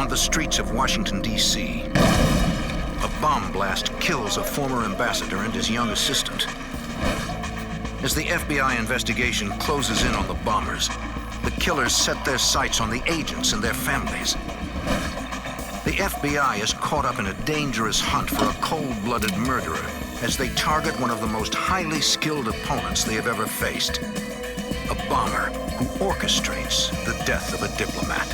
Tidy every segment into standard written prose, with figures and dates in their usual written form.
On the streets of Washington, D.C., a bomb blast kills a former ambassador and his young assistant. As the FBI investigation closes in on the bombers, the killers set their sights on the agents and their families. The FBI is caught up in a dangerous hunt for a cold-blooded murderer as they target one of the most highly skilled opponents they have ever faced. A bomber who orchestrates the death of a diplomat.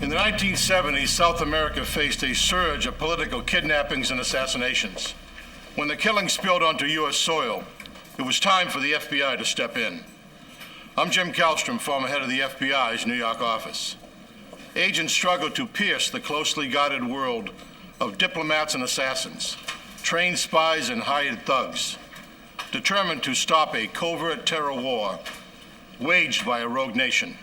In the 1970s, South America faced a surge of political kidnappings and assassinations. When the killings spilled onto U.S. soil, it was time for the FBI to step in. I'm Jim Kallstrom, former head of the FBI's New York office. Agents struggled to pierce the closely guarded world of diplomats and assassins, trained spies and hired thugs, determined to stop a covert terror war waged by a rogue nation.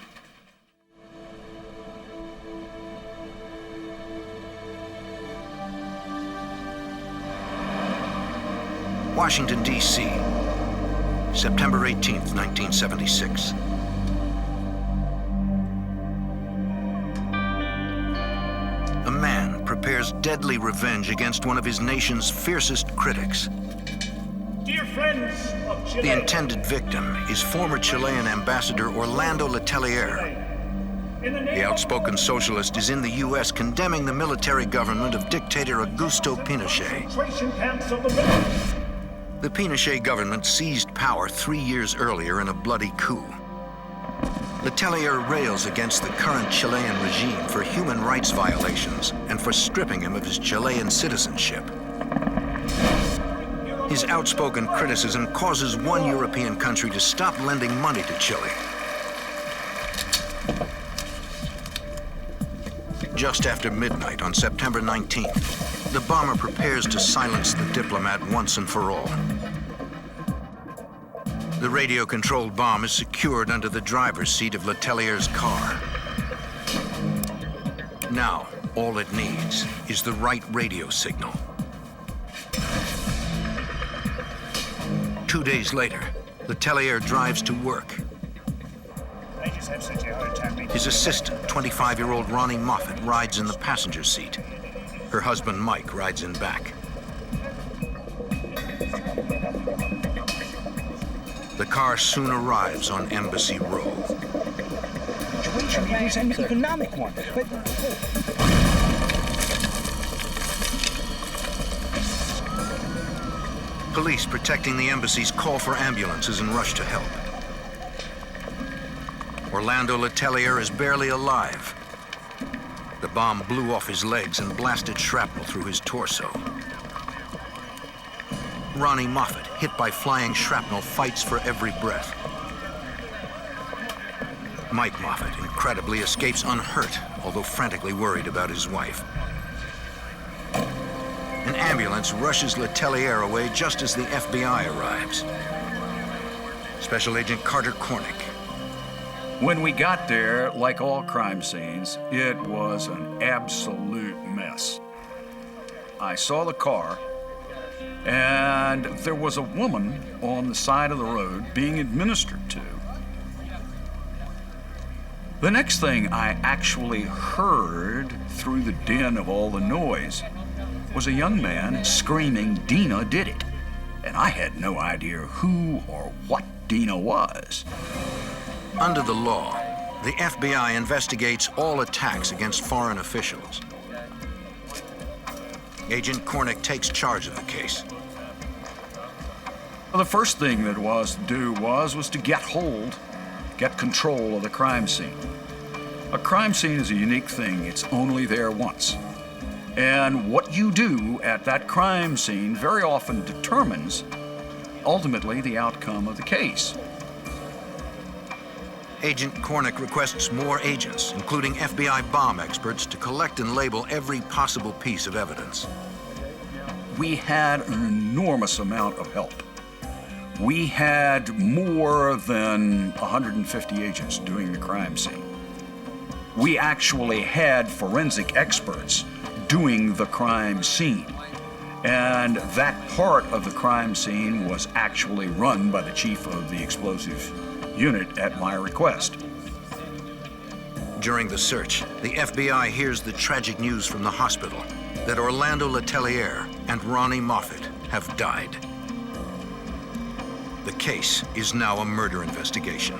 Washington, D.C., September 18th, 1976. A man prepares deadly revenge against one of his nation's fiercest critics. Dear friends of Chile. The intended victim is former Chilean ambassador Orlando Letelier. The outspoken socialist is in the U.S. condemning the military government of dictator Augusto Pinochet. The Pinochet government seized power 3 years earlier in a bloody coup. Letelier rails against the current Chilean regime for human rights violations and for stripping him of his Chilean citizenship. His outspoken criticism causes one European country to stop lending money to Chile. Just after midnight on September 19th, the bomber prepares to silence the diplomat once and for all. The radio-controlled bomb is secured under the driver's seat of Letelier's car. Now, all it needs is the right radio signal. 2 days later, Letelier drives to work. His assistant, 25-year-old Ronnie Moffat, rides in the passenger seat. Her husband, Mike, rides in back. The car soon arrives on Embassy Row. It's an economic one. But... Police protecting the embassies call for ambulances and rush to help. Orlando Letelier is barely alive. The bomb blew off his legs and blasted shrapnel through his torso. Ronnie Moffat, hit by flying shrapnel, fights for every breath. Mike Moffat, incredibly, escapes unhurt, although frantically worried about his wife. An ambulance rushes Letelier away just as the FBI arrives. Special Agent Carter Cornick. When we got there, like all crime scenes, it was an absolute mess. I saw the car, and there was a woman on the side of the road being administered to. The next thing I actually heard through the din of all the noise was a young man screaming, "Dina did it." And I had no idea who or what Dina was. Under the law, the FBI investigates all attacks against foreign officials. Agent Cornick takes charge of the case. Well, the first thing that was to do was to get control of the crime scene. A crime scene is a unique thing. It's only there once. And what you do at that crime scene very often determines, ultimately, the outcome of the case. Agent Cornick requests more agents, including FBI bomb experts, to collect and label every possible piece of evidence. We had an enormous amount of help. We had more than 150 agents doing the crime scene. We actually had forensic experts doing the crime scene. And that part of the crime scene was actually run by the chief of the explosive unit at my request. During the search, the FBI hears the tragic news from the hospital that Orlando Letelier and Ronnie Moffett have died. The case is now a murder investigation.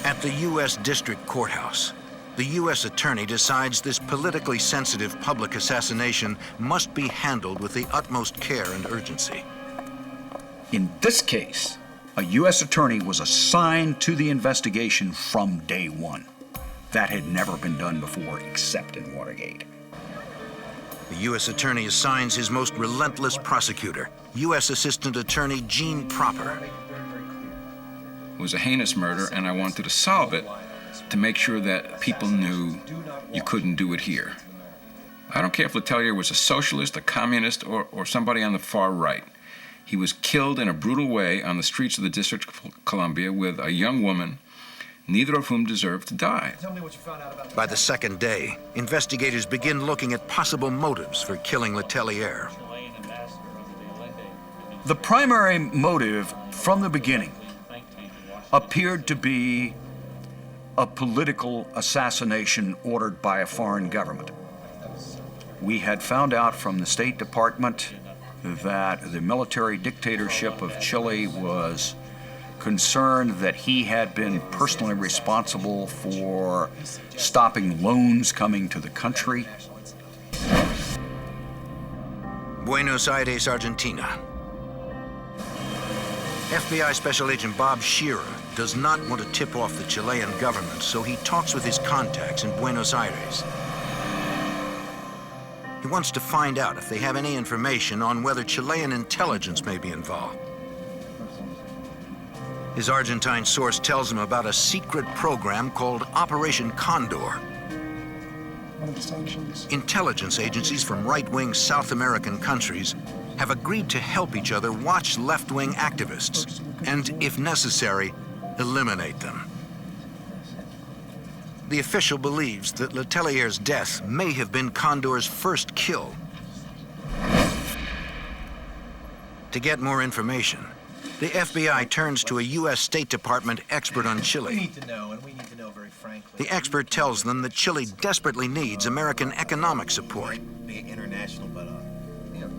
At the U.S. District Courthouse, the U.S. Attorney decides this politically sensitive public assassination must be handled with the utmost care and urgency. In this case, a U.S. attorney was assigned to the investigation from day one. That had never been done before, except in Watergate. The U.S. Attorney assigns his most relentless prosecutor, U.S. Assistant Attorney Gene Proper. It was a heinous murder, and I wanted to solve it to make sure that people knew you couldn't do it here. I don't care if Letelier was a socialist, a communist, or somebody on the far right. He was killed in a brutal way on the streets of the District of Columbia with a young woman, neither of whom deserved to die. By the second day, investigators begin looking at possible motives for killing Letelier. The primary motive from the beginning appeared to be a political assassination ordered by a foreign government. We had found out from the State Department that the military dictatorship of Chile was concerned that he had been personally responsible for stopping loans coming to the country. Buenos Aires, Argentina. FBI Special Agent Bob Shearer does not want to tip off the Chilean government, so he talks with his contacts in Buenos Aires. He wants to find out if they have any information on whether Chilean intelligence may be involved. His Argentine source tells him about a secret program called Operation Condor. Intelligence agencies from right-wing South American countries have agreed to help each other watch left-wing activists and, if necessary, eliminate them. The official believes that Letelier's death may have been Condor's first kill. To get more information, the FBI turns to a U.S. State Department expert on Chile. We need to know, and we need to know very frankly. The expert tells them that Chile desperately needs American economic support. International, but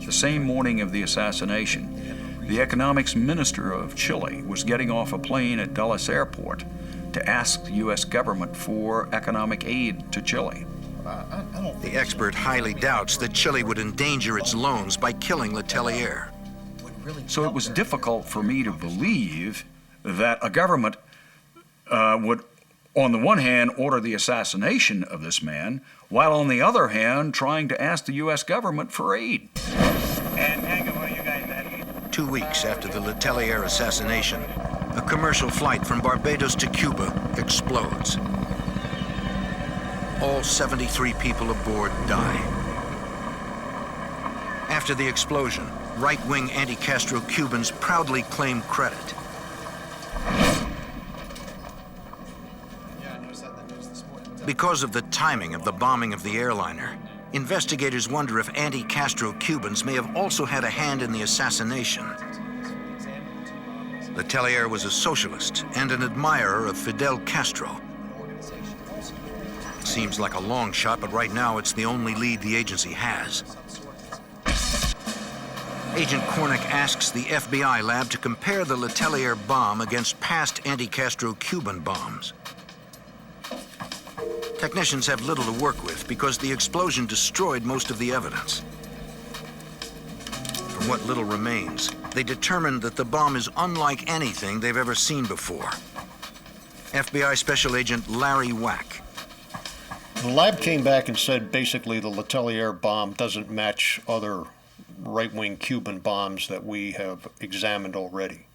The same morning of the assassination, the economics minister of Chile was getting off a plane at Dulles Airport to ask the U.S. government for economic aid to Chile. The expert highly doubts that Chile would endanger its loans by killing Letelier. So it was difficult for me to believe that a government would, on the one hand, order the assassination of this man, while on the other hand, trying to ask the U.S. government for aid. 2 weeks after the Letelier assassination, a commercial flight from Barbados to Cuba explodes. All 73 people aboard die. After the explosion, right-wing anti-Castro Cubans proudly claim credit. Because of the timing of the bombing of the airliner, investigators wonder if anti-Castro Cubans may have also had a hand in the assassination. Letelier was a socialist and an admirer of Fidel Castro. It seems like a long shot, but right now it's the only lead the agency has. Agent Cornick asks the FBI lab to compare the Letelier bomb against past anti-Castro Cuban bombs. Technicians have little to work with because the explosion destroyed most of the evidence. From what little remains, they determined that the bomb is unlike anything they've ever seen before. FBI Special Agent Larry Wack. The lab came back and said basically the Letelier bomb doesn't match other right-wing Cuban bombs that we have examined already.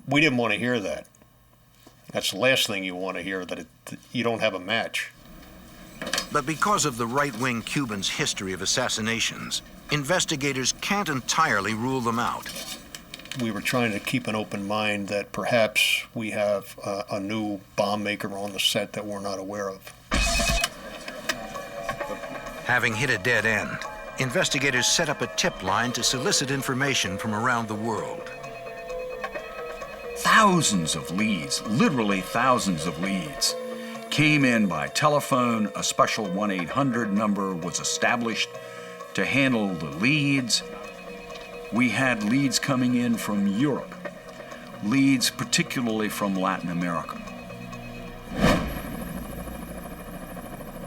We didn't want to hear that. That's the last thing you want to hear, that you don't have a match. But because of the right-wing Cubans' history of assassinations, investigators can't entirely rule them out. We were trying to keep an open mind that perhaps we have a new bomb maker on the set that we're not aware of. Having hit a dead end, investigators set up a tip line to solicit information from around the world. Thousands of leads, literally thousands of leads, came in by telephone. A special 1-800 number was established to handle the leads. We had leads coming in from Europe, leads particularly from Latin America.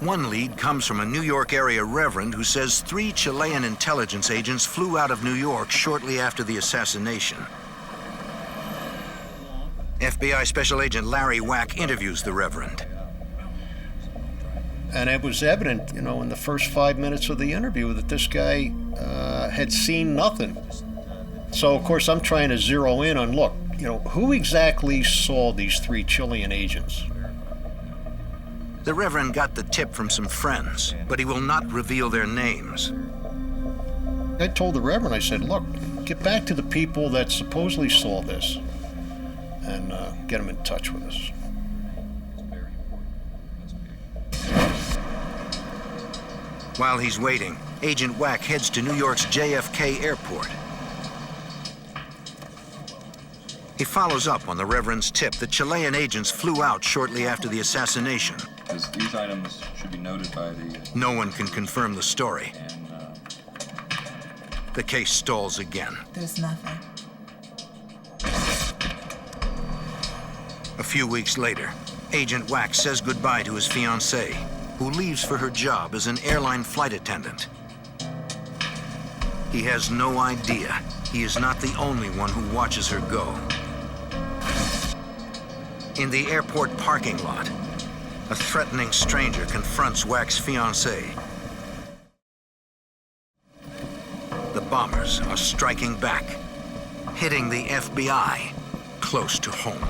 One lead comes from a New York area reverend who says 3 Chilean intelligence agents flew out of New York shortly after the assassination. FBI Special Agent Larry Wack interviews the reverend. And it was evident, you know, in the first 5 minutes of the interview that this guy had seen nothing. So, of course, I'm trying to zero in on, look, you know, who exactly saw these 3 Chilean agents? The reverend got the tip from some friends, but he will not reveal their names. I told the reverend, I said, look, get back to the people that supposedly saw this and get them in touch with us. While he's waiting, Agent Wack heads to New York's JFK Airport. He follows up on the reverend's tip that Chilean agents flew out shortly after the assassination. These items should be noted by the... No one can confirm the story. The case stalls again. There's nothing. A few weeks later, Agent Wack says goodbye to his fiancée, who leaves for her job as an airline flight attendant. He has no idea he is not the only one who watches her go. In the airport parking lot, a threatening stranger confronts Wack's fiancée. The bombers are striking back, hitting the FBI close to home.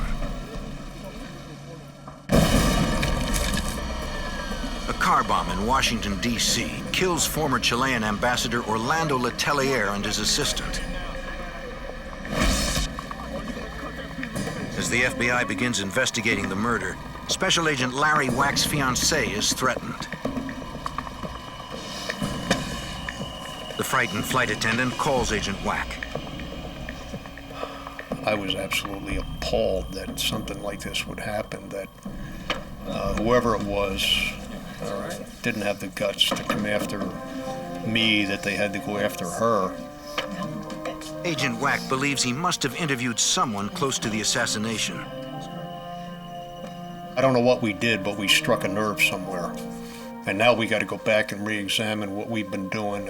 A car bomb in Washington, D.C. kills former Chilean ambassador Orlando Letelier and his assistant. As the FBI begins investigating the murder, Special Agent Larry Wack's fiancée is threatened. The frightened flight attendant calls Agent Wack. I was absolutely appalled that something like this would happen, that whoever it was didn't have the guts to come after me, that they had to go after her. Agent Wack believes he must have interviewed someone close to the assassination. I don't know what we did, but we struck a nerve somewhere. And now we got to go back and re-examine what we've been doing,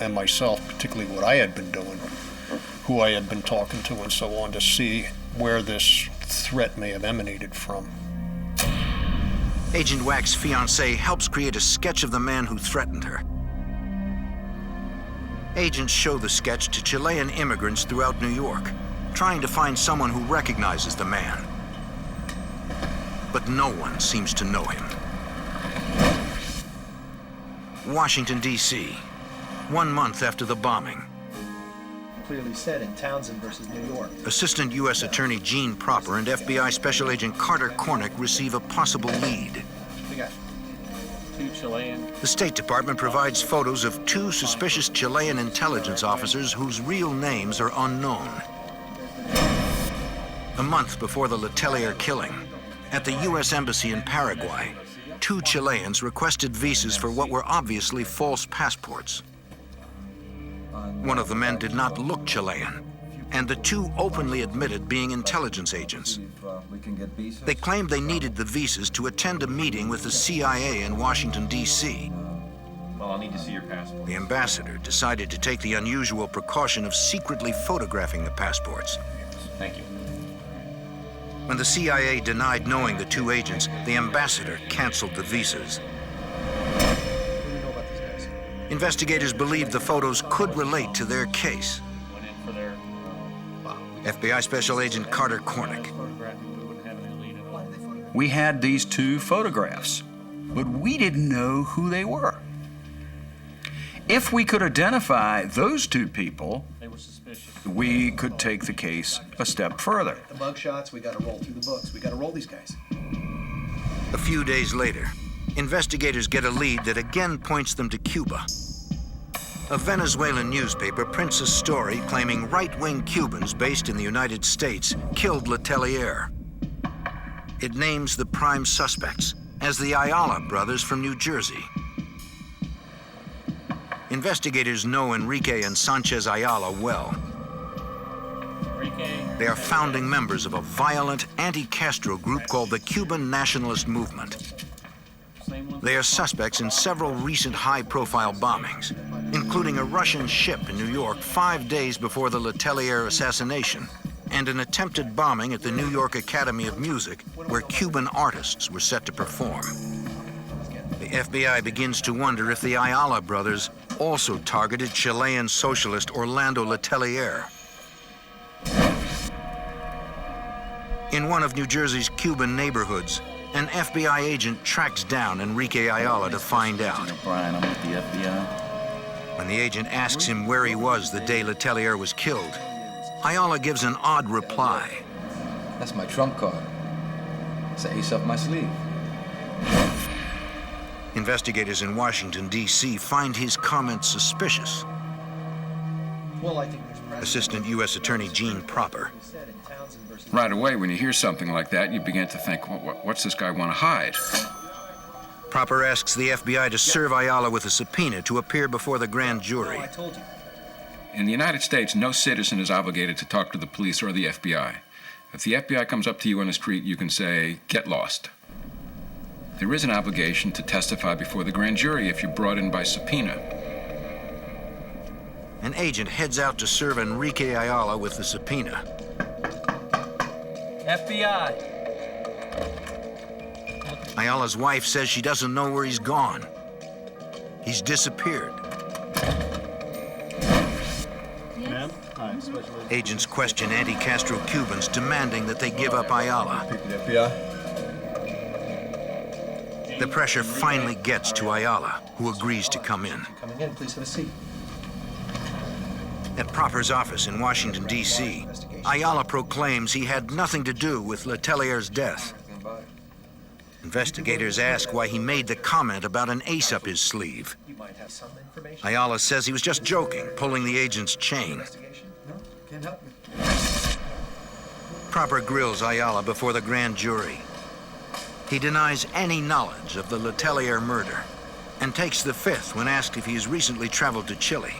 and myself, particularly what I had been doing, who I had been talking to and so on, to see where this threat may have emanated from. Agent Wack's fiancée helps create a sketch of the man who threatened her. Agents show the sketch to Chilean immigrants throughout New York, trying to find someone who recognizes the man. But no one seems to know him. Washington, D.C., 1 month after the bombing. Clearly said in Townsend versus New York. Assistant U.S. Attorney Gene Propper and FBI Special Agent Carter Cornick receive a possible lead. We got 2 Chilean. The State Department provides photos of 2 suspicious Chilean intelligence officers whose real names are unknown. A month before the Letelier killing, at the U.S. Embassy in Paraguay, 2 Chileans requested visas for what were obviously false passports. One of the men did not look Chilean, and the 2 openly admitted being intelligence agents. They claimed they needed the visas to attend a meeting with the CIA in Washington, D.C. Well, I'll need to see your passport. The ambassador decided to take the unusual precaution of secretly photographing the passports. Thank you. When the CIA denied knowing the 2 agents, the ambassador canceled the visas. Investigators believed the photos could relate to their case. Went in for their... Wow, we FBI Special Agent Carter Cornick. We had these two photographs, but we didn't know who they were. If we could identify those two people, we could take the case a step further. The mug shots, we got to roll through the books. We got to roll these guys. A few days later, investigators get a lead that again points them to Cuba. A Venezuelan newspaper prints a story claiming right-wing Cubans based in the United States killed Letelier. It names the prime suspects as the Ayala brothers from New Jersey. Investigators know Enrique and Sanchez Ayala well. They are founding members of a violent anti-Castro group called the Cuban Nationalist Movement. They are suspects in several recent high-profile bombings, including a Russian ship in New York 5 days before the Letelier assassination, and an attempted bombing at the New York Academy of Music, where Cuban artists were set to perform. The FBI begins to wonder if the Ayala brothers also targeted Chilean socialist Orlando Letelier. In one of New Jersey's Cuban neighborhoods, an FBI agent tracks down Enrique Ayala to find out. Brian, I'm with the FBI. When the agent asks him where he was the day Letelier was killed, Ayala gives an odd reply. That's my trump card. It's an ace up my sleeve. Investigators in Washington, D.C. find his comments suspicious. Well, I think there's precedent. Assistant U.S. Attorney Gene Proper. Right away, when you hear something like that, you begin to think, what's this guy want to hide? Proper asks the FBI to serve Ayala with a subpoena to appear before the grand jury. I told you. In the United States, no citizen is obligated to talk to the police or the FBI. If the FBI comes up to you on the street, you can say, get lost. There is an obligation to testify before the grand jury if you're brought in by subpoena. An agent heads out to serve Enrique Ayala with the subpoena. FBI. Ayala's wife says she doesn't know where he's gone. He's disappeared. Ma'am? Hi, Agents question anti-Castro Cubans, demanding that they give up Ayala. The pressure finally gets to Ayala, who agrees to come in. Coming in, please have a seat. At Proper's office in Washington, D.C., Ayala proclaims he had nothing to do with Letelier's death. Investigators ask why he made the comment about an ace up his sleeve. You might have some information. Ayala says he was just joking, pulling the agent's chain. No, can't help you. Proper grills Ayala before the grand jury. He denies any knowledge of the Letelier murder and takes the fifth when asked if he's recently traveled to Chile.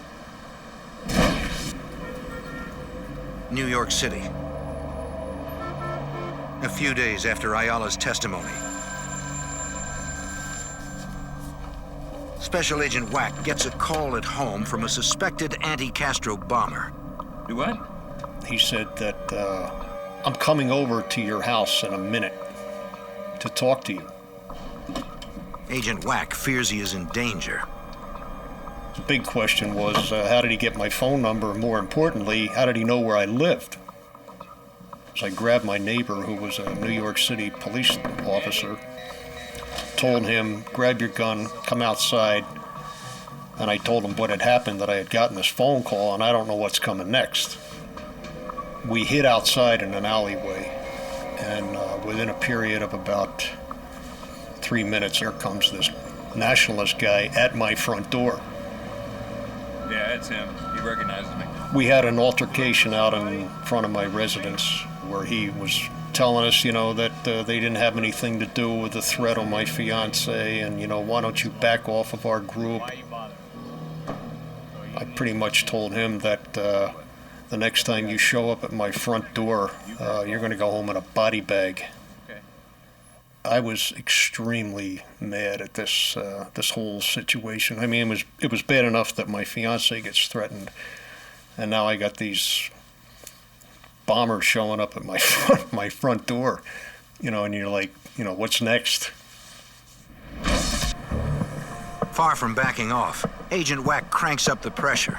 New York City. A few days after Ayala's testimony, Special Agent Wack gets a call at home from a suspected anti-Castro bomber. Do what? He said that, I'm coming over to your house in a minute to talk to you. Agent Wack fears he is in danger. The big question was, how did he get my phone number? And more importantly, how did he know where I lived? So I grabbed my neighbor, who was a New York City police officer, told him, grab your gun, come outside, and I told him what had happened, that I had gotten this phone call, and I don't know what's coming next. We hid outside in an alleyway, and within a period of about 3 minutes, here comes this nationalist guy at my front door. Yeah, it's him. He recognizes me. We had an altercation out in front of my residence where he was telling us, that they didn't have anything to do with the threat on my fiance, and, why don't you back off of our group? I pretty much told him that the next time you show up at my front door, you're going to go home in a body bag. I was extremely mad at this whole situation. I mean, it was bad enough that my fiance gets threatened, and now I got these bombers showing up at my front door, and you're like, what's next? Far from backing off, Agent Wack cranks up the pressure.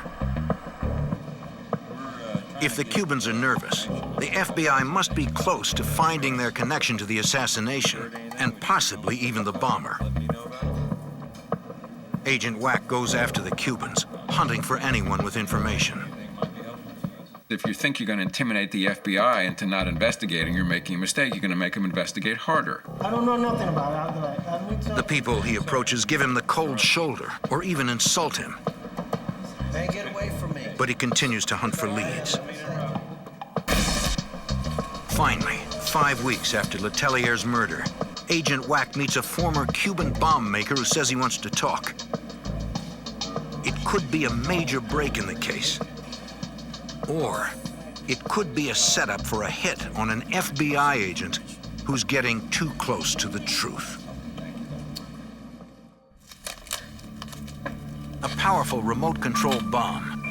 If the Cubans are nervous, the FBI must be close to finding their connection to the assassination, and possibly even the bomber. Agent Wack goes after the Cubans, hunting for anyone with information. If you think you're going to intimidate the FBI into not investigating, you're making a mistake. You're going to make them investigate harder. I don't know nothing about it. The people he approaches give him the cold shoulder or even insult him. Hey, get away from me. But he continues to hunt for leads. Finally, 5 weeks after Letelier's murder, Agent Wack meets a former Cuban bomb maker who says he wants to talk. It could be a major break in the case. Or it could be a setup for a hit on an FBI agent who's getting too close to the truth. A powerful remote-controlled bomb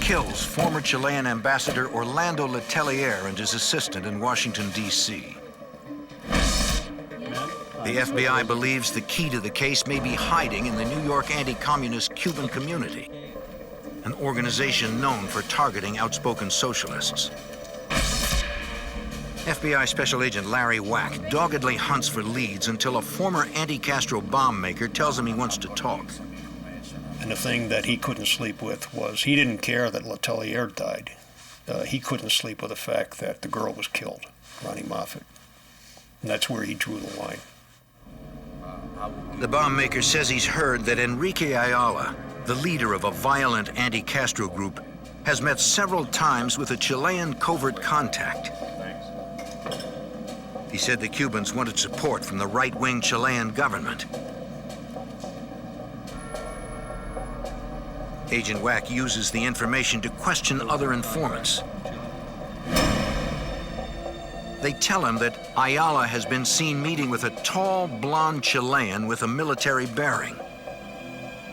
kills former Chilean ambassador Orlando Letelier and his assistant in Washington, D.C. The FBI believes the key to the case may be hiding in the New York anti-communist Cuban community, an organization known for targeting outspoken socialists. FBI Special Agent Larry Wack doggedly hunts for leads until a former anti-Castro bomb maker tells him he wants to talk. And the thing that he couldn't sleep with was he didn't care that Letelier died. He couldn't sleep with the fact that the girl was killed, Ronnie Moffett. And that's where he drew the line. The bomb maker says he's heard that Enrique Ayala, the leader of a violent anti-Castro group, has met several times with a Chilean covert contact. He said the Cubans wanted support from the right-wing Chilean government. Agent Wack uses the information to question other informants. They tell him that Ayala has been seen meeting with a tall, blonde Chilean with a military bearing.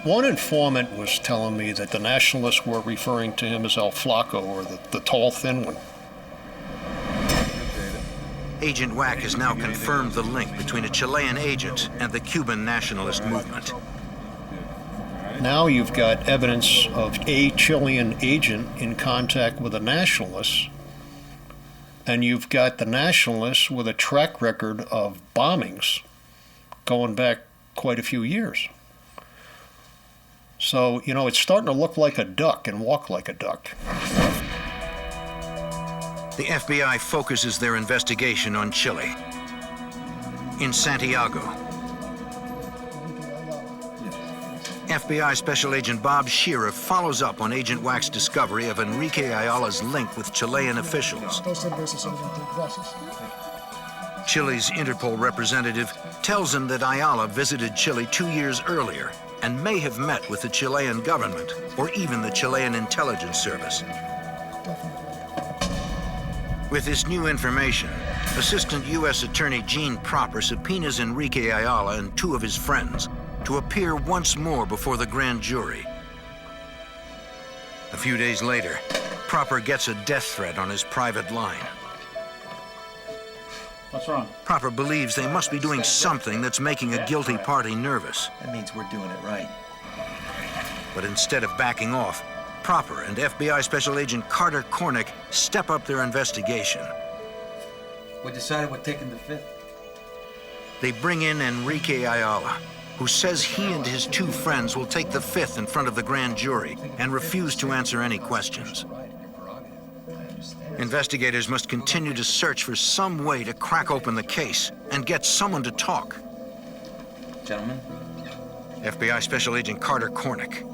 One informant was telling me that the nationalists were referring to him as El Flaco, or the tall, thin one. Agent Wack has now confirmed the link between a Chilean agent and the Cuban nationalist movement. Now you've got evidence of a Chilean agent in contact with the nationalists, and you've got the nationalists with a track record of bombings going back quite a few years. So, you know, it's starting to look like a duck and walk like a duck. The FBI focuses their investigation on Chile. In Santiago, FBI Special Agent Bob Shearer follows up on Agent Wack's discovery of Enrique Ayala's link with Chilean officials. Chile's Interpol representative tells him that Ayala visited Chile 2 years earlier and may have met with the Chilean government or even the Chilean intelligence service. With this new information, Assistant U.S. Attorney Gene Proper subpoenas Enrique Ayala and 2 of his friends to appear once more before the grand jury. A few days later, Proper gets a death threat on his private line. What's wrong? Proper believes they must be doing something that's making a guilty party nervous. That means we're doing it right. But instead of backing off, Proper and FBI Special Agent Carter Cornick step up their investigation. We decided we're taking the 5th. They bring in Enrique Ayala, who says he and his 2 friends will take the 5th in front of the grand jury and refuse to answer any questions. Investigators must continue to search for some way to crack open the case and get someone to talk. Gentlemen? FBI Special Agent Carter Cornick.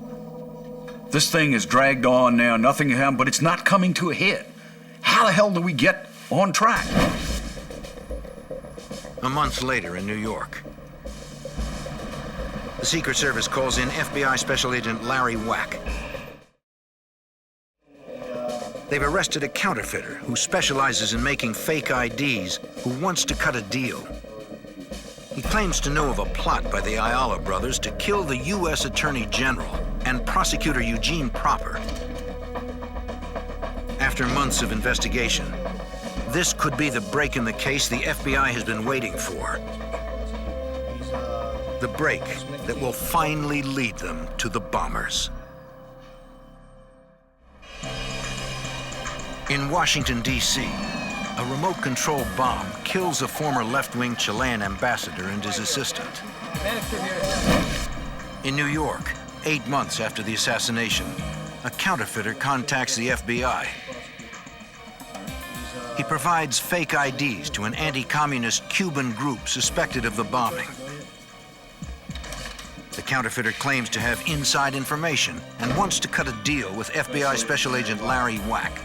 This thing is dragged on now, nothing happened, but it's not coming to a head. How the hell do we get on track? A month later in New York, the Secret Service calls in FBI Special Agent Larry Wack. They've arrested a counterfeiter who specializes in making fake IDs who wants to cut a deal. He claims to know of a plot by the Ayala brothers to kill the U.S. Attorney General and prosecutor Eugene Proper. After months of investigation, this could be the break in the case the FBI has been waiting for. The break that will finally lead them to the bombers. In Washington, D.C., a remote-control bomb kills a former left-wing Chilean ambassador and his assistant. In New York, 8 months after the assassination, a counterfeiter contacts the FBI. He provides fake IDs to an anti-communist Cuban group suspected of the bombing. The counterfeiter claims to have inside information and wants to cut a deal with FBI Special Agent Larry Wack.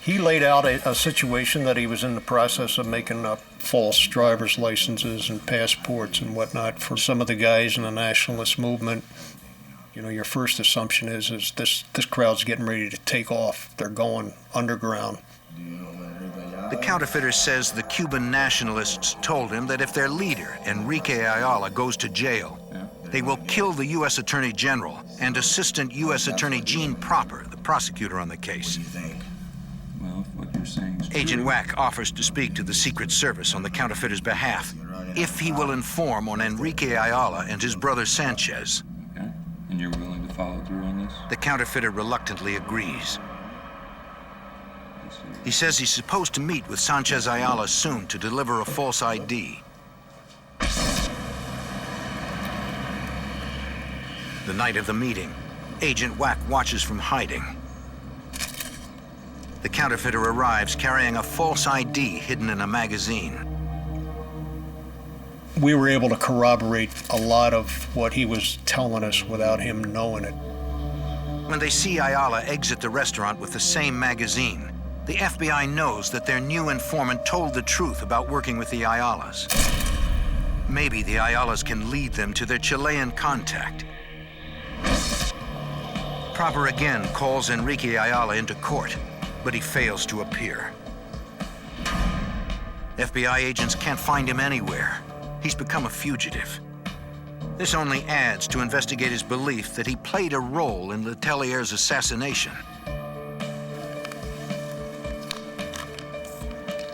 He laid out a situation that he was in the process of making up false driver's licenses and passports and whatnot for some of the guys in the nationalist movement. You know, your first assumption is this crowd's getting ready to take off. They're going underground. The counterfeiter says the Cuban nationalists told him that if their leader, Enrique Ayala, goes to jail, they will kill the U.S. Attorney General and Assistant U.S. Attorney Gene Proper, the prosecutor on the case. Well, what you're saying is Agent true. Wack offers to speak to the Secret Service on the counterfeiter's behalf if he will inform on Enrique Ayala and his brother Sanchez. Okay. And you're willing to follow through on this? The counterfeiter reluctantly agrees. He says he's supposed to meet with Sanchez Ayala soon to deliver a false ID. The night of the meeting, Agent Wack watches from hiding. The counterfeiter arrives carrying a false ID hidden in a magazine. We were able to corroborate a lot of what he was telling us without him knowing it. When they see Ayala exit the restaurant with the same magazine, the FBI knows that their new informant told the truth about working with the Ayalas. Maybe the Ayalas can lead them to their Chilean contact. Proper again calls Enrique Ayala into court, but he fails to appear. FBI agents can't find him anywhere. He's become a fugitive. This only adds to investigators' belief that he played a role in Letelier's assassination.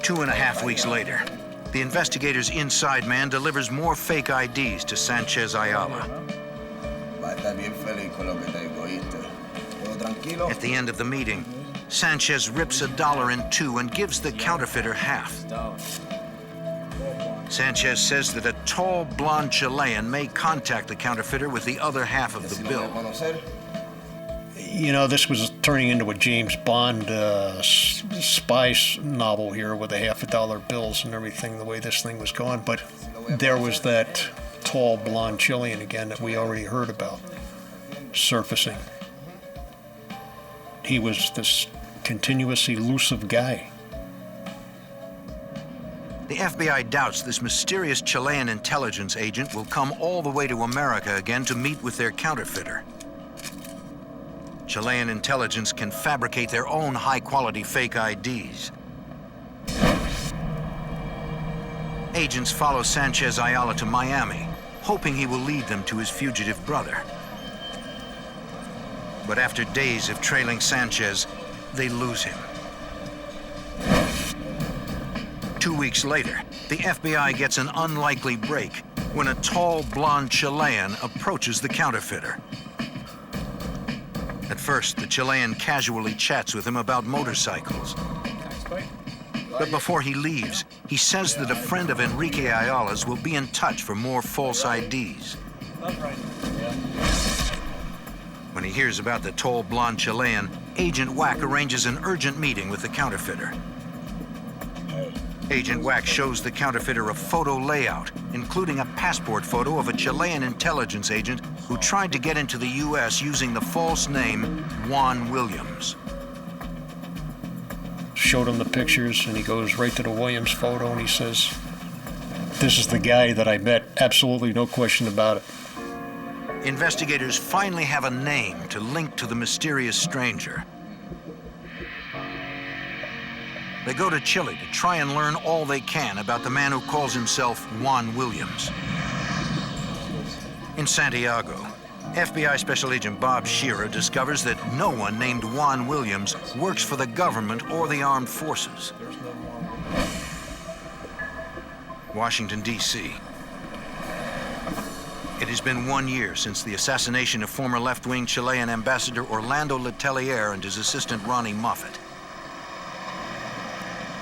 2.5 weeks later, the investigators' inside man delivers more fake IDs to Sanchez Ayala. At the end of the meeting, Sanchez rips $1 in two and gives the counterfeiter half. Sanchez says that a tall, blonde Chilean may contact the counterfeiter with the other half of the bill. You know, this was turning into a James Bond spy novel here with the $50 bills and everything, the way this thing was going. But there was that tall, blonde Chilean again that we already heard about surfacing. He was this continuous, elusive guy. The FBI doubts this mysterious Chilean intelligence agent will come all the way to America again to meet with their counterfeiter. Chilean intelligence can fabricate their own high-quality fake IDs. Agents follow Sanchez Ayala to Miami, hoping he will lead them to his fugitive brother. But after days of trailing Sanchez, they lose him. 2 weeks later, the FBI gets an unlikely break when a tall, blonde Chilean approaches the counterfeiter. At first, the Chilean casually chats with him about motorcycles. But before he leaves, he says that a friend of Enrique Ayala's will be in touch for more false IDs. When he hears about the tall, blonde Chilean, Agent Wack arranges an urgent meeting with the counterfeiter. Agent Wack shows the counterfeiter a photo layout, including a passport photo of a Chilean intelligence agent who tried to get into the U.S. using the false name Juan Williams. Showed him the pictures, and he goes right to the Williams photo, and he says, "This is the guy that I met, absolutely no question about it." Investigators finally have a name to link to the mysterious stranger. They go to Chile to try and learn all they can about the man who calls himself Juan Williams. In Santiago, FBI Special Agent Bob Shearer discovers that no one named Juan Williams works for the government or the armed forces. Washington, D.C. It has been 1 year since the assassination of former left-wing Chilean ambassador Orlando Letelier and his assistant Ronnie Moffat.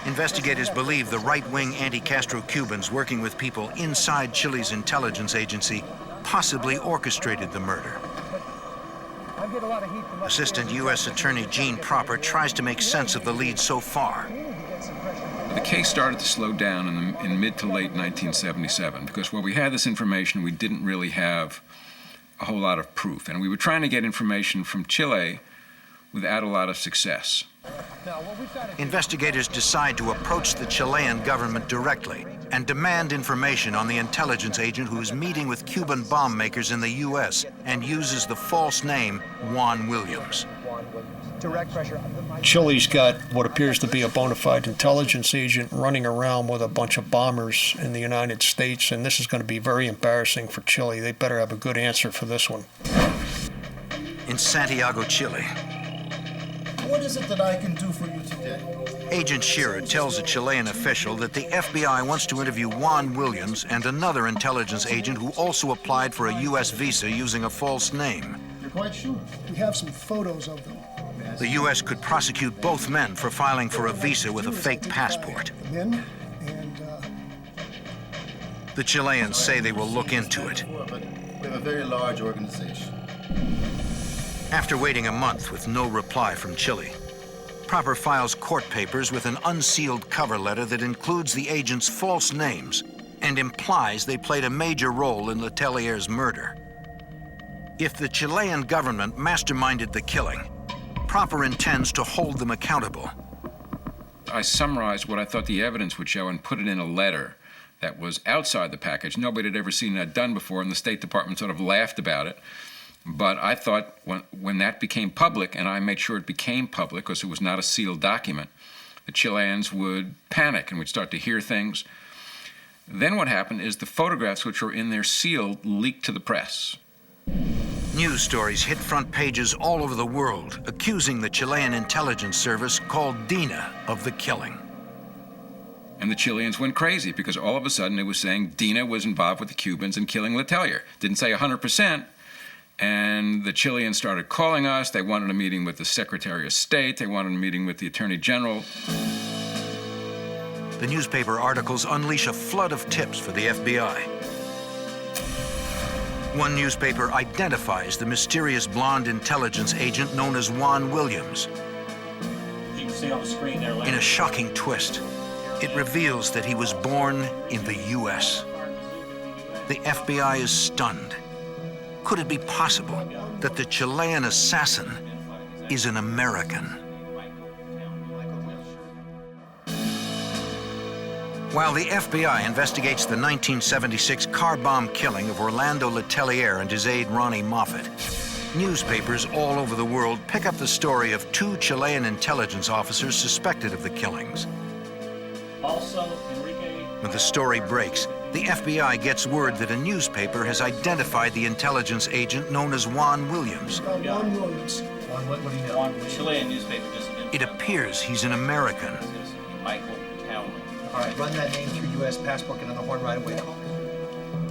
Investigators believe the right-wing anti-Castro Cubans working with people inside Chile's intelligence agency possibly orchestrated the murder. Assistant U.S. Attorney Gene Proper tries to make sense of the lead so far. The case started to slow down in mid to late 1977 because while we had this information, we didn't really have a whole lot of proof. And we were trying to get information from Chile without a lot of success. Investigators decide to approach the Chilean government directly and demand information on the intelligence agent who is meeting with Cuban bomb makers in the U.S. and uses the false name Juan Williams. Direct pressure. Chile's got what appears to be a bona fide intelligence agent running around with a bunch of bombers in the United States, and this is going to be very embarrassing for Chile. They better have a good answer for this one. In Santiago, Chile, what is it that I can do for you today? Agent Shearer tells a Chilean official that the FBI wants to interview Juan Williams and another intelligence agent who also applied for a U.S. visa using a false name. You're quite sure? We have some photos of them. The U.S. could prosecute both men for filing for a visa with a fake passport. Men and The Chileans say they will look into it. But we have a very large organization. After waiting a month with no reply from Chile, Proper files court papers with an unsealed cover letter that includes the agents' false names and implies they played a major role in Letelier's murder. If the Chilean government masterminded the killing, Proper intends to hold them accountable. I summarized what I thought the evidence would show and put it in a letter that was outside the package. Nobody had ever seen that done before, and the State Department sort of laughed about it. But I thought when that became public, and I made sure it became public because it was not a sealed document, the Chileans would panic and would start to hear things. Then what happened is the photographs which were in there sealed leaked to the press. News stories hit front pages all over the world, accusing the Chilean intelligence service called DINA of the killing. And the Chileans went crazy because all of a sudden it was saying DINA was involved with the Cubans in killing Letelier. Didn't say 100%. And the Chileans started calling us. They wanted a meeting with the Secretary of State. They wanted a meeting with the Attorney General. The newspaper articles unleash a flood of tips for the FBI. One newspaper identifies the mysterious blonde intelligence agent known as Juan Williams. You can see on the screen there. In a shocking twist, it reveals that he was born in the U.S. The FBI is stunned. Could it be possible that the Chilean assassin is an American? While the FBI investigates the 1976 car bomb killing of Orlando Letelier and his aide Ronnie Moffat, newspapers all over the world pick up the story of two Chilean intelligence officers suspected of the killings. When the story breaks, the FBI gets word that a newspaper has identified the intelligence agent known as Juan Williams. Juan Williams. What do you know? One Chilean newspaper just identified. It appears he's an American. Michael Townley. All right, run that name through U.S. passport, get on the horn right away.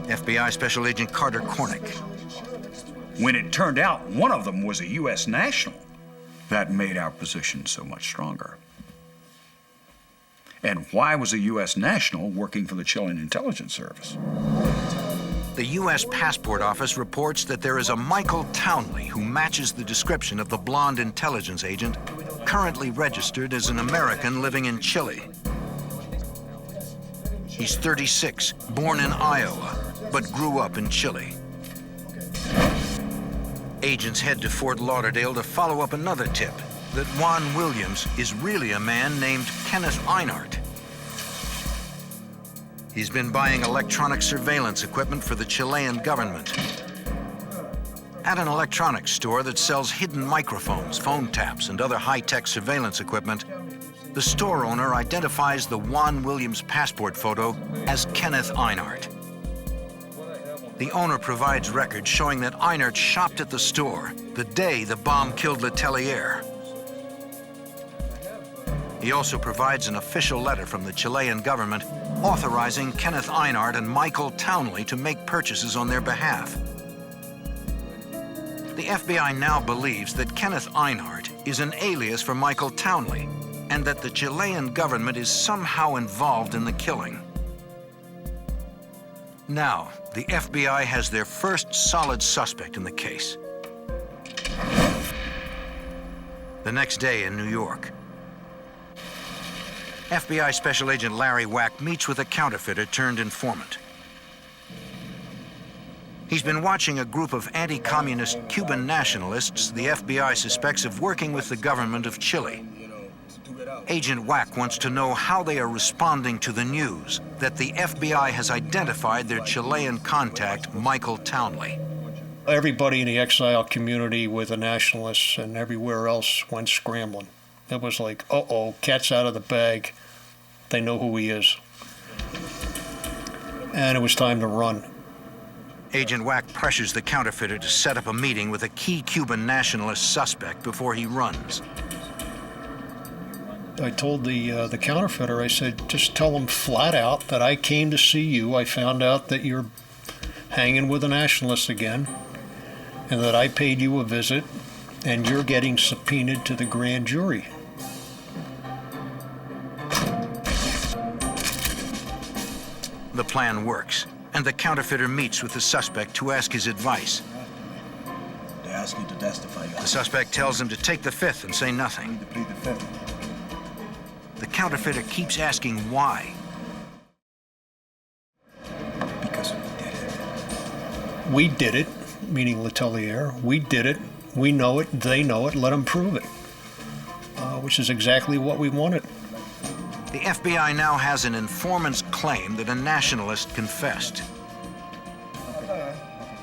FBI Special Agent Carter Cornick. When it turned out one of them was a U.S. national, that made our position so much stronger. And why was a U.S. national working for the Chilean intelligence service? The U.S. Passport Office reports that there is a Michael Townley who matches the description of the blonde intelligence agent currently registered as an American living in Chile. He's 36, born in Iowa, but grew up in Chile. Agents head to Fort Lauderdale to follow up another tip that Juan Williams is really a man named Kenneth Einart. He's been buying electronic surveillance equipment for the Chilean government. At an electronics store that sells hidden microphones, phone taps, and other high-tech surveillance equipment, the store owner identifies the Juan Williams passport photo as Kenneth Einart. The owner provides records showing that Einart shopped at the store the day the bomb killed Letelier. He also provides an official letter from the Chilean government authorizing Kenneth Einart and Michael Townley to make purchases on their behalf. The FBI now believes that Kenneth Einart is an alias for Michael Townley and that the Chilean government is somehow involved in the killing. Now, the FBI has their first solid suspect in the case. The next day in New York, FBI Special Agent Larry Wack meets with a counterfeiter turned informant. He's been watching a group of anti-communist Cuban nationalists the FBI suspects of working with the government of Chile. Agent Wack wants to know how they are responding to the news that the FBI has identified their Chilean contact, Michael Townley. Everybody in the exile community with the nationalists and everywhere else went scrambling. It was like, uh-oh, cat's out of the bag. They know who he is. And it was time to run. Agent Wack pressures the counterfeiter to set up a meeting with a key Cuban nationalist suspect before he runs. I told the counterfeiter, I said, just tell him flat out that I came to see you. I found out that you're hanging with the nationalists again, and that I paid you a visit, and you're getting subpoenaed to the grand jury. The plan works, and the counterfeiter meets with the suspect to ask his advice. They ask you to testify. The suspect tells him to take the fifth and say nothing. The counterfeiter keeps asking why. Because we did it. We did it, meaning Letelier. We did it. We know it. They know it. Let them prove it. Which is exactly what we wanted. The FBI now has an informant's claim that a nationalist confessed.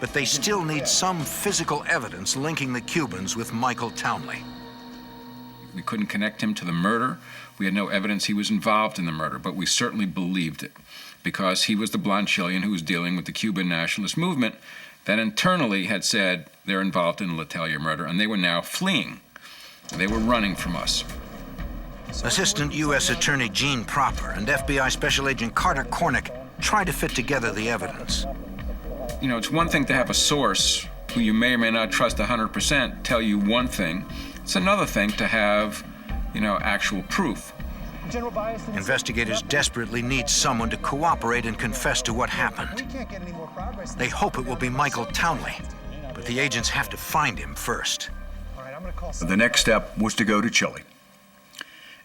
But they still need some physical evidence linking the Cubans with Michael Townley. We couldn't connect him to the murder. We had no evidence he was involved in the murder, but we certainly believed it because he was the blonde Chilean who was dealing with the Cuban nationalist movement that internally had said they're involved in the Letelier murder, and they were now fleeing. They were running from us. Assistant U.S. Attorney Gene Proper and FBI Special Agent Carter Cornick try to fit together the evidence. You know, it's one thing to have a source who you may or may not trust 100% tell you one thing. It's another thing to have, actual proof. Investigators desperately need someone to cooperate and confess to what happened. They hope it will be Michael Townley, but the agents have to find him first. The next step was to go to Chile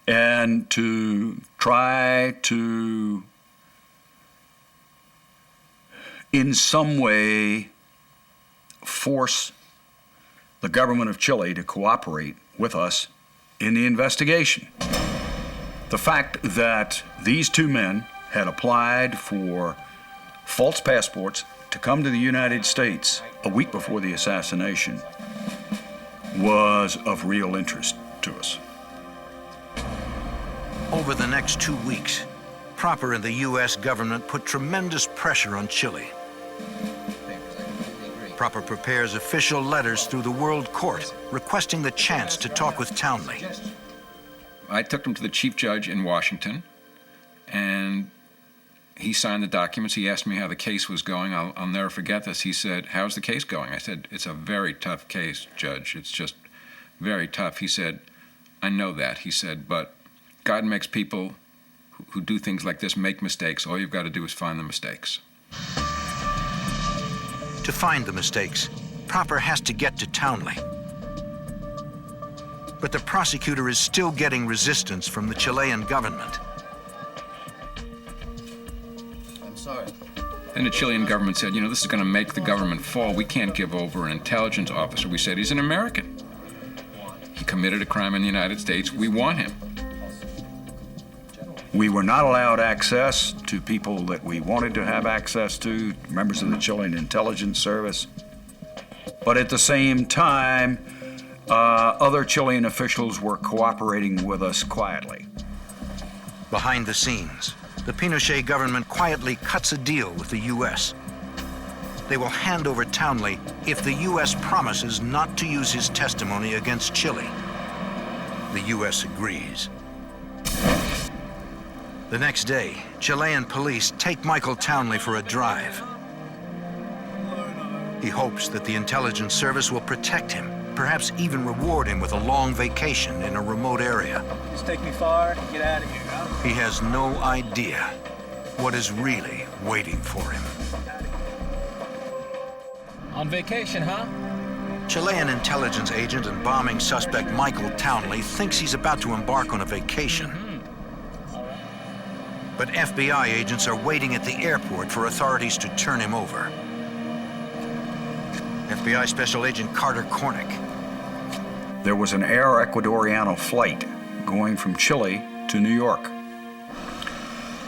and to try to, in some way, force the government of Chile to cooperate with us in the investigation. The fact that these two men had applied for false passports to come to the United States a week before the assassination was of real interest to us. Over the next 2 weeks, Proper and the U.S. government put tremendous pressure on Chile. Proper prepares official letters through the World Court requesting the chance to talk with Townley. I took him to the chief judge in Washington, and he signed the documents. He asked me how the case was going. I'll never forget this. He said, "How's the case going?" I said, "It's a very tough case, Judge. It's just very tough." He said, "I know that." He said, "But God makes people who do things like this make mistakes. All you've got to do is find the mistakes." To find the mistakes, Proper has to get to Townley. But the prosecutor is still getting resistance from the Chilean government. I'm sorry. And the Chilean government said, this is going to make the government fall. We can't give over an intelligence officer. We said, he's an American. He committed a crime in the United States. We want him. We were not allowed access to people that we wanted to have access to, members of the Chilean intelligence service. But at the same time, other Chilean officials were cooperating with us quietly. Behind the scenes, the Pinochet government quietly cuts a deal with the U.S. They will hand over Townley if the U.S. promises not to use his testimony against Chile. The U.S. agrees. The next day, Chilean police take Michael Townley for a drive. He hopes that the intelligence service will protect him, perhaps even reward him with a long vacation in a remote area. Just take me far, get out of here. He has no idea what is really waiting for him. On vacation, huh? Chilean intelligence agent and bombing suspect Michael Townley thinks he's about to embark on a vacation. But FBI agents are waiting at the airport for authorities to turn him over. FBI Special Agent Carter Cornick. There was an Air Ecuadoriano flight going from Chile to New York.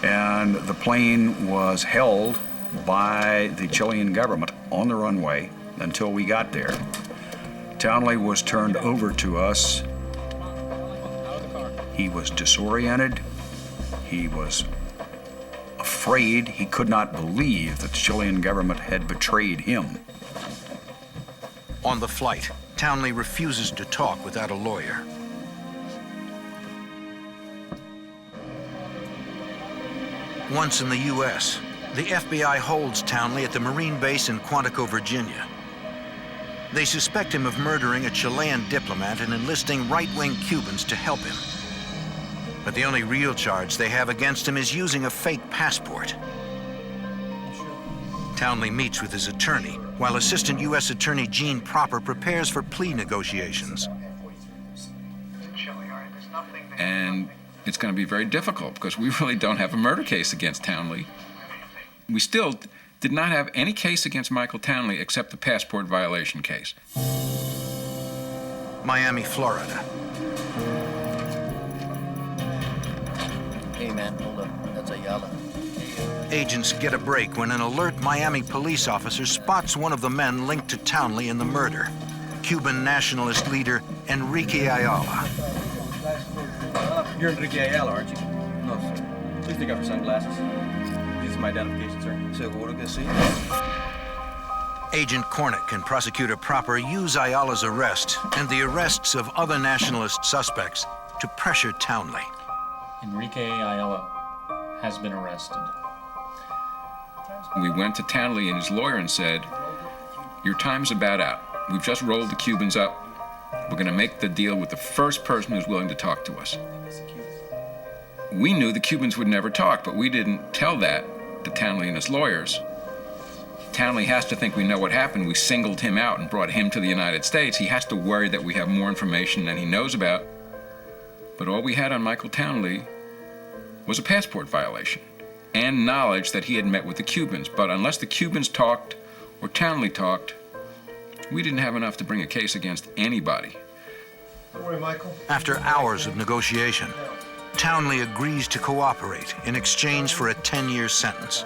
And the plane was held by the Chilean government on the runway until we got there. Townley was turned over to us. He was disoriented. He was afraid. He could not believe that the Chilean government had betrayed him. On the flight, Townley refuses to talk without a lawyer. Once in the U.S., the FBI holds Townley at the Marine base in Quantico, Virginia. They suspect him of murdering a Chilean diplomat and enlisting right-wing Cubans to help him. But the only real charge they have against him is using a fake passport. Townley meets with his attorney, while Assistant U.S. Attorney Gene Proper prepares for plea negotiations. And it's going to be very difficult because we really don't have a murder case against Townley. We still did not have any case against Michael Townley except the passport violation case. Miami, Florida. Hey man, hold up. That's Ayala. Agents get a break when an alert Miami police officer spots one of the men linked to Townley in the murder, Cuban nationalist leader Enrique Ayala. You're Enrique Ayala, aren't you? No, sir. Please take off your sunglasses. This is my identification, sir. Seguro que sí. Agent Cornick and Prosecutor Proper use Ayala's arrest and the arrests of other nationalist suspects to pressure Townley. Enrique Ayala has been arrested. We went to Townley and his lawyer and said, your time's about out. We've just rolled the Cubans up. We're going to make the deal with the first person who's willing to talk to us. We knew the Cubans would never talk, but we didn't tell that to Townley and his lawyers. Townley has to think we know what happened. We singled him out and brought him to the United States. He has to worry that we have more information than he knows about. But all we had on Michael Townley was a passport violation and knowledge that he had met with the Cubans. But unless the Cubans talked or Townley talked, we didn't have enough to bring a case against anybody. Don't worry, Michael. After hours of negotiation, Townley agrees to cooperate in exchange for a 10-year sentence.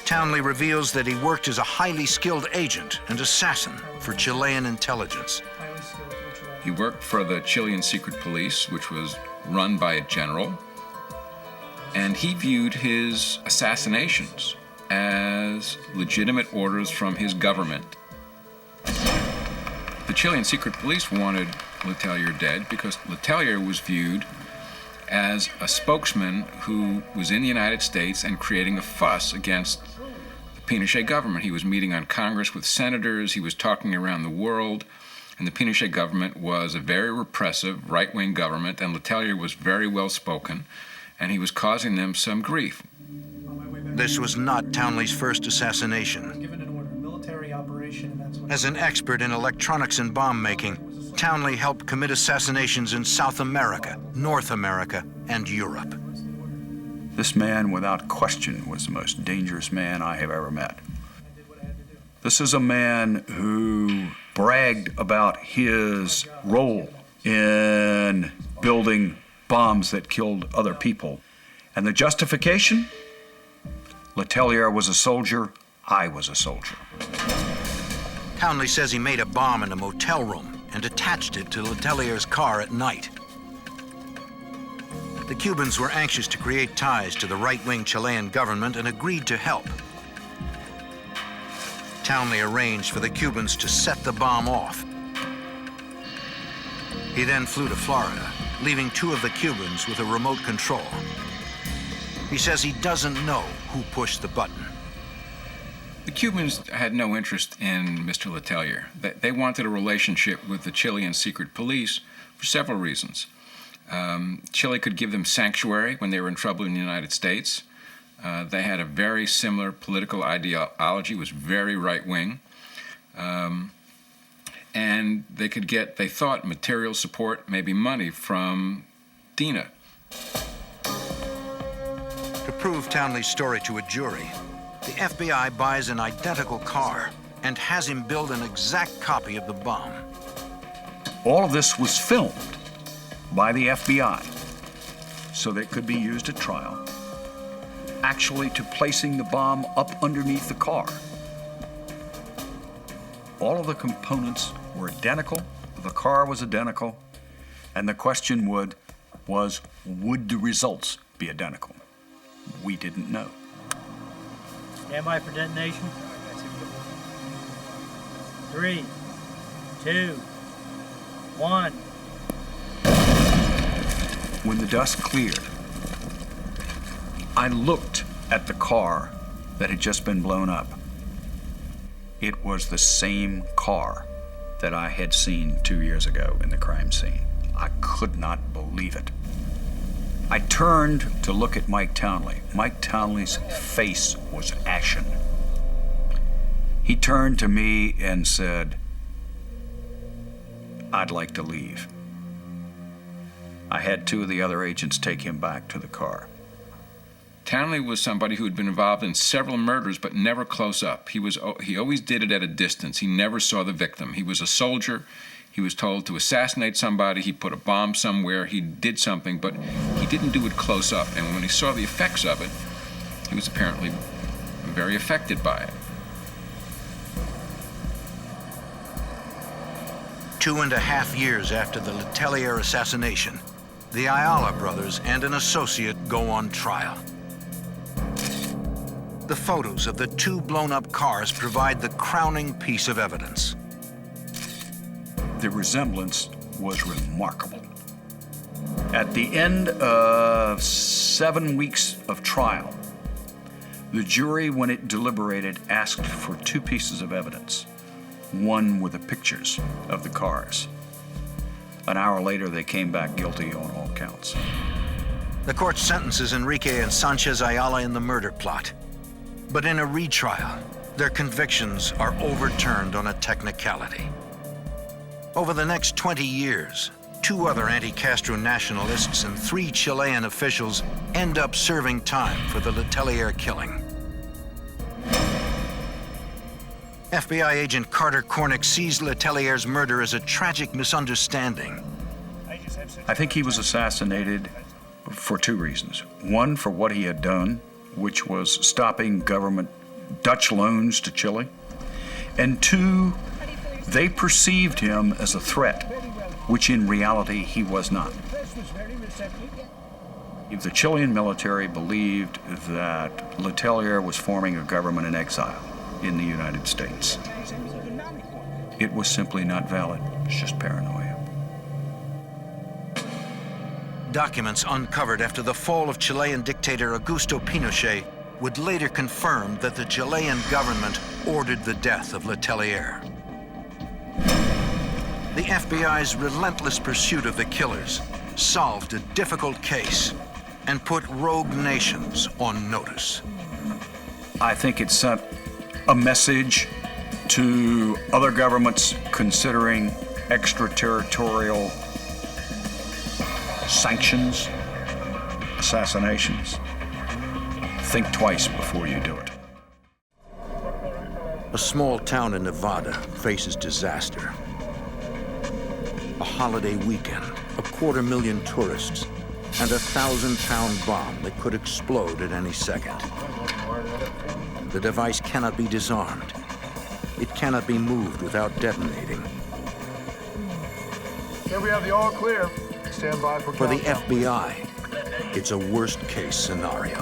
Townley reveals that he worked as a highly skilled agent and assassin for Chilean intelligence. He worked for the Chilean secret police, which was run by a general, and he viewed his assassinations as legitimate orders from his government. The Chilean secret police wanted Letelier dead because Letelier was viewed as a spokesman who was in the United States and creating a fuss against the Pinochet government. He was meeting on Congress with senators, he was talking around the world, and the Pinochet government was a very repressive right-wing government, and Letelier was very well-spoken, and he was causing them some grief. This was not Townley's first assassination. Given an order, military operation, and that's what... As an expert in electronics and bomb making, Townley helped commit assassinations in South America, North America, and Europe. This man, without question, was the most dangerous man I have ever met. This is a man who bragged about his role in building bombs that killed other people. And the justification? Letelier was a soldier, I was a soldier. Townley says he made a bomb in a motel room and attached it to Letelier's car at night. The Cubans were anxious to create ties to the right-wing Chilean government and agreed to help. Townley arranged for the Cubans to set the bomb off. He then flew to Florida leaving 2 of the Cubans with a remote control. He says he doesn't know who pushed the button. The Cubans had no interest in Mr. Letelier. They wanted a relationship with the Chilean secret police for several reasons. Chile could give them sanctuary when they were in trouble in the United States. They had a very similar political ideology, was very right-wing. And they could get, they thought, material support, maybe money, from Dina. To prove Townley's story to a jury, the FBI buys an identical car and has him build an exact copy of the bomb. All of this was filmed by the FBI so that it could be used at trial, actually to placing the bomb up underneath the car. All of the components were identical, the car was identical, and the question was, would the results be identical? We didn't know. Stand by for detonation. 3, 2, 1. When the dust cleared, I looked at the car that had just been blown up. It was the same car that I had seen 2 years ago in the crime scene. I could not believe it. I turned to look at Mike Townley. Mike Townley's face was ashen. He turned to me and said, "I'd like to leave." I had 2 of the other agents take him back to the car. Townley was somebody who had been involved in several murders, but never close up. He always did it at a distance. He never saw the victim. He was a soldier. He was told to assassinate somebody. He put a bomb somewhere. He did something, but he didn't do it close up. And when he saw the effects of it, he was apparently very affected by it. 2.5 years after the Letelier assassination, the Ayala brothers and an associate go on trial. The photos of the 2 blown-up cars provide the crowning piece of evidence. The resemblance was remarkable. At the end of 7 weeks of trial, the jury, when it deliberated, asked for 2 pieces of evidence. One were the pictures of the cars. An hour later, they came back guilty on all counts. The court sentences Enrique and Sanchez Ayala in the murder plot. But in a retrial, their convictions are overturned on a technicality. Over the next 20 years, 2 other anti-Castro nationalists and 3 Chilean officials end up serving time for the Letelier killing. FBI agent Carter Cornick sees Letelier's murder as a tragic misunderstanding. I think he was assassinated for 2 reasons. One, for what he had done, which was stopping government Dutch loans to Chile. And 2, they perceived him as a threat, which in reality he was not. The Chilean military believed that Letelier was forming a government in exile in the United States. It was simply not valid. It's just paranoia. Documents uncovered after the fall of Chilean dictator Augusto Pinochet would later confirm that the Chilean government ordered the death of Letelier. The FBI's relentless pursuit of the killers solved a difficult case and put rogue nations on notice. I think it sent a message to other governments considering extraterritorial sanctions, assassinations. Think twice before you do it. A small town in Nevada faces disaster. A holiday weekend, 250,000 tourists, and a 1,000-pound bomb that could explode at any second. The device cannot be disarmed. It cannot be moved without detonating. Here we have the all clear. Stand by for For the countdown. FBI, it's a worst-case scenario.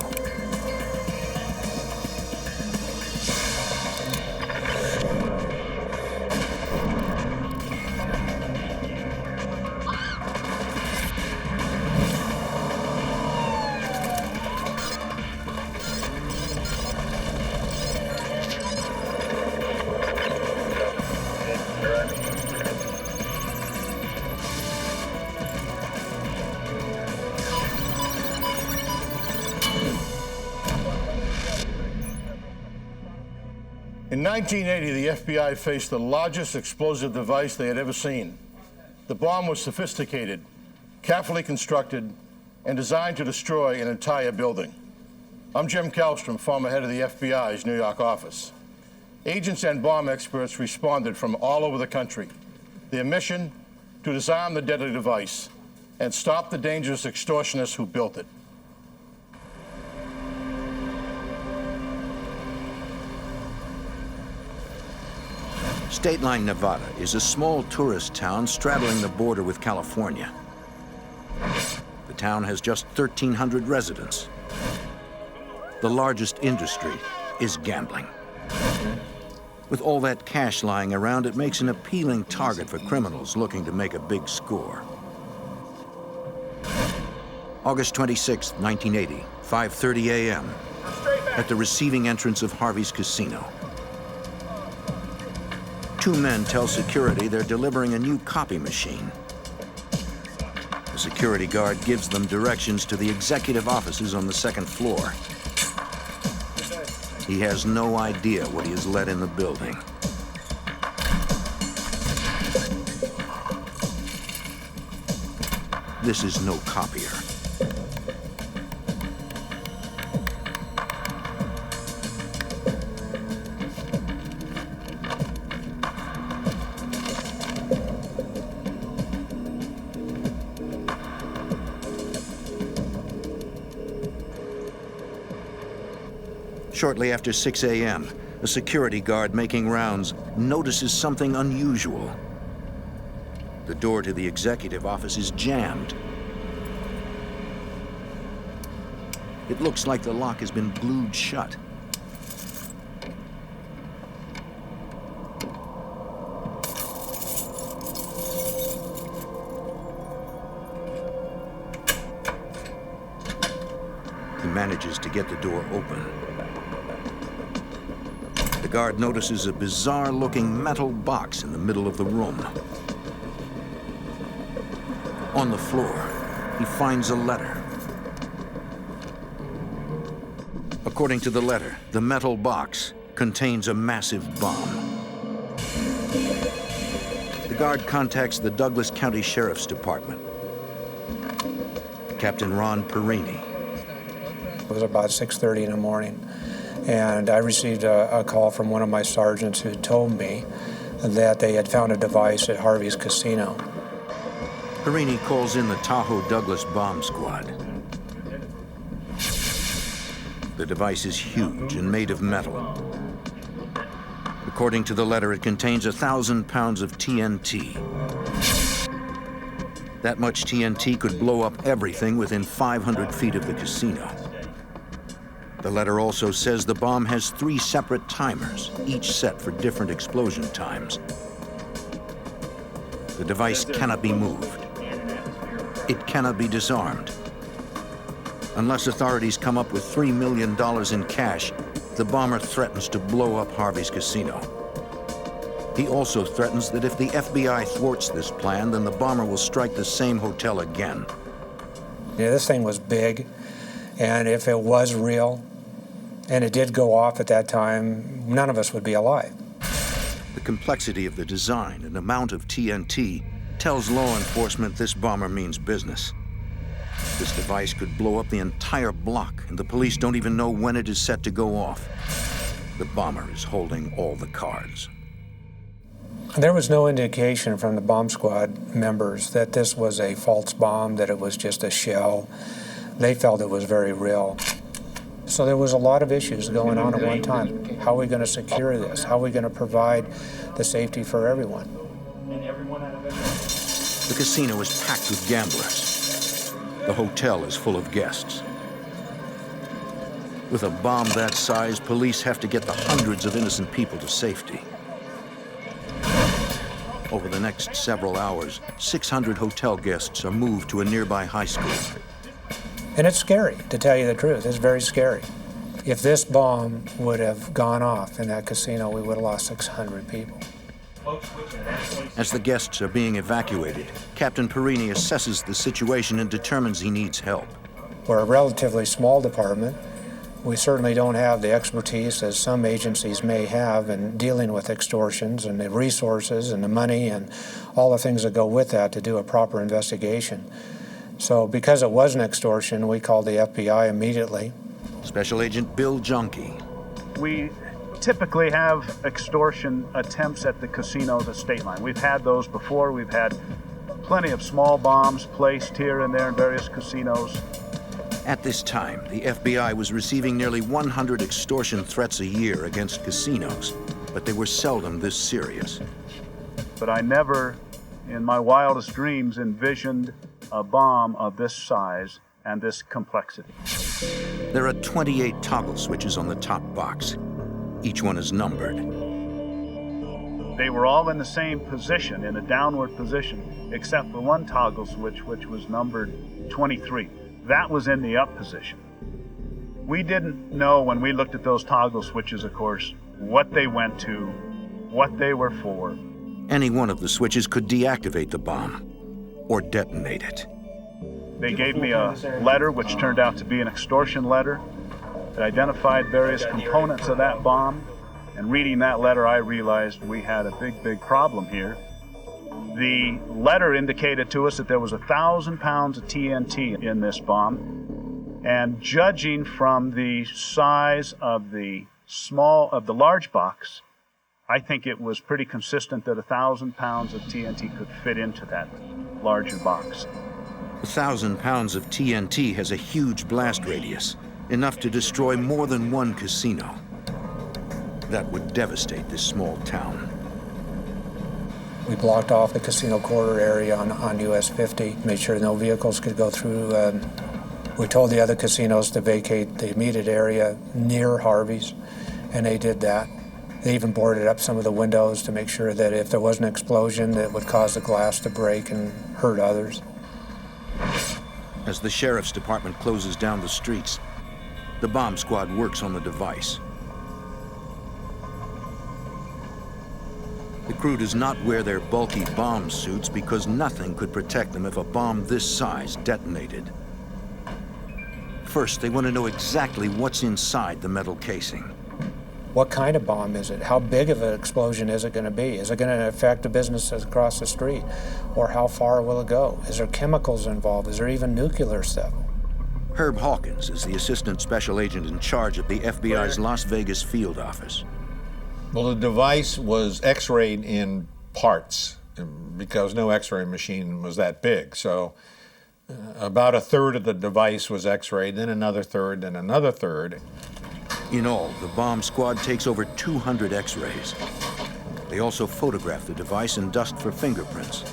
In 1980, the FBI faced the largest explosive device they had ever seen. The bomb was sophisticated, carefully constructed, and designed to destroy an entire building. I'm Jim Kallstrom, former head of the FBI's New York office. Agents and bomb experts responded from all over the country. Their mission, to disarm the deadly device and stop the dangerous extortionists who built it. State Line, Nevada is a small tourist town straddling the border with California. The town has just 1,300 residents. The largest industry is gambling. With all that cash lying around, it makes an appealing target for criminals looking to make a big score. August 26, 1980, 5:30 a.m. at the receiving entrance of Harvey's Casino. Two men tell security they're delivering a new copy machine. The security guard gives them directions to the executive offices on the second floor. He has no idea what he has let in the building. This is no copier. Shortly after 6 a.m., a security guard making rounds notices something unusual. The door to the executive office is jammed. It looks like the lock has been glued shut. He manages to get the door open. The guard notices a bizarre-looking metal box in the middle of the room. On the floor, he finds a letter. According to the letter, the metal box contains a massive bomb. The guard contacts the Douglas County Sheriff's Department. Captain Ron Perini. It was about 6:30 in the morning. And I received a call from one of my sergeants who told me that they had found a device at Harvey's Casino. Perini calls in the Tahoe Douglas bomb squad. The device is huge and made of metal. According to the letter, it contains 1,000 pounds of TNT. That much TNT could blow up everything within 500 feet of the casino. The letter also says the bomb has 3 separate timers, each set for different explosion times. The device cannot be moved. It cannot be disarmed. Unless authorities come up with $3 million in cash, the bomber threatens to blow up Harvey's Casino. He also threatens that if the FBI thwarts this plan, then the bomber will strike the same hotel again. Yeah, this thing was big, and if it was real, and it did go off at that time, none of us would be alive. The complexity of the design and amount of TNT tells law enforcement this bomber means business. This device could blow up the entire block, and the police don't even know when it is set to go off. The bomber is holding all the cards. There was no indication from the bomb squad members that this was a false bomb, that it was just a shell. They felt it was very real. So there was a lot of issues going on at one time. How are we going to secure this? How are we going to provide the safety for everyone? The casino is packed with gamblers. The hotel is full of guests. With a bomb that size, police have to get the hundreds of innocent people to safety. Over the next several hours, 600 hotel guests are moved to a nearby high school. And it's scary, to tell you the truth. It's very scary. If this bomb would have gone off in that casino, we would have lost 600 people. As the guests are being evacuated, Captain Perini assesses the situation and determines he needs help. We're a relatively small department. We certainly don't have the expertise as some agencies may have in dealing with extortions and the resources and the money and all the things that go with that to do a proper investigation. So because it was an extortion, we called the FBI immediately. Special Agent Bill Junkie. We typically have extortion attempts at the casinos at State Line. We've had those before. We've had plenty of small bombs placed here and there in various casinos. At this time, the FBI was receiving nearly 100 extortion threats a year against casinos, but they were seldom this serious. But I never, in my wildest dreams, envisioned a bomb of this size and this complexity. There are 28 toggle switches on the top box. Each one is numbered. They were all in the same position, in a downward position, except for one toggle switch, which was numbered 23. That was in the up position. We didn't know when we looked at those toggle switches, of course, what they went to, what they were for. Any one of the switches could deactivate the bomb or detonate it. They gave me a letter which turned out to be an extortion letter that identified various components of that bomb. And reading that letter, I realized we had a big problem here. The letter indicated to us that there was 1,000 pounds of TNT in this bomb. And judging from the size of the large box, I think it was pretty consistent that 1,000 pounds of TNT could fit into that larger box. 1,000 pounds of TNT has a huge blast radius, enough to destroy more than one casino. That would devastate this small town. We blocked off the casino corridor area on US 50, made sure no vehicles could go through. We told the other casinos to vacate the immediate area near Harvey's, and they did that. They even boarded up some of the windows to make sure that if there was an explosion, that would cause the glass to break and hurt others. As the sheriff's department closes down the streets, the bomb squad works on the device. The crew does not wear their bulky bomb suits because nothing could protect them if a bomb this size detonated. First, they want to know exactly what's inside the metal casing. What kind of bomb is it? How big of an explosion is it going to be? Is it going to affect the businesses across the street? Or how far will it go? Is there chemicals involved? Is there even nuclear stuff? Herb Hawkins is the assistant special agent in charge of the FBI's Las Vegas field office. Well, the device was x-rayed in parts because no x-ray machine was that big. So about a third of the device was x-rayed, then another third, then another third. In all, the bomb squad takes over 200 x-rays. They also photograph the device and dust for fingerprints.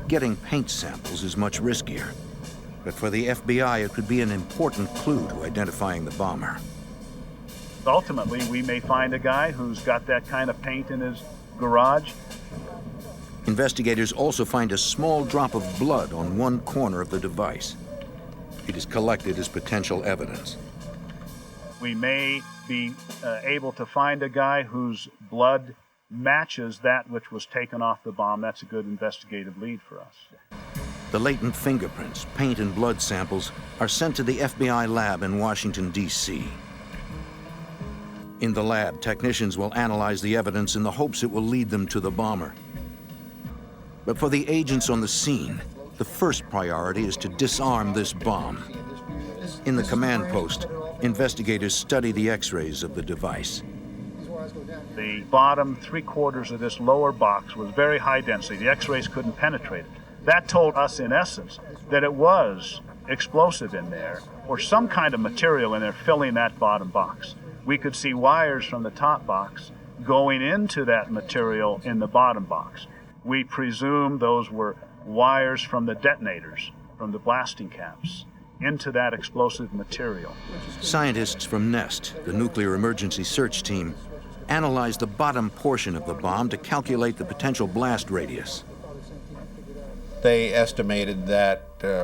Getting paint samples is much riskier, but for the FBI, it could be an important clue to identifying the bomber. Ultimately, we may find a guy who's got that kind of paint in his garage. Investigators also find a small drop of blood on one corner of the device. It is collected as potential evidence. We may be able to find a guy whose blood matches that which was taken off the bomb. That's a good investigative lead for us. The latent fingerprints, paint, and blood samples are sent to the FBI lab in Washington, D.C. In the lab, technicians will analyze the evidence in the hopes it will lead them to the bomber. But for the agents on the scene, the first priority is to disarm this bomb. In the command post, investigators study the x-rays of the device. The bottom 3/4 of this lower box was very high density. The x-rays couldn't penetrate it. That told us, in essence, that it was explosive in there, or some kind of material in there filling that bottom box. We could see wires from the top box going into that material in the bottom box. We presume those were wires from the detonators, from the blasting caps, into that explosive material. Scientists from NEST, the Nuclear Emergency Search Team, analyzed the bottom portion of the bomb to calculate the potential blast radius. They estimated that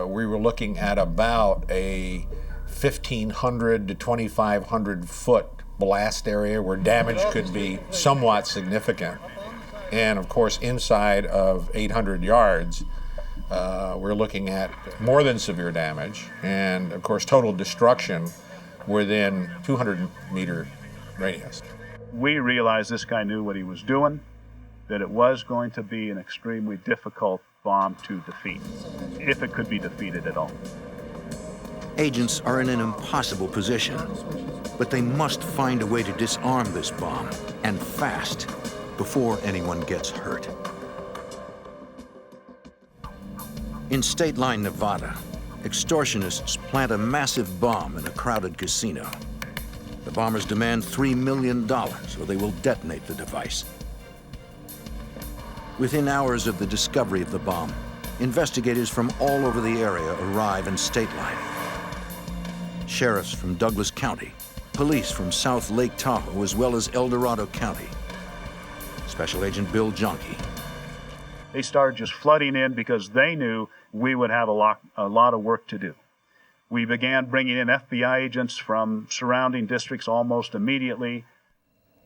we were looking at about a 1,500 to 2,500 foot blast area where damage could be somewhat significant. And of course, inside of 800 yards, We're looking at more than severe damage and, of course, total destruction within 200-meter radius. We realized this guy knew what he was doing, that it was going to be an extremely difficult bomb to defeat, if it could be defeated at all. Agents are in an impossible position, but they must find a way to disarm this bomb, and fast, before anyone gets hurt. In State Line, Nevada, extortionists plant a massive bomb in a crowded casino. The bombers demand $3 million, or they will detonate the device. Within hours of the discovery of the bomb, investigators from all over the area arrive in State Line. Sheriffs from Douglas County, police from South Lake Tahoe, as well as El Dorado County. Special Agent Bill Jonke. They started just flooding in because they knew we would have a lot of work to do. We began bringing in FBI agents from surrounding districts almost immediately.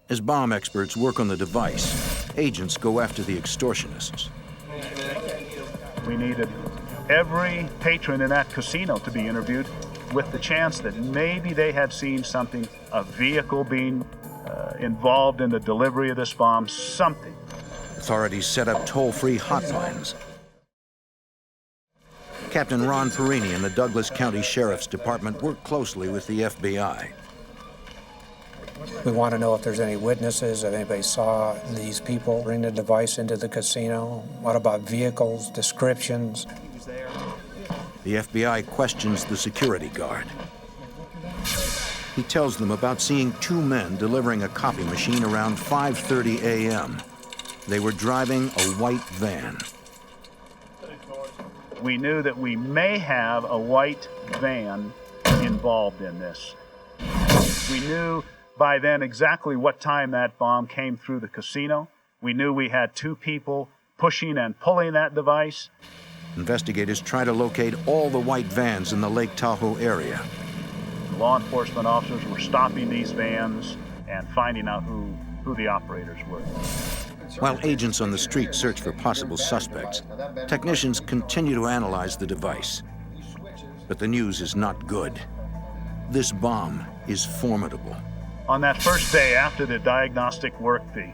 As bomb experts work on the device, agents go after the extortionists. We needed every patron in that casino to be interviewed with the chance that maybe they had seen something, a vehicle being involved in the delivery of this bomb, something. Authorities set up toll-free hotlines. Captain Ron Perini and the Douglas County Sheriff's Department work closely with the FBI. We want to know if there's any witnesses, if anybody saw these people bring the device into the casino. What about vehicles, descriptions? The FBI questions the security guard. He tells them about seeing two men delivering a copy machine around 5:30 a.m. They were driving a white van. We knew that we may have a white van involved in this. We knew by then exactly what time that bomb came through the casino. We knew we had two people pushing and pulling that device. Investigators try to locate all the white vans in the Lake Tahoe area. Law enforcement officers were stopping these vans and finding out who the operators were. While agents on the street search for possible suspects, technicians continue to analyze the device. But the news is not good. This bomb is formidable. On that first day after the diagnostic work, the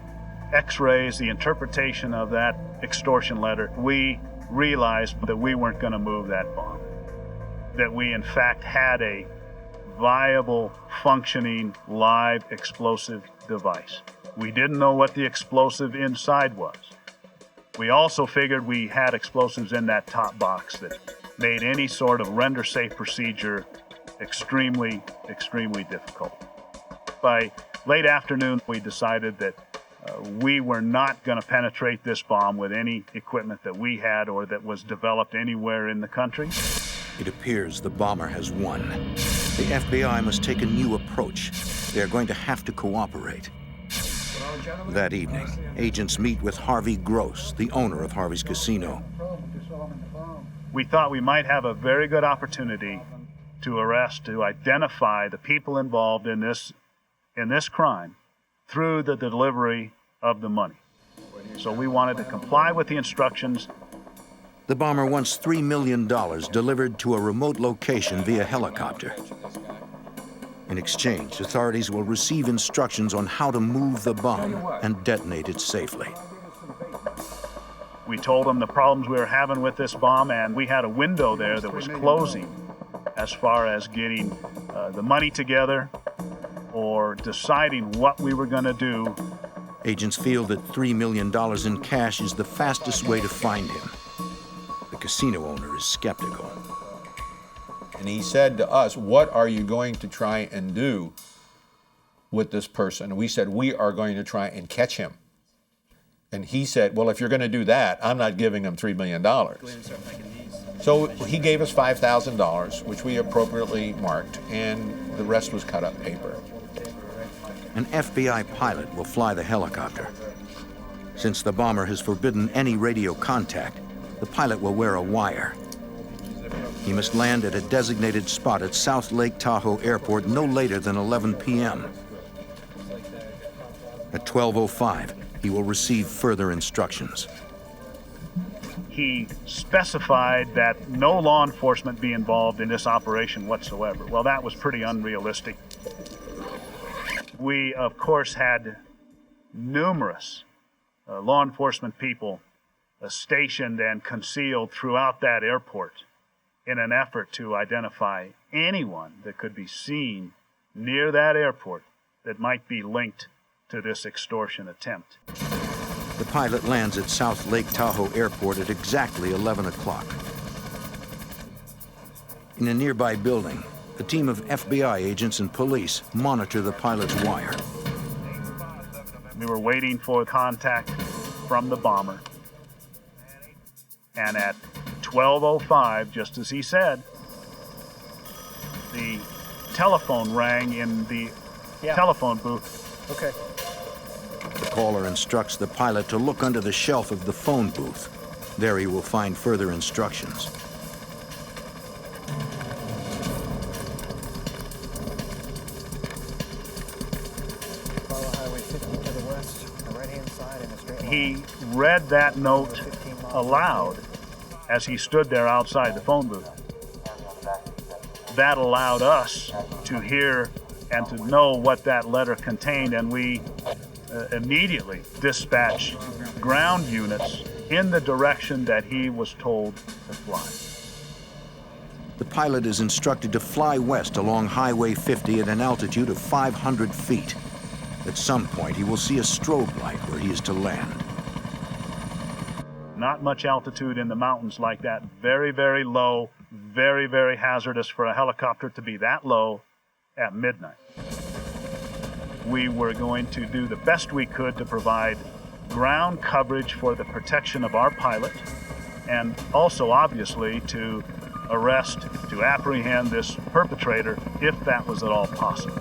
x-rays, the interpretation of that extortion letter, we realized that we weren't going to move that bomb. That we, in fact, had a viable, functioning, live explosive device. We didn't know what the explosive inside was. We also figured we had explosives in that top box that made any sort of render-safe procedure extremely, extremely difficult. By late afternoon, we decided that we were not going to penetrate this bomb with any equipment that we had or that was developed anywhere in the country. It appears the bomber has won. The FBI must take a new approach. They're going to have to cooperate. That evening, agents meet with Harvey Gross, the owner of Harvey's Casino. We thought we might have a very good opportunity to arrest, to identify the people involved in this crime through the delivery of the money. So we wanted to comply with the instructions. The bomber wants $3 million delivered to a remote location via helicopter. In exchange, authorities will receive instructions on how to move the bomb and detonate it safely. We told them the problems we were having with this bomb, and we had a window there that was closing as far as getting the money together or deciding what we were going to do. Agents feel that $3 million in cash is the fastest way to find him. The casino owner is skeptical. And he said to us, "What are you going to try and do with this person?" And we said, "We are going to try and catch him." And he said, "Well, if you're going to do that, I'm not giving him $3 million. So he gave us $5,000, which we appropriately marked, and the rest was cut up paper. An FBI pilot will fly the helicopter. Since the bomber has forbidden any radio contact, the pilot will wear a wire. He must land at a designated spot at South Lake Tahoe Airport no later than 11 p.m. At 12:05, he will receive further instructions. he specified that no law enforcement be involved in this operation whatsoever. Well, that was pretty unrealistic. We, of course, had numerous law enforcement people stationed and concealed throughout that airport in an effort to identify anyone that could be seen near that airport that might be linked to this extortion attempt. The pilot lands at South Lake Tahoe Airport at exactly 11 o'clock. In a nearby building, a team of FBI agents and police monitor the pilot's wire. We were waiting for contact from the bomber. And at 12:05, just as he said, the telephone rang in the telephone booth. Okay. The caller instructs the pilot to look under the shelf of the phone booth. There he will find further instructions. Follow Highway 50 to the west, the right-hand side, and a straight line. He read that note aloud as he stood there outside the phone booth. That allowed us to hear and to know what that letter contained, and we immediately dispatched ground units in the direction that he was told to fly. The pilot is instructed to fly west along Highway 50 at an altitude of 500 feet. At some point, he will see a strobe light where he is to land. Not much altitude in the mountains like that. Very, very low, very, very hazardous for a helicopter to be that low at midnight. We were going to do the best we could to provide ground coverage for the protection of our pilot, and also obviously to arrest, to apprehend this perpetrator if that was at all possible.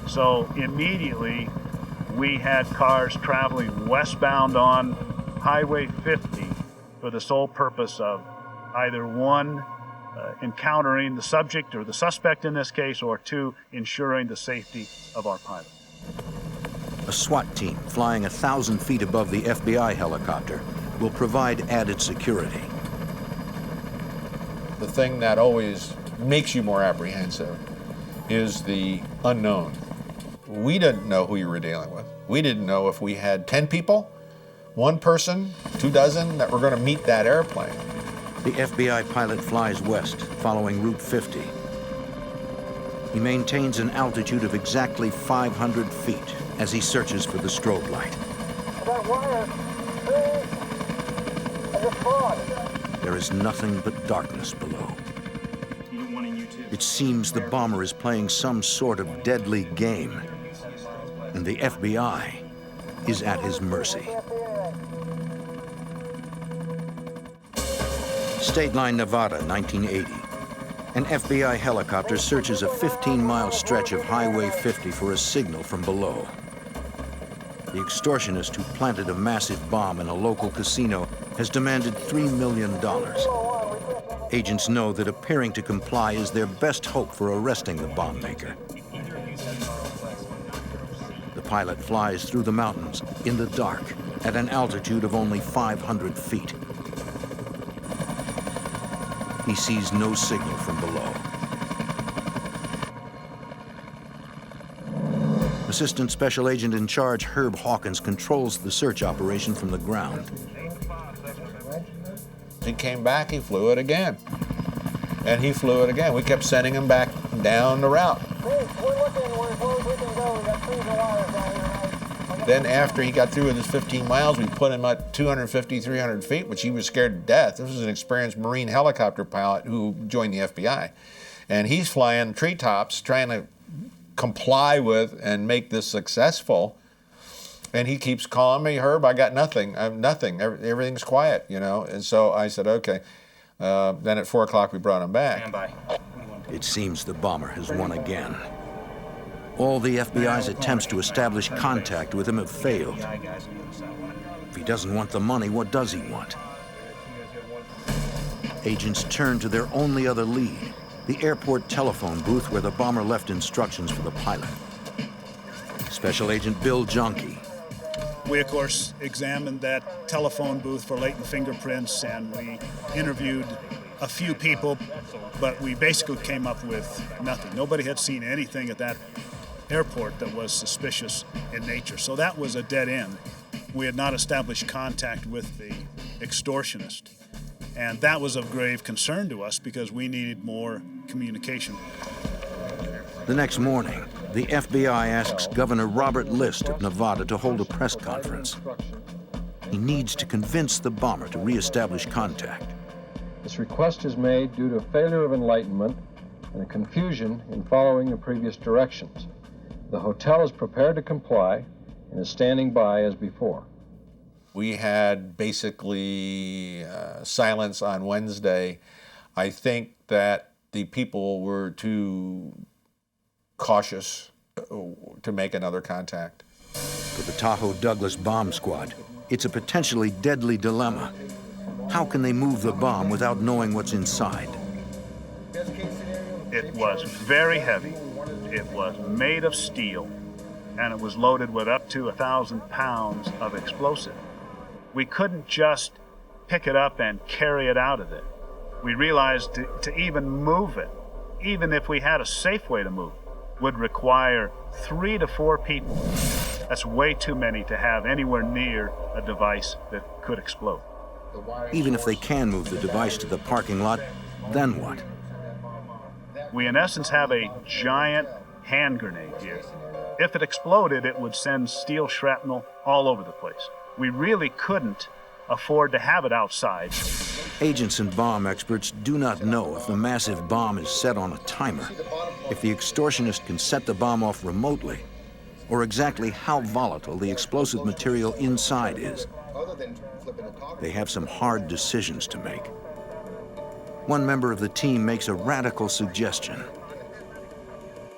So immediately we had cars traveling westbound on Highway 50 for the sole purpose of either one, encountering the subject or the suspect in this case, or two, ensuring the safety of our pilot. A SWAT team flying 1,000 feet above the FBI helicopter will provide added security. The thing that always makes you more apprehensive is the unknown. We didn't know who you were dealing with. We didn't know if we had 10 people, one person, 2 dozen that were going to meet that airplane. The FBI pilot flies west, following Route 50. He maintains an altitude of exactly 500 feet as he searches for the strobe light. There is nothing but darkness below. It seems the bomber is playing some sort of deadly game, and the FBI is at his mercy. State Line, Nevada, 1980. An FBI helicopter searches a 15-mile stretch of Highway 50 for a signal from below. The extortionist who planted a massive bomb in a local casino has demanded $3 million. Agents know that appearing to comply is their best hope for arresting the bomb maker. The pilot flies through the mountains in the dark at an altitude of only 500 feet. He sees no signal from below. Assistant Special Agent in Charge Herb Hawkins controls the search operation from the ground. He came back, he flew it again. And he flew it again. We kept sending him back down the route. Then after he got through with his 15 miles, we put him at 250, 300 feet, which he was scared to death. This was an experienced Marine helicopter pilot who joined the FBI. And he's flying treetops, trying to comply with and make this successful. And he keeps calling me, Herb, I got nothing. I'm nothing. Everything's quiet, you know. And so I said, okay. Then at 4 o'clock, we brought him back. Stand by. It seems the bomber has won again. All the FBI's attempts to establish contact with him have failed. If he doesn't want the money, what does he want? Agents turn to their only other lead, the airport telephone booth where the bomber left instructions for the pilot. Special Agent Bill Jonke. We, of course, examined that telephone booth for latent fingerprints, and we interviewed a few people, but we basically came up with nothing. Nobody had seen anything at that airport that was suspicious in nature. So that was a dead end. We had not established contact with the extortionist. And that was of grave concern to us because we needed more communication. The next morning, the FBI asks Governor Robert List of Nevada to hold a press conference. He needs to convince the bomber to reestablish contact. This request is made due to a failure of enlightenment and a confusion in following the previous directions. The hotel is prepared to comply and is standing by as before. We had basically silence on Wednesday. I think that the people were too cautious to make another contact. For the Tahoe Douglas bomb squad, it's a potentially deadly dilemma. How can they move the bomb without knowing what's inside? It was very heavy. It was made of steel, and it was loaded with up to 1,000 pounds of explosive. We couldn't just pick it up and carry it out of there. We realized to even move it, even if we had a safe way to move it, would require 3 to 4 people. That's way too many to have anywhere near a device that could explode. Even if they can move the device to the parking lot, then what? We, in essence, have a giant hand grenade here. If it exploded, it would send steel shrapnel all over the place. We really couldn't afford to have it outside. Agents and bomb experts do not know if the massive bomb is set on a timer, if the extortionist can set the bomb off remotely, or exactly how volatile the explosive material inside is. They have some hard decisions to make. One member of the team makes a radical suggestion.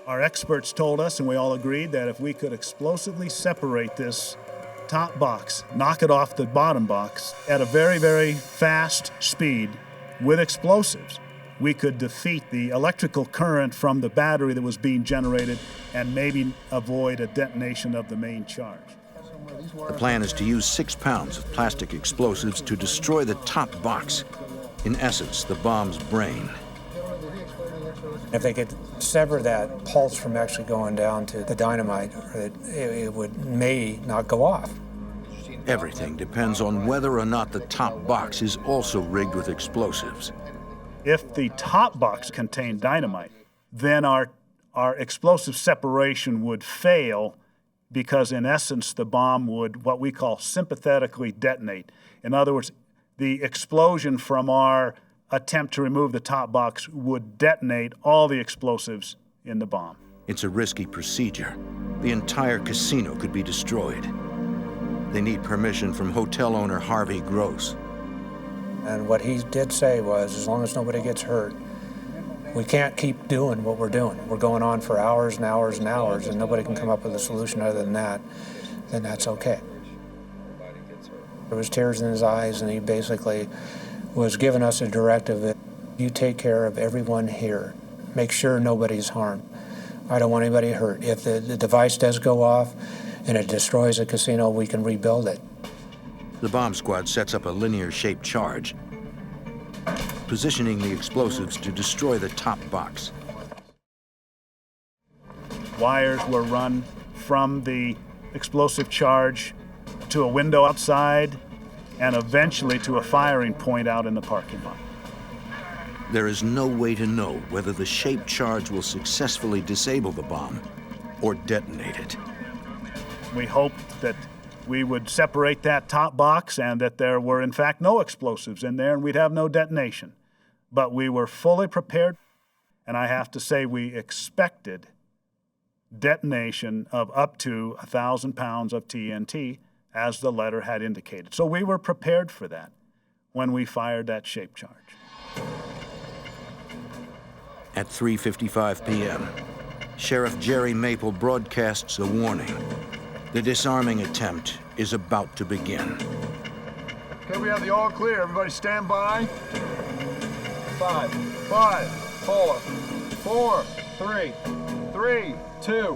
Our experts told us, and we all agreed, that if we could explosively separate this top box, knock it off the bottom box at a very, very fast speed with explosives, we could defeat the electrical current from the battery that was being generated and maybe avoid a detonation of the main charge. The plan is to use 6 pounds of plastic explosives to destroy the top box, in essence, the bomb's brain. If they could sever that pulse from actually going down to the dynamite, it may not go off. Everything depends on whether or not the top box is also rigged with explosives. If the top box contained dynamite, then our explosive separation would fail because, in essence, the bomb would, what we call, sympathetically detonate. In other words, the explosion from our attempt to remove the top box would detonate all the explosives in the bomb. It's a risky procedure. The entire casino could be destroyed. They need permission from hotel owner Harvey Gross. And what he did say was, as long as nobody gets hurt, we can't keep doing what we're doing. We're going on for hours and hours and hours, and nobody can come up with a solution other than that, then that's okay. There was tears in his eyes, and he basically was giving us a directive that you take care of everyone here. Make sure nobody's harmed. I don't want anybody hurt. If the device does go off and it destroys a casino, we can rebuild it. The bomb squad sets up a linear-shaped charge, positioning the explosives to destroy the top box. Wires were run from the explosive charge to a window outside and eventually to a firing point out in the parking lot. There is no way to know whether the shaped charge will successfully disable the bomb or detonate it. We hoped that we would separate that top box and that there were, in fact, no explosives in there and we'd have no detonation. But we were fully prepared, and I have to say we expected detonation of up to 1,000 pounds of TNT, as the letter had indicated. So we were prepared for that when we fired that shape charge. At 3:55 p.m., Sheriff Jerry Maple broadcasts a warning. The disarming attempt is about to begin. Okay, we have the all clear. Everybody stand by. 5, 4, 3, 2,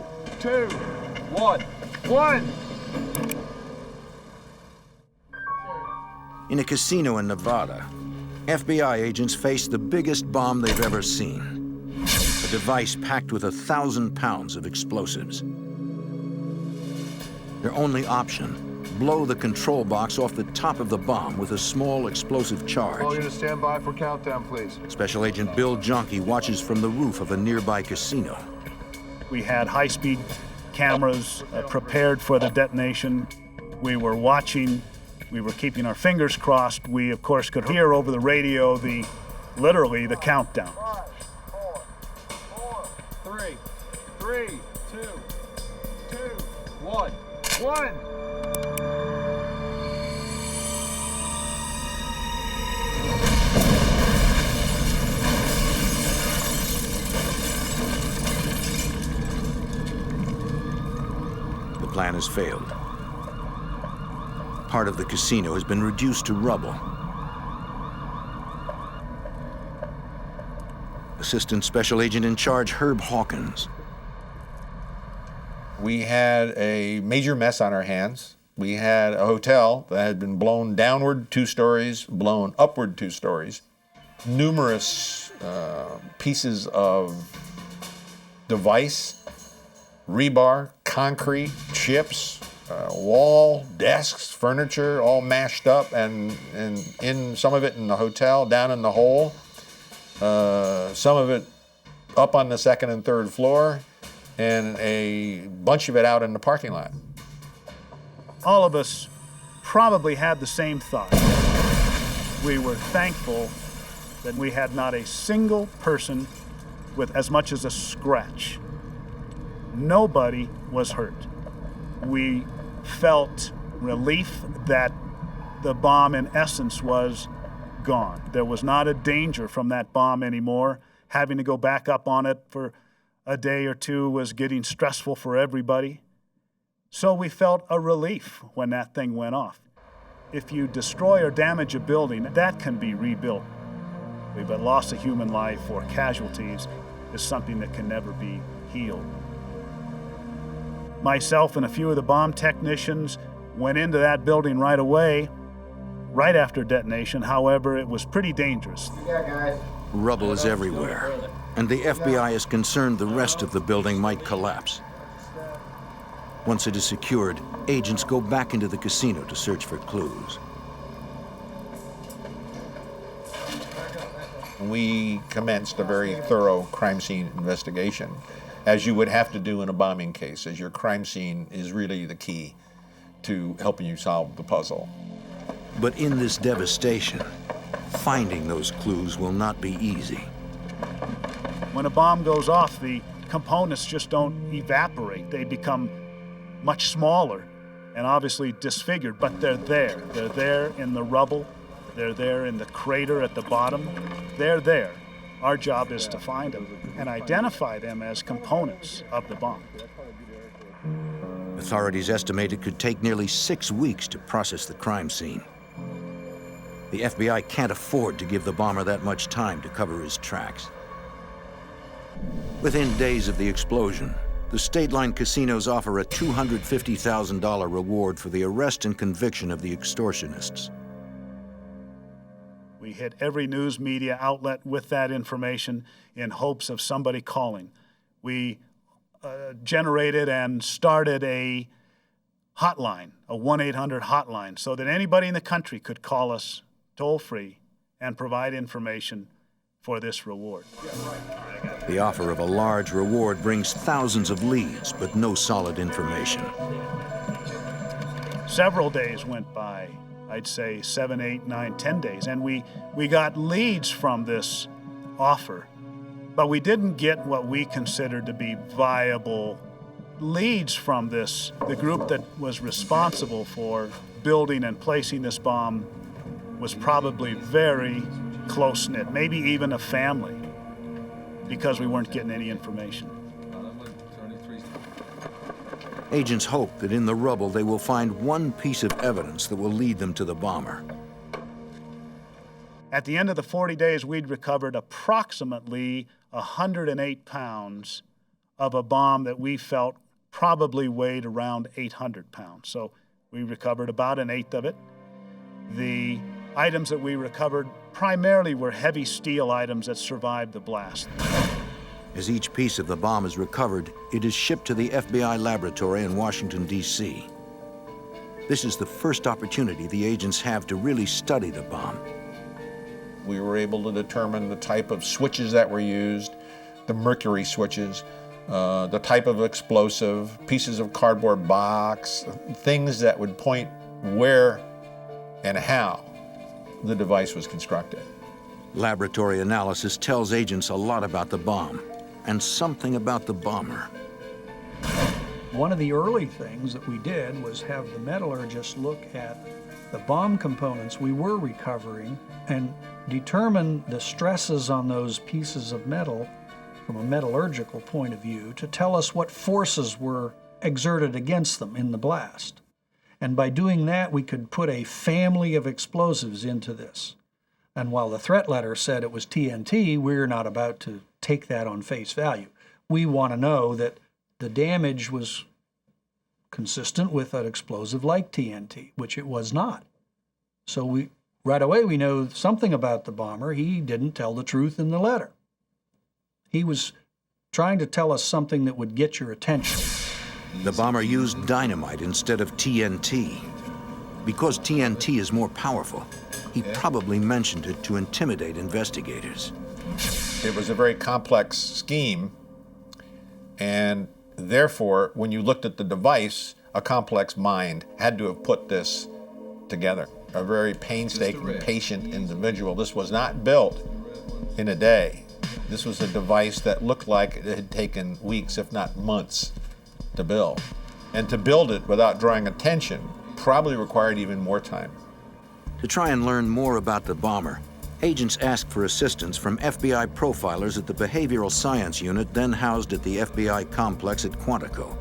1. In a casino in Nevada, FBI agents faced the biggest bomb they've ever seen. A device packed with 1,000 pounds of explosives. Their only option, blow the control box off the top of the bomb with a small explosive charge. Call you to stand by for countdown, please. Special Agent Bill Jonke watches from the roof of a nearby casino. We had high-speed cameras prepared for the detonation. We were watching. We were keeping our fingers crossed. We, of course, could hear over the radio literally the countdown. 5, 4, 3, 2, 1. The plan has failed. Part of the casino has been reduced to rubble. Assistant Special Agent in Charge Herb Hawkins. We had a major mess on our hands. We had a hotel that had been blown downward 2 stories, blown upward 2 stories. Numerous pieces of device, rebar, concrete, chips, wall, desks, furniture, all mashed up, and in some of it in the hotel, down in the hole, some of it up on the 2nd and 3rd floor, and a bunch of it out in the parking lot. All of us probably had the same thought. We were thankful that we had not a single person with as much as a scratch. Nobody was hurt. We felt relief that the bomb, in essence, was gone. There was not a danger from that bomb anymore. Having to go back up on it for a day or 2 was getting stressful for everybody. So we felt a relief when that thing went off. If you destroy or damage a building, that can be rebuilt. But loss of human life or casualties is something that can never be healed. Myself and a few of the bomb technicians went into that building right away, right after detonation. However, it was pretty dangerous. Rubble is everywhere, and the FBI is concerned the rest of the building might collapse. Once it is secured, agents go back into the casino to search for clues. We commenced a very thorough crime scene investigation, as you would have to do in a bombing case, as your crime scene is really the key to helping you solve the puzzle. But in this devastation, finding those clues will not be easy. When a bomb goes off, the components just don't evaporate. They become much smaller and obviously disfigured, but they're there. They're there in the rubble. They're there in the crater at the bottom. They're there. Our job is to find them and identify them as components of the bomb. Authorities estimate it could take nearly 6 weeks to process the crime scene. The FBI can't afford to give the bomber that much time to cover his tracks. Within days of the explosion, the state-line casinos offer a $250,000 reward for the arrest and conviction of the extortionists. We hit every news media outlet with that information in hopes of somebody calling. We generated and started a hotline, a 1-800 hotline, so that anybody in the country could call us toll-free and provide information for this reward. The offer of a large reward brings thousands of leads, but no solid information. Several days went by. I'd say 7, 8, 9, 10 days. And we got leads from this offer, but we didn't get what we considered to be viable leads from this. The group that was responsible for building and placing this bomb was probably very close-knit, maybe even a family, because we weren't getting any information. Agents hope that in the rubble they will find one piece of evidence that will lead them to the bomber. At the end of the 40 days, we'd recovered approximately 108 pounds of a bomb that we felt probably weighed around 800 pounds. So we recovered about 1/8 of it. The Items that we recovered primarily were heavy steel items that survived the blast. As each piece of the bomb is recovered, it is shipped to the FBI laboratory in Washington, D.C. This is the first opportunity the agents have to really study the bomb. We were able to determine the type of switches that were used, the mercury switches, the type of explosive, pieces of cardboard box, things that would point where and how the device was constructed. Laboratory analysis tells agents a lot about the bomb and something about the bomber. One of the early things that we did was have the metallurgists look at the bomb components we were recovering and determine the stresses on those pieces of metal from a metallurgical point of view to tell us what forces were exerted against them in the blast. And by doing that, we could put a family of explosives into this. And while the threat letter said it was TNT, we're not about to take that on face value. We want to know that the damage was consistent with an explosive like TNT, which it was not. So right away we know something about the bomber. He didn't tell the truth in the letter. He was trying to tell us something that would get your attention. The bomber used dynamite instead of TNT. Because TNT is more powerful, he probably mentioned it to intimidate investigators. It was a very complex scheme, and therefore, when you looked at the device, a complex mind had to have put this together. A very painstaking, patient individual. This was not built in a day. This was a device that looked like it had taken weeks, if not months, to build. And to build it without drawing attention probably required even more time. To try and learn more about the bomber, agents asked for assistance from FBI profilers at the Behavioral Science Unit then housed at the FBI complex at Quantico.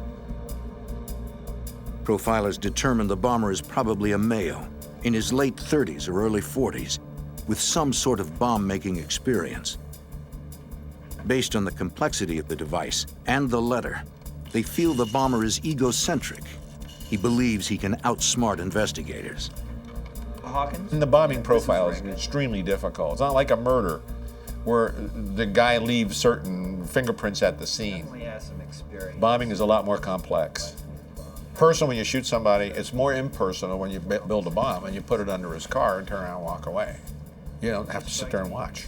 Profilers determined the bomber is probably a male, in his late 30s or early 40s, with some sort of bomb-making experience. Based on the complexity of the device and the letter, they feel the bomber is egocentric. He believes he can outsmart investigators. And the bombing profile is extremely difficult. It's not like a murder where the guy leaves certain fingerprints at the scene. Bombing is a lot more complex. Personal, when you shoot somebody, it's more impersonal when you build a bomb and you put it under his car and turn around and walk away. You don't have to sit there and watch.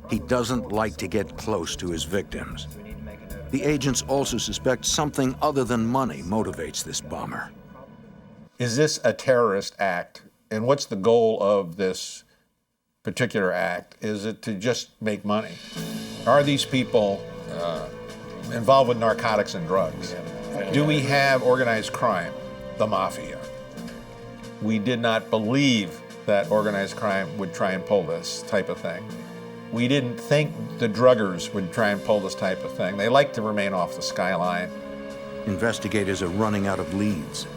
He doesn't like to get close to his victims. The agents also suspect something other than money motivates this bomber. Is this a terrorist act? And what's the goal of this particular act? Is it to just make money? Are these people involved with narcotics and drugs? Do we have organized crime, the Mafia? We did not believe that organized crime would try and pull this type of thing. We didn't think the druggers would try and pull this type of thing. They like to remain off the skyline. Investigators are running out of leads,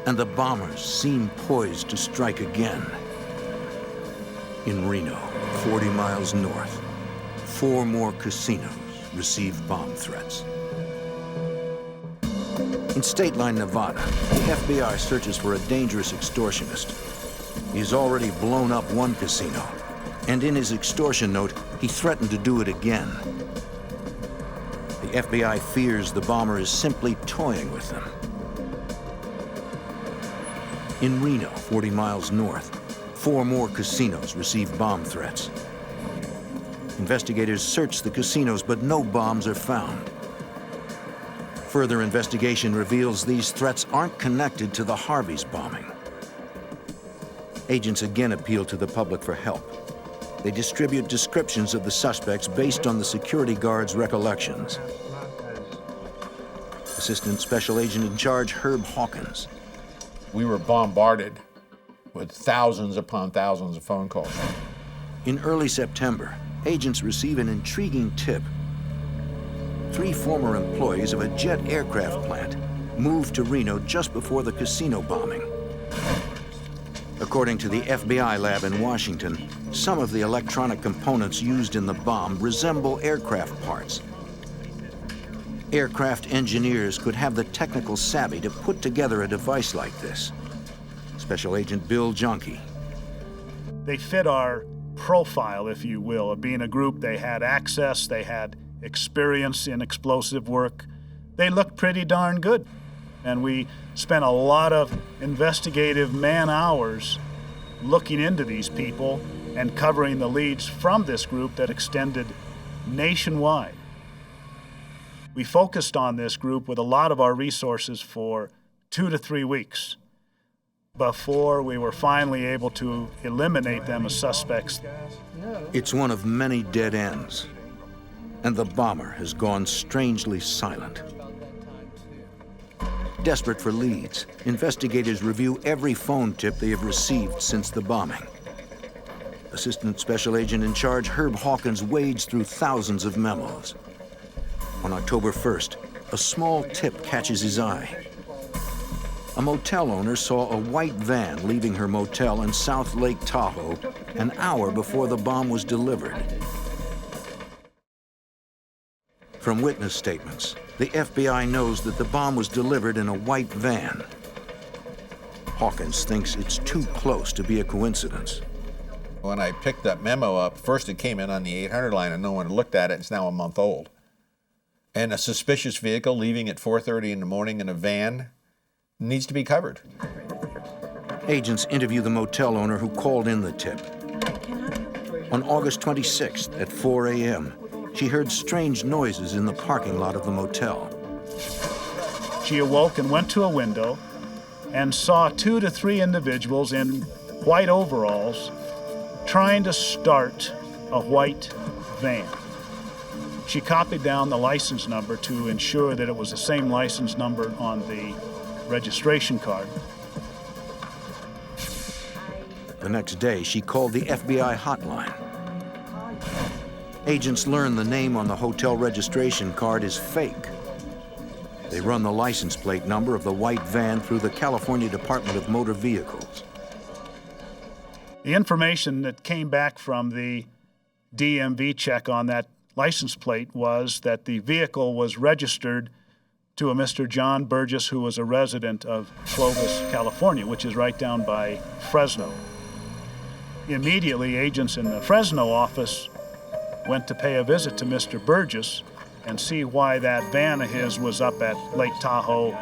and the bombers seem poised to strike again. In Reno, 40 miles north, 4 more casinos received bomb threats. In State Line, Nevada, the FBI searches for a dangerous extortionist. He's already blown up one casino, and in his extortion note, he threatened to do it again. The FBI fears the bomber is simply toying with them. In Reno, 40 miles north, 4 more casinos received bomb threats. Investigators search the casinos, but no bombs are found. Further investigation reveals these threats aren't connected to the Harvey's bombing. Agents again appeal to the public for help. They distribute descriptions of the suspects based on the security guards' recollections. Assistant Special Agent in Charge Herb Hawkins. We were bombarded with thousands upon thousands of phone calls. In early September, agents receive an intriguing tip. 3 former employees of a jet aircraft plant moved to Reno just before the casino bombing. According to the FBI lab in Washington, some of the electronic components used in the bomb resemble aircraft parts. Aircraft engineers could have the technical savvy to put together a device like this. Special Agent Bill Junkie. They fit our profile, if you will, of being a group. They had access, they had experience in explosive work. They looked pretty darn good. And we spent a lot of investigative man-hours looking into these people and covering the leads from this group that extended nationwide. We focused on this group with a lot of our resources for 2 to 3 weeks before we were finally able to eliminate them as suspects. It's one of many dead ends, and the bomber has gone strangely silent. Desperate for leads, investigators review every phone tip they have received since the bombing. Assistant Special Agent in Charge Herb Hawkins wades through thousands of memos. On October 1st, a small tip catches his eye. A motel owner saw a white van leaving her motel in South Lake Tahoe an hour before the bomb was delivered. From witness statements, the FBI knows that the bomb was delivered in a white van. Hawkins thinks it's too close to be a coincidence. When I picked that memo up, first it came in on the 800 line and no one had looked at it. It's now a month old. And a suspicious vehicle leaving at 4:30 in the morning in a van needs to be covered. Agents interview the motel owner who called in the tip. On August 26th at 4 a.m., she heard strange noises in the parking lot of the motel. She awoke and went to a window and saw 2 to 3 individuals in white overalls trying to start a white van. She copied down the license number to ensure that it was the same license number on the registration card. The next day, she called the FBI hotline. Agents learn the name on the hotel registration card is fake. They run the license plate number of the white van through the California Department of Motor Vehicles. The information that came back from the DMV check on that license plate was that the vehicle was registered to a Mr. John Burgess, who was a resident of Clovis, California, which is right down by Fresno. Immediately, agents in the Fresno office went to pay a visit to Mr. Burgess and see why that van of his was up at Lake Tahoe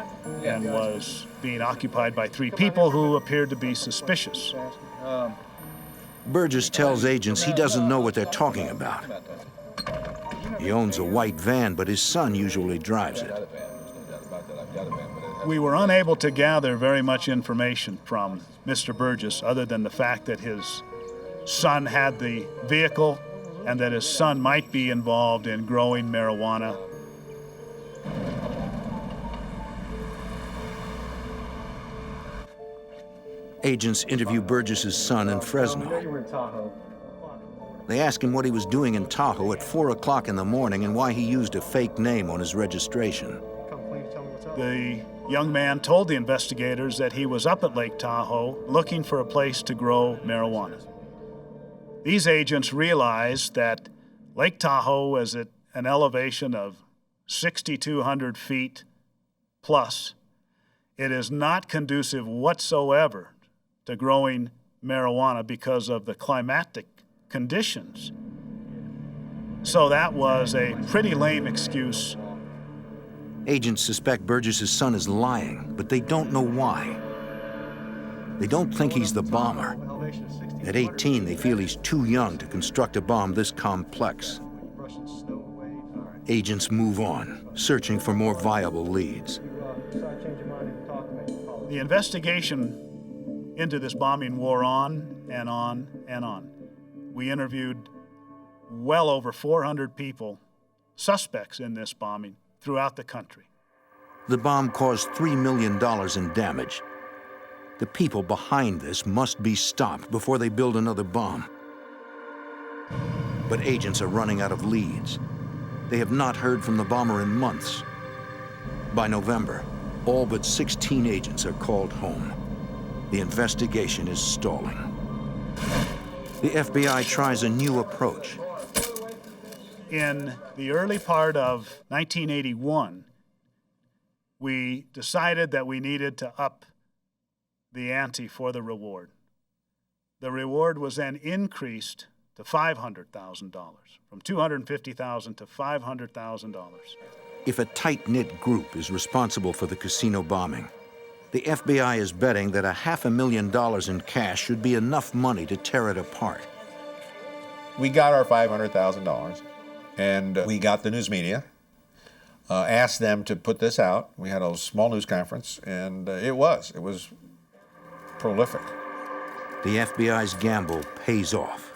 and was being occupied by 3 people who appeared to be suspicious. Burgess tells agents he doesn't know what they're talking about. He owns a white van, but his son usually drives it. We were unable to gather very much information from Mr. Burgess other than the fact that his son had the vehicle and that his son might be involved in growing marijuana. Agents interview Burgess's son in Fresno. They ask him what he was doing in Tahoe at 4 o'clock in the morning and why he used a fake name on his registration. The young man told the investigators that he was up at Lake Tahoe looking for a place to grow marijuana. These agents realized that Lake Tahoe is at an elevation of 6,200 feet plus. It is not conducive whatsoever to growing marijuana because of the climatic conditions. So that was a pretty lame excuse. Agents suspect Burgess's son is lying, but they don't know why. They don't think he's the bomber. At 18, they feel he's too young to construct a bomb this complex. Agents move on, searching for more viable leads. The investigation into this bombing wore on and on and on. We interviewed well over 400 people, suspects in this bombing, throughout the country. The bomb caused $3 million in damage. The people behind this must be stopped before they build another bomb. But agents are running out of leads. They have not heard from the bomber in months. By November, all but 16 agents are called home. The investigation is stalling. The FBI tries a new approach. In the early part of 1981, we decided that we needed to up the ante for the reward. The reward was then increased to $500,000, from $250,000 to $500,000. If a tight-knit group is responsible for the casino bombing, the FBI is betting that $500,000 in cash should be enough money to tear it apart. We got our $500,000, and we got the news media, asked them to put this out. We had a small news conference, and it was prolific. The FBI's gamble pays off.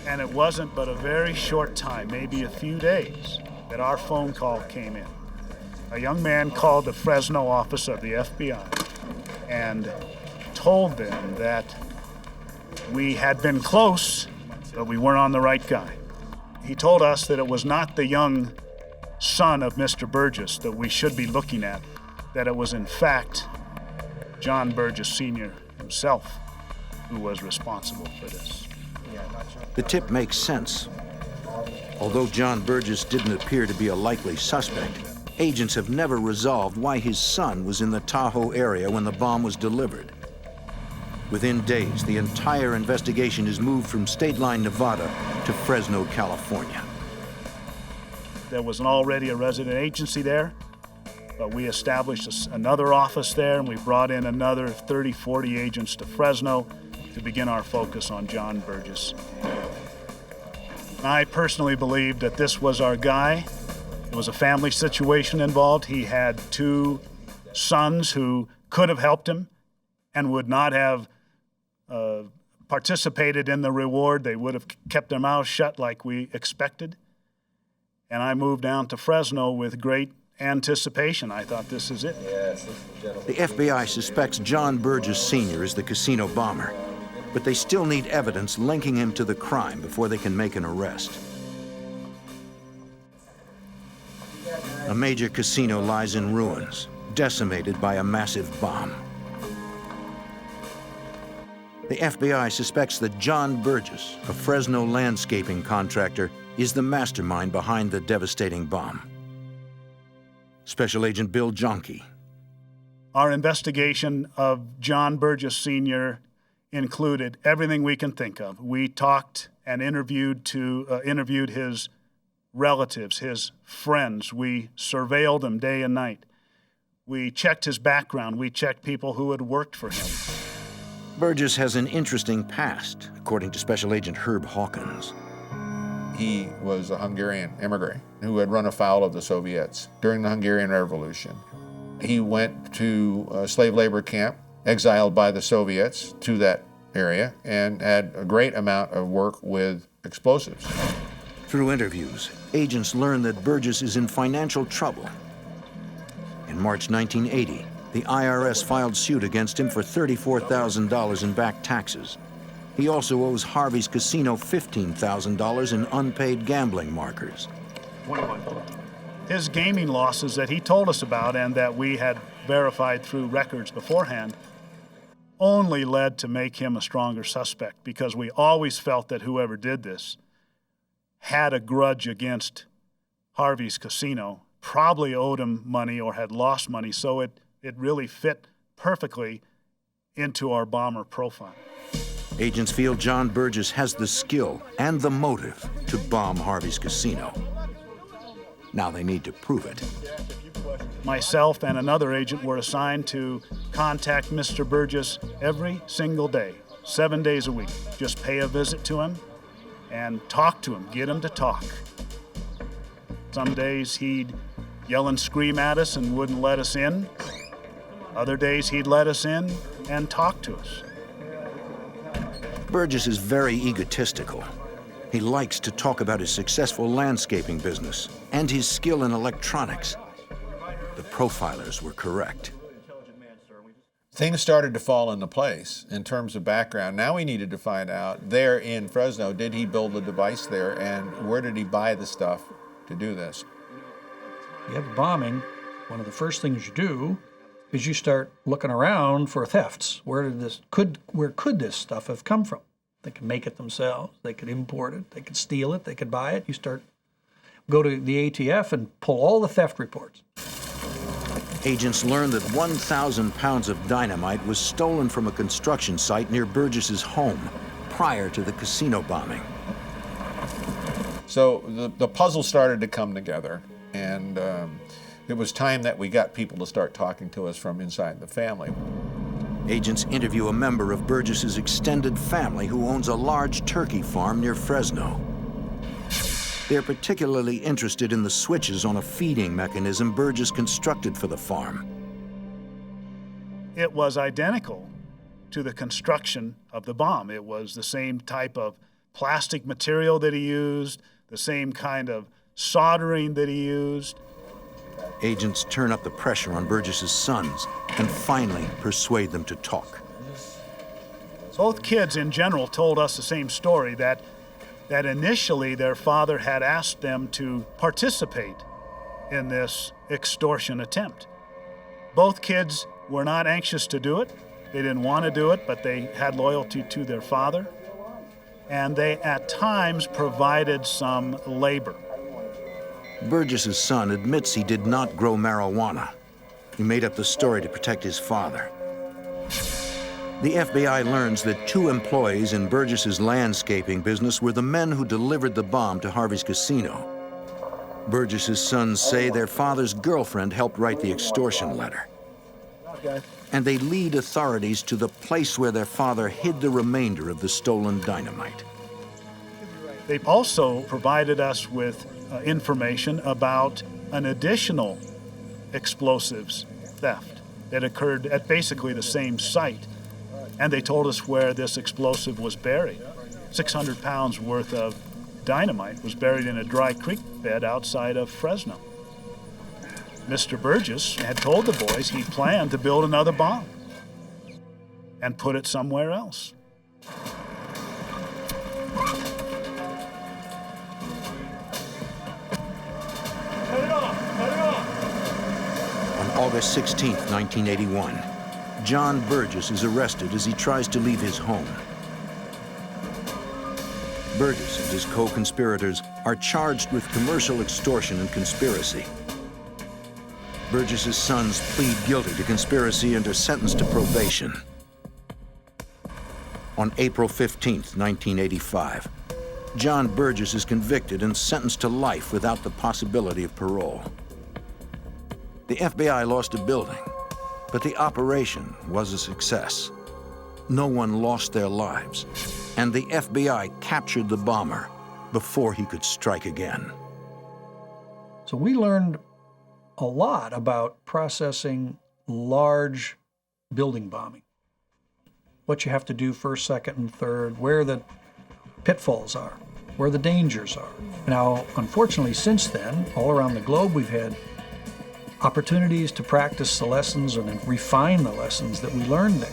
And it wasn't but a very short time, maybe a few days, that our phone call came in. A young man called the Fresno office of the FBI and told them that we had been close, but we weren't on the right guy. He told us that it was not the young son of Mr. Burgess that we should be looking at, that it was in fact John Burgess Sr. himself who was responsible for this. The tip makes sense. Although John Burgess didn't appear to be a likely suspect, agents have never resolved why his son was in the Tahoe area when the bomb was delivered. Within days, the entire investigation is moved from State Line, Nevada to Fresno, California. There was already a resident agency there, but we established another office there, and we brought in another 30, 40 agents to Fresno to begin our focus on John Burgess. I personally believe that this was our guy. There was a family situation involved. He had two sons who could have helped him and would not have participated in the reward. They would have kept their mouths shut like we expected. And I moved down to Fresno with great anticipation. I thought, this is it. Yes, the FBI suspects John Burgess Sr. is the casino bomber, but they still need evidence linking him to the crime before they can make an arrest. A major casino lies in ruins, decimated by a massive bomb. The FBI suspects that John Burgess, a Fresno landscaping contractor, is the mastermind behind the devastating bomb. Special Agent Bill Jonke. Our investigation of John Burgess Sr. included everything we can think of. We talked and interviewed his relatives, his friends. We surveilled him day and night. We checked his background. We checked people who had worked for him. Burgess has an interesting past, according to Special Agent Herb Hawkins. He was a Hungarian immigrant who had run afoul of the Soviets during the Hungarian Revolution. He went to a slave labor camp, exiled by the Soviets to that area, and had a great amount of work with explosives. Through interviews, agents learn that Burgess is in financial trouble. In March 1980, the IRS filed suit against him for $34,000 in back taxes. He also owes Harvey's casino $15,000 in unpaid gambling markers. 21. His gaming losses that he told us about and that we had verified through records beforehand only led to make him a stronger suspect, because we always felt that whoever did this had a grudge against Harvey's casino, probably owed him money or had lost money, so it really fit perfectly into our bomber profile. Agents feel John Burgess has the skill and the motive to bomb Harvey's casino. Now they need to prove it. Myself and another agent were assigned to contact Mr. Burgess every single day, 7 days a week. Just pay a visit to him and talk to him, get him to talk. Some days he'd yell and scream at us and wouldn't let us in. Other days he'd let us in and talk to us. Burgess is very egotistical. He likes to talk about his successful landscaping business and his skill in electronics. The profilers were correct. Things started to fall into place in terms of background. Now we needed to find out, there in Fresno, did he build the device there, and where did he buy the stuff to do this? You have a bombing, one of the first things you do is you start looking around for thefts. Where could this stuff have come from? They could make it themselves, they could import it, they could steal it, they could buy it. You go to the ATF and pull all the theft reports. Agents learned that 1,000 pounds of dynamite was stolen from a construction site near Burgess's home prior to the casino bombing. So the puzzle started to come together, and it was time that we got people to start talking to us from inside the family. Agents interview a member of Burgess's extended family who owns a large turkey farm near Fresno. They're particularly interested in the switches on a feeding mechanism Burgess constructed for the farm. It was identical to the construction of the bomb. It was the same type of plastic material that he used, the same kind of soldering that he used. Agents turn up the pressure on Burgess's sons and finally persuade them to talk. Both kids in general told us the same story, that initially their father had asked them to participate in this extortion attempt. Both kids were not anxious to do it. They didn't want to do it, but they had loyalty to their father. And they, at times, provided some labor. Burgess's son admits he did not grow marijuana. He made up the story to protect his father. The FBI learns that 2 employees in Burgess's landscaping business were the men who delivered the bomb to Harvey's casino. Burgess's sons say their father's girlfriend helped write the extortion letter. And they lead authorities to the place where their father hid the remainder of the stolen dynamite. They also provided us with information about an additional explosives theft that occurred at basically the same site. And they told us where this explosive was buried. 600 pounds worth of dynamite was buried in a dry creek bed outside of Fresno. Mr. Burgess had told the boys he planned to build another bomb and put it somewhere else. On August 16, 1981, John Burgess is arrested as he tries to leave his home. Burgess and his co-conspirators are charged with commercial extortion and conspiracy. Burgess's sons plead guilty to conspiracy and are sentenced to probation. On April 15, 1985, John Burgess is convicted and sentenced to life without the possibility of parole. The FBI lost a building, but the operation was a success. No one lost their lives, and the FBI captured the bomber before he could strike again. So we learned a lot about processing large building bombing. What you have to do first, second, and third, where the pitfalls are, where the dangers are. Now, unfortunately, since then, all around the globe, we've had opportunities to practice the lessons and refine the lessons that we learned there.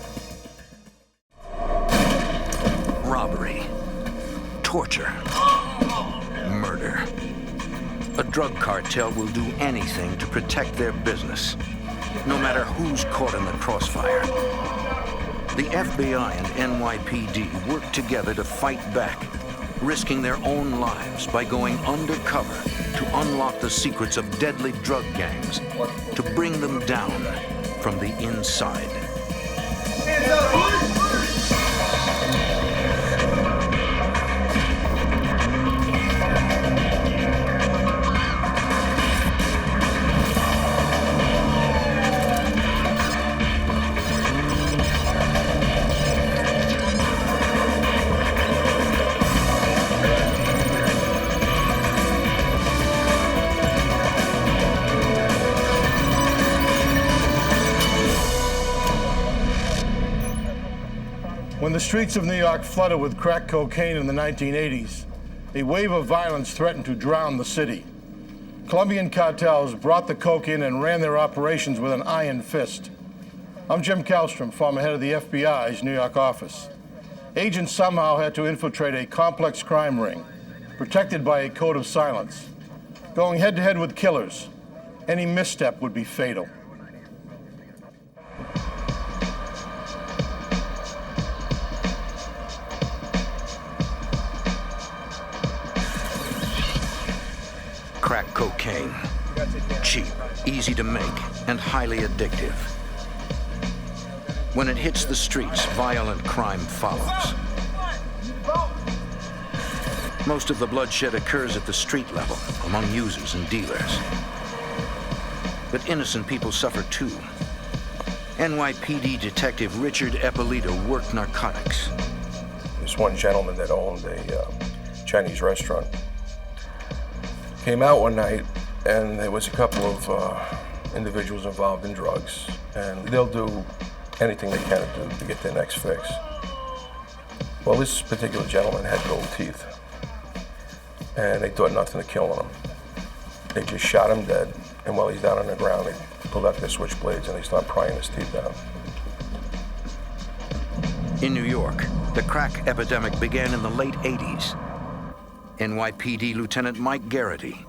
Robbery, torture, murder. A drug cartel will do anything to protect their business, no matter who's caught in the crossfire. The FBI and NYPD work together to fight back, risking their own lives by going undercover to unlock the secrets of deadly drug gangs, to bring them down from the inside. Hands up! When the streets of New York flooded with crack cocaine in the 1980s, a wave of violence threatened to drown the city. Colombian cartels brought the coke in and ran their operations with an iron fist. I'm Jim Kallstrom, former head of the FBI's New York office. Agents somehow had to infiltrate a complex crime ring, protected by a code of silence. Going head-to-head with killers, any misstep would be fatal. Crack cocaine, cheap, easy to make, and highly addictive. When it hits the streets, violent crime follows. Most of the bloodshed occurs at the street level, among users and dealers. But innocent people suffer too. NYPD detective Richard Eppolito worked narcotics. This one gentleman that owned a Chinese restaurant came out one night, and there was a couple of individuals involved in drugs, and they'll do anything they can to get their next fix. Well, this particular gentleman had gold teeth, and they thought nothing of killing him. They just shot him dead, and while he's down on the ground, they pulled out their switchblades and they started prying his teeth out. In New York, the crack epidemic began in the late 80s. NYPD Lieutenant Mike Garrity.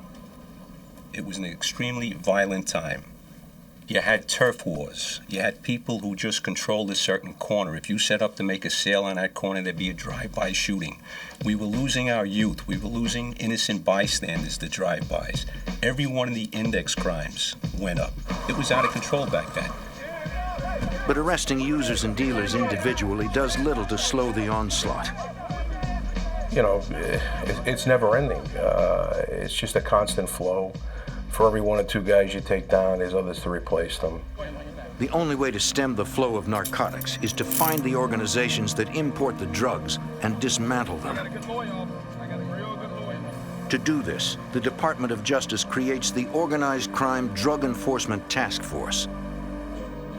It was an extremely violent time. You had turf wars. You had people who just controlled a certain corner. If you set up to make a sale on that corner, there'd be a drive-by shooting. We were losing our youth. We were losing innocent bystanders to drive-bys. Every one of the index crimes went up. It was out of control back then. But arresting users and dealers individually does little to slow the onslaught. You know, it's never ending. It's just a constant flow. For every one or two guys you take down, there's others to replace them. The only way to stem the flow of narcotics is to find the organizations that import the drugs and dismantle them. To do this, the Department of Justice creates the Organized Crime Drug Enforcement Task Force.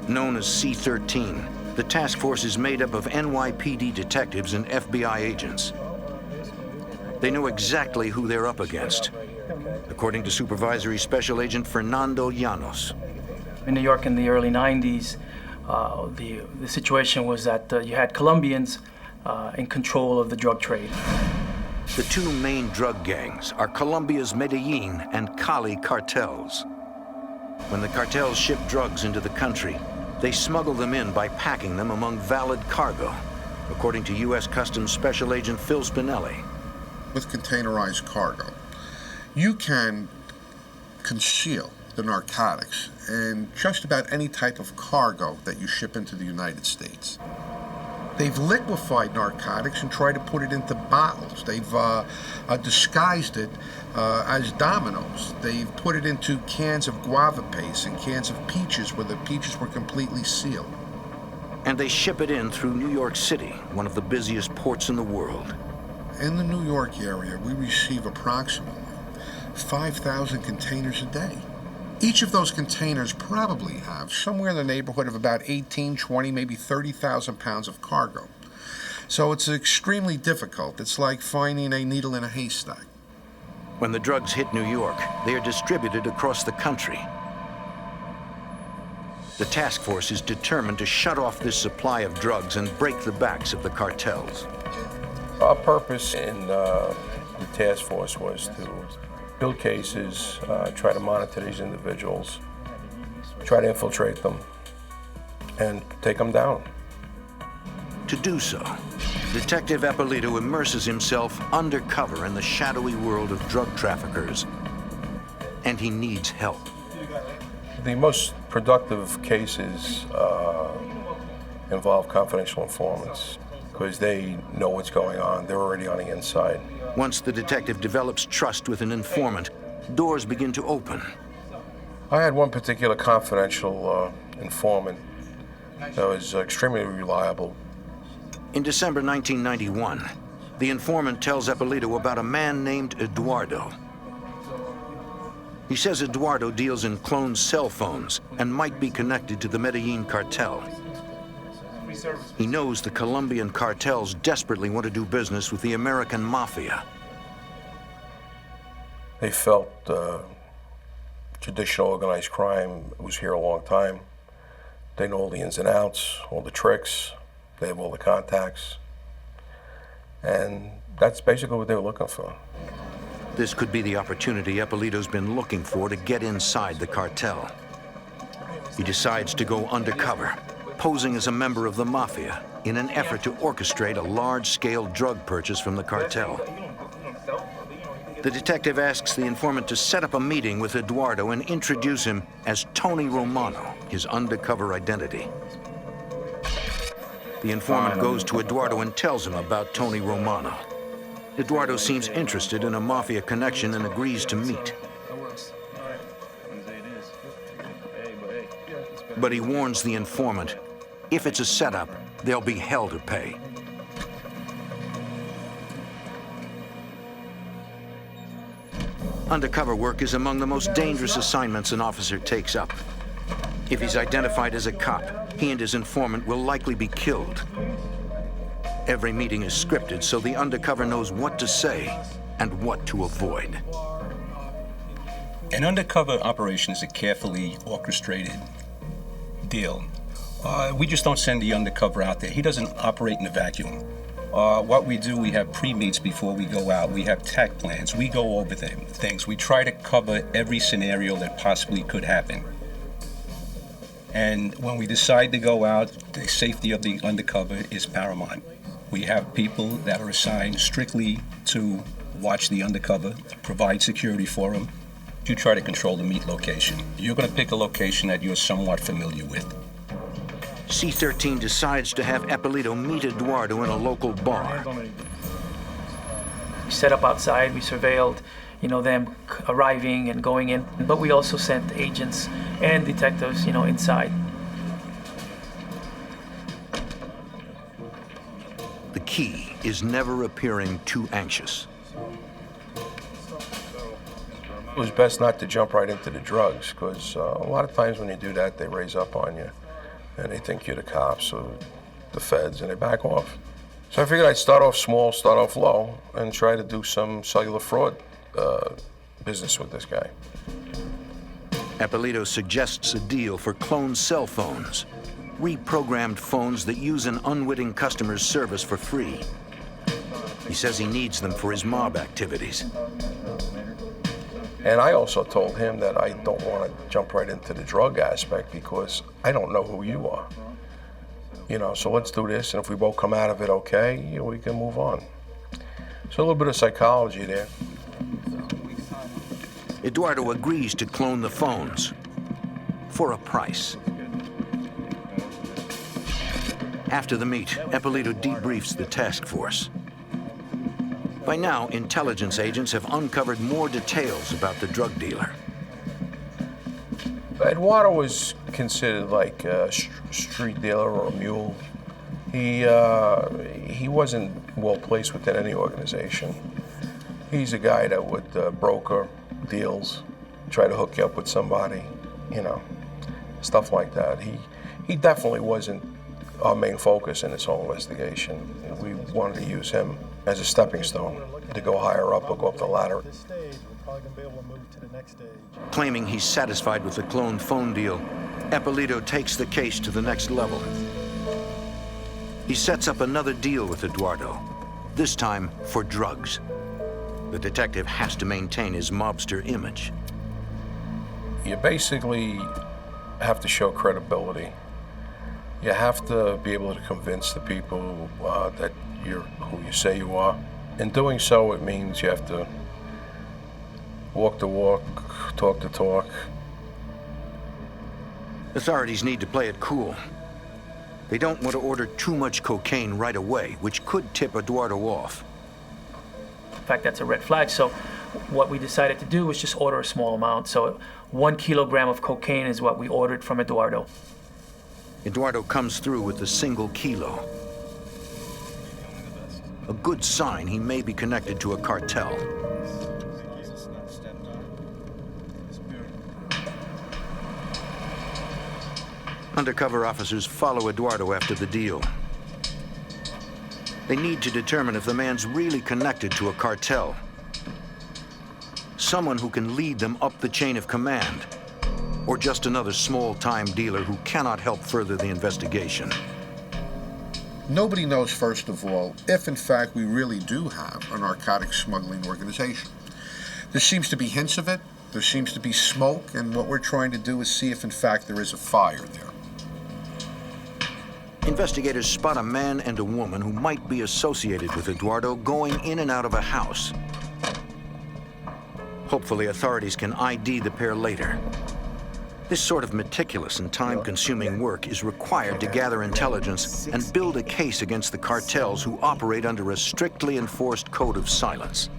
Known as C-13, the task force is made up of NYPD detectives and FBI agents. They know exactly who they're up against, according to Supervisory Special Agent Fernando Llanos. In New York in the early 90s, the situation was that you had Colombians in control of the drug trade. The two main drug gangs are Colombia's Medellin and Cali cartels. When the cartels ship drugs into the country, they smuggle them in by packing them among valid cargo, according to U.S. Customs Special Agent Phil Spinelli. With containerized cargo, you can conceal the narcotics in just about any type of cargo that you ship into the United States. They've liquefied narcotics and tried to put it into bottles. They've disguised it as dominoes. They've put it into cans of guava paste and cans of peaches where the peaches were completely sealed. And they ship it in through New York City, one of the busiest ports in the world. In the New York area, we receive approximately 5,000 containers a day. Each of those containers probably have somewhere in the neighborhood of about 18, 20, maybe 30,000 pounds of cargo. So it's extremely difficult. It's like finding a needle in a haystack. When the drugs hit New York, they are distributed across the country. The task force is determined to shut off this supply of drugs and break the backs of the cartels. Our purpose in the task force was to build cases, try to monitor these individuals, try to infiltrate them, and take them down. To do so, Detective Eppolito immerses himself undercover in the shadowy world of drug traffickers, and he needs help. The most productive cases involve confidential informants because they know what's going on. They're already on the inside. Once the detective develops trust with an informant, doors begin to open. I had one particular confidential informant that was extremely reliable. In December 1991, the informant tells Eppolito about a man named Eduardo. He says Eduardo deals in cloned cell phones and might be connected to the Medellin cartel. He knows the Colombian cartels desperately want to do business with the American Mafia. They felt traditional organized crime was here a long time. They know all the ins and outs, all the tricks. They have all the contacts. And that's basically what they were looking for. This could be the opportunity Eppolito's been looking for to get inside the cartel. He decides to go undercover, posing as a member of the Mafia in an effort to orchestrate a large-scale drug purchase from the cartel. The detective asks the informant to set up a meeting with Eduardo and introduce him as Tony Romano, his undercover identity. The informant goes to Eduardo and tells him about Tony Romano. Eduardo seems interested in a Mafia connection and agrees to meet. But he warns the informant, if it's a setup, there'll be hell to pay. Undercover work is among the most dangerous assignments an officer takes up. If he's identified as a cop, he and his informant will likely be killed. Every meeting is scripted so the undercover knows what to say and what to avoid. An undercover operation is a carefully orchestrated deal. We just don't send the undercover out there. He doesn't operate in a vacuum. What we do, we have pre-meets before we go out. We have tack plans. We go over things. We try to cover every scenario that possibly could happen. And when we decide to go out, the safety of the undercover is paramount. We have people that are assigned strictly to watch the undercover, provide security for them. You try to control the meet location. You're going to pick a location that you're somewhat familiar with. C-13 decides to have Eppolito meet Eduardo in a local bar. We set up outside, we surveilled, them arriving and going in, but we also sent agents and detectives, inside. The key is never appearing too anxious. It was best not to jump right into the drugs, because a lot of times when you do that, they raise up on you. And they think you're the cops or the feds, and they back off. So I figured I'd start off small, start off low, and try to do some cellular fraud business with this guy. Eppolito suggests a deal for cloned cell phones, reprogrammed phones that use an unwitting customer's service for free. He says he needs them for his mob activities. And I also told him that I don't want to jump right into the drug aspect because I don't know who you are. So let's do this, and if we both come out of it okay, we can move on. So a little bit of psychology there. Eduardo agrees to clone the phones for a price. After the meet, Eppolito debriefs the task force. By now, intelligence agents have uncovered more details about the drug dealer. Eduardo was considered like a street dealer or a mule. He wasn't well placed within any organization. He's a guy that would broker deals, try to hook you up with somebody, stuff like that. He definitely wasn't our main focus in this whole investigation. We wanted to use him as a stepping stone to go higher up or go up the ladder. Claiming he's satisfied with the cloned phone deal, Eppolito takes the case to the next level. He sets up another deal with Eduardo, this time for drugs. The detective has to maintain his mobster image. You basically have to show credibility. You have to be able to convince the people that you're who you say you are. In doing so, it means you have to walk the walk, talk the talk. Authorities need to play it cool. They don't want to order too much cocaine right away, which could tip Eduardo off. In fact, that's a red flag. So what we decided to do was just order a small amount. So 1 kilogram of cocaine is what we ordered from Eduardo. Eduardo comes through with a single kilo. A good sign he may be connected to a cartel. Undercover officers follow Eduardo after the deal. They need to determine if the man's really connected to a cartel. Someone who can lead them up the chain of command, or just another small-time dealer who cannot help further the investigation. Nobody knows, first of all, if in fact we really do have a narcotics smuggling organization. There seems to be hints of it, there seems to be smoke, and what we're trying to do is see if in fact there is a fire there. Investigators spot a man and a woman who might be associated with Eduardo going in and out of a house. Hopefully, authorities can ID the pair later. This sort of meticulous and time-consuming work is required to gather intelligence and build a case against the cartels who operate under a strictly enforced code of silence.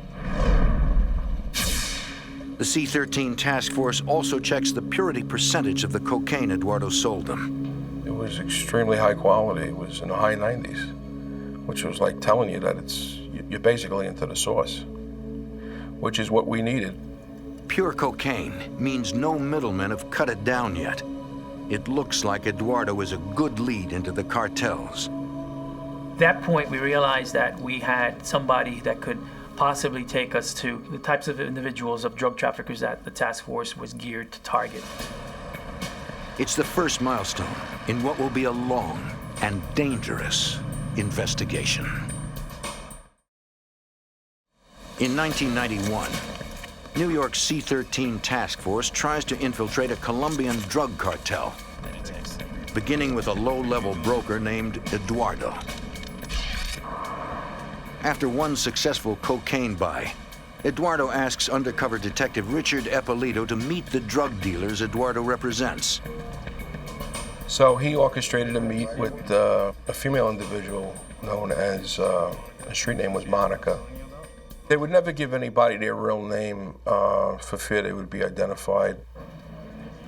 The C-13 task force also checks the purity percentage of the cocaine Eduardo sold them. It was extremely high quality. It was in the high 90s, which was like telling you that you're basically into the source, which is what we needed. Pure cocaine means no middlemen have cut it down yet. It looks like Eduardo is a good lead into the cartels. At that point, we realized that we had somebody that could possibly take us to the types of individuals, of drug traffickers that the task force was geared to target. It's the first milestone in what will be a long and dangerous investigation. In 1991, New York's C-13 task force tries to infiltrate a Colombian drug cartel, beginning with a low-level broker named Eduardo. After one successful cocaine buy, Eduardo asks undercover detective Richard Eppolito to meet the drug dealers Eduardo represents. So he orchestrated a meet with a female individual known as, her street name was Monica. They would never give anybody their real name for fear they would be identified.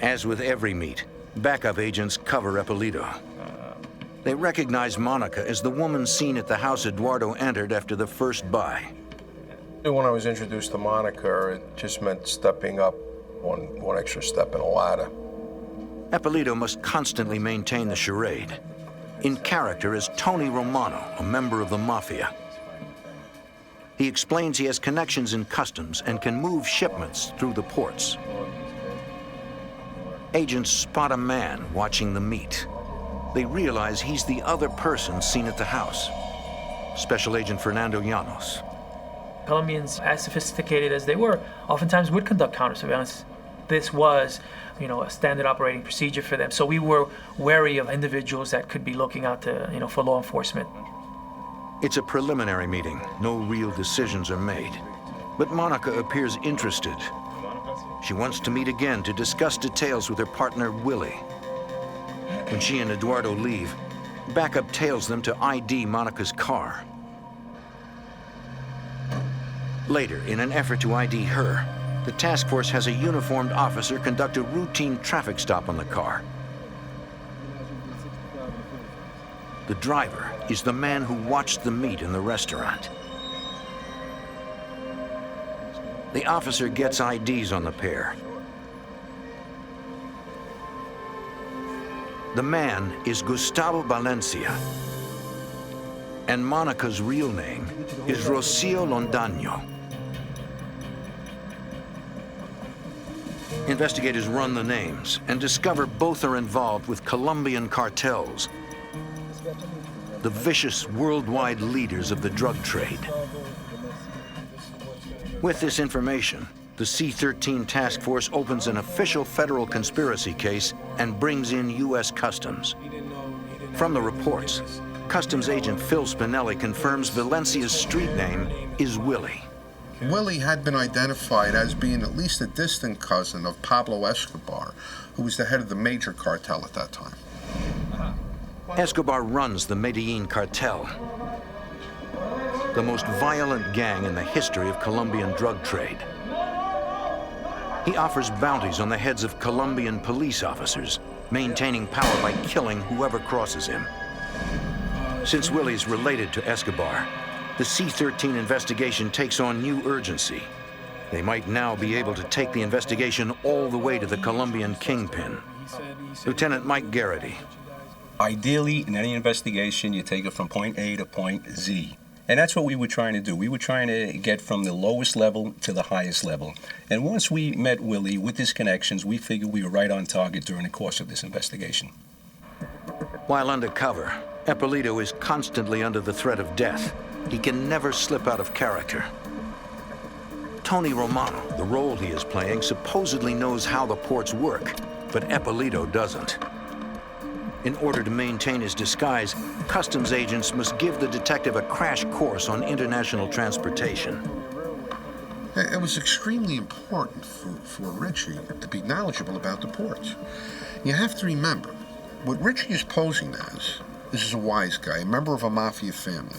As with every meet, backup agents cover Eppolito. They recognize Monica as the woman seen at the house Eduardo entered after the first buy. When I was introduced to Monica, it just meant stepping up one extra step in a ladder. Eppolito must constantly maintain the charade. In character as Tony Romano, a member of the Mafia. He explains he has connections in customs and can move shipments through the ports. Agents spot a man watching the meet. They realize he's the other person seen at the house, Special Agent Fernando Llanos. Colombians, as sophisticated as they were, oftentimes would conduct counter-surveillance. This was, a standard operating procedure for them. So we were wary of individuals that could be looking out to, for law enforcement. It's a preliminary meeting. No real decisions are made. But Monica appears interested. She wants to meet again to discuss details with her partner, Willie. When she and Eduardo leave, backup tails them to ID Monica's car. Later, in an effort to ID her, the task force has a uniformed officer conduct a routine traffic stop on the car. The driver is the man who watched the meet in the restaurant. The officer gets IDs on the pair. The man is Gustavo Valencia, and Monica's real name is Rocio Londaño. Investigators run the names and discover both are involved with Colombian cartels, the vicious worldwide leaders of the drug trade. With this information, the C-13 task force opens an official federal conspiracy case and brings in U.S. Customs. From the reports, Customs agent Phil Spinelli confirms Valencia's street name is Willie. Willie had been identified as being at least a distant cousin of Pablo Escobar, who was the head of the major cartel at that time. Escobar runs the Medellin cartel, the most violent gang in the history of Colombian drug trade. He offers bounties on the heads of Colombian police officers, maintaining power by killing whoever crosses him. Since Willie's related to Escobar, the C-13 investigation takes on new urgency. They might now be able to take the investigation all the way to the Colombian kingpin. Lieutenant Mike Garrity. Ideally, in any investigation, you take it from point A to point Z. And that's what we were trying to do. We were trying to get from the lowest level to the highest level. And once we met Willie with his connections, we figured we were right on target during the course of this investigation. While undercover, Eppolito is constantly under the threat of death. He can never slip out of character. Tony Romano, the role he is playing, supposedly knows how the ports work, but Eppolito doesn't. In order to maintain his disguise, customs agents must give the detective a crash course on international transportation. It was extremely important for Richie to be knowledgeable about the ports. You have to remember, what Richie is posing as is a wise guy, a member of a Mafia family.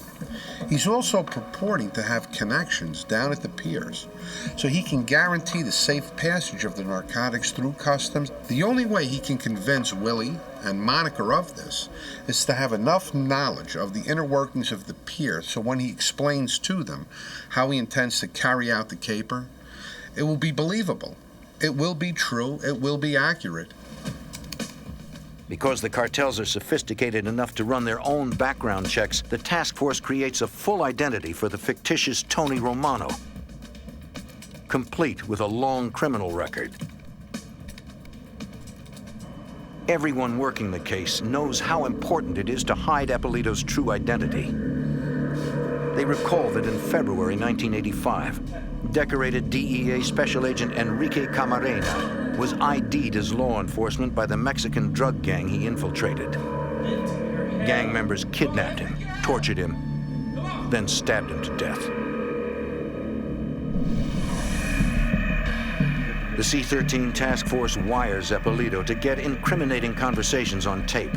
He's also purporting to have connections down at the piers, so he can guarantee the safe passage of the narcotics through customs. The only way he can convince Willie and Monica of this is to have enough knowledge of the inner workings of the pier, so when he explains to them how he intends to carry out the caper, it will be believable. It will be true. It will be accurate. Because the cartels are sophisticated enough to run their own background checks, the task force creates a full identity for the fictitious Tony Romano, complete with a long criminal record. Everyone working the case knows how important it is to hide Eppolito's true identity. They recall that in February 1985, decorated DEA Special Agent Enrique Camarena was ID'd as law enforcement by the Mexican drug gang he infiltrated. Gang members kidnapped him, tortured him, then stabbed him to death. The C-13 task force wires Eppolito to get incriminating conversations on tape.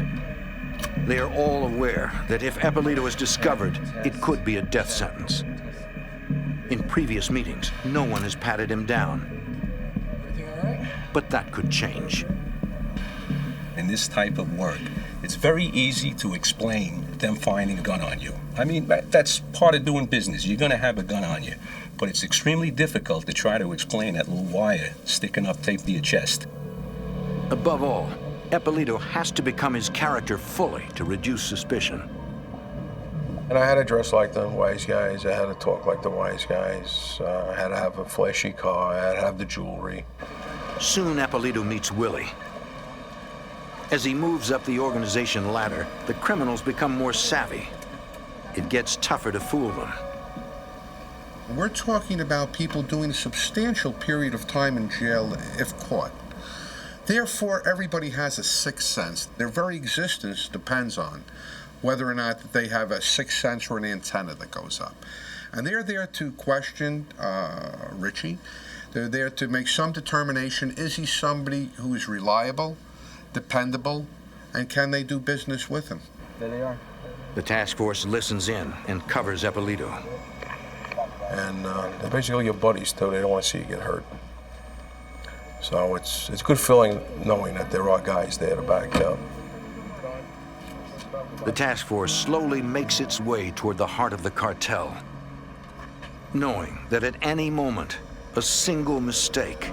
They are all aware that if Eppolito is discovered, it could be a death sentence. In previous meetings, no one has patted him down. But that could change. In this type of work, it's very easy to explain them finding a gun on you. I mean, that's part of doing business. You're gonna have a gun on you. But it's extremely difficult to try to explain that little wire sticking up tape to your chest. Above all, Eppolito has to become his character fully to reduce suspicion. And I had to dress like the wise guys. I had to talk like the wise guys. I had to have a flashy car. I had to have the jewelry. Soon Eppolito meets Willie. As he moves up the organization ladder, the criminals become more savvy. It gets tougher to fool them. We're talking about people doing a substantial period of time in jail if caught. Therefore, everybody has a sixth sense. Their very existence depends on whether or not they have a sixth sense or an antenna that goes up. And they're there to question Richie. They're there to make some determination. Is he somebody who is reliable, dependable, and can they do business with him? There they are. The task force listens in and covers Eppolito. And they're basically your buddies, too. They don't want to see you get hurt. So it's a good feeling knowing that there are guys there to back you up. The task force slowly makes its way toward the heart of the cartel, knowing that at any moment, a single mistake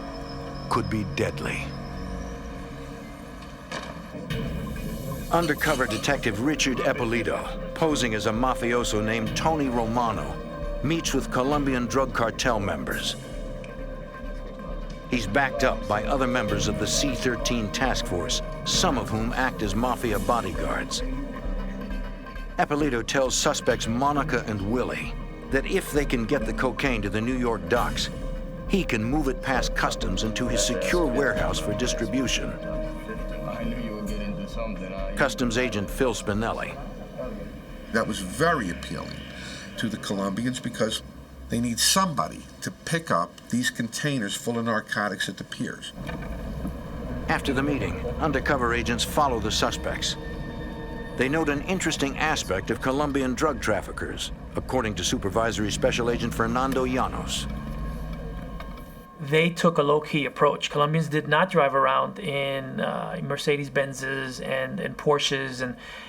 could be deadly. Undercover detective Richard Eppolito, posing as a mafioso named Tony Romano, meets with Colombian drug cartel members. He's backed up by other members of the C-13 task force, some of whom act as Mafia bodyguards. Eppolito tells suspects Monica and Willie that if they can get the cocaine to the New York docks, he can move it past customs into his secure warehouse for distribution. I knew you would get into something. Customs agent Phil Spinelli. That was very appealing to the Colombians because they need somebody to pick up these containers full of narcotics at the piers. After the meeting, undercover agents follow the suspects. They note an interesting aspect of Colombian drug traffickers, according to Supervisory Special Agent Fernando Llanos. They took a low-key approach. Colombians did not drive around in Mercedes-Benzes and Porsches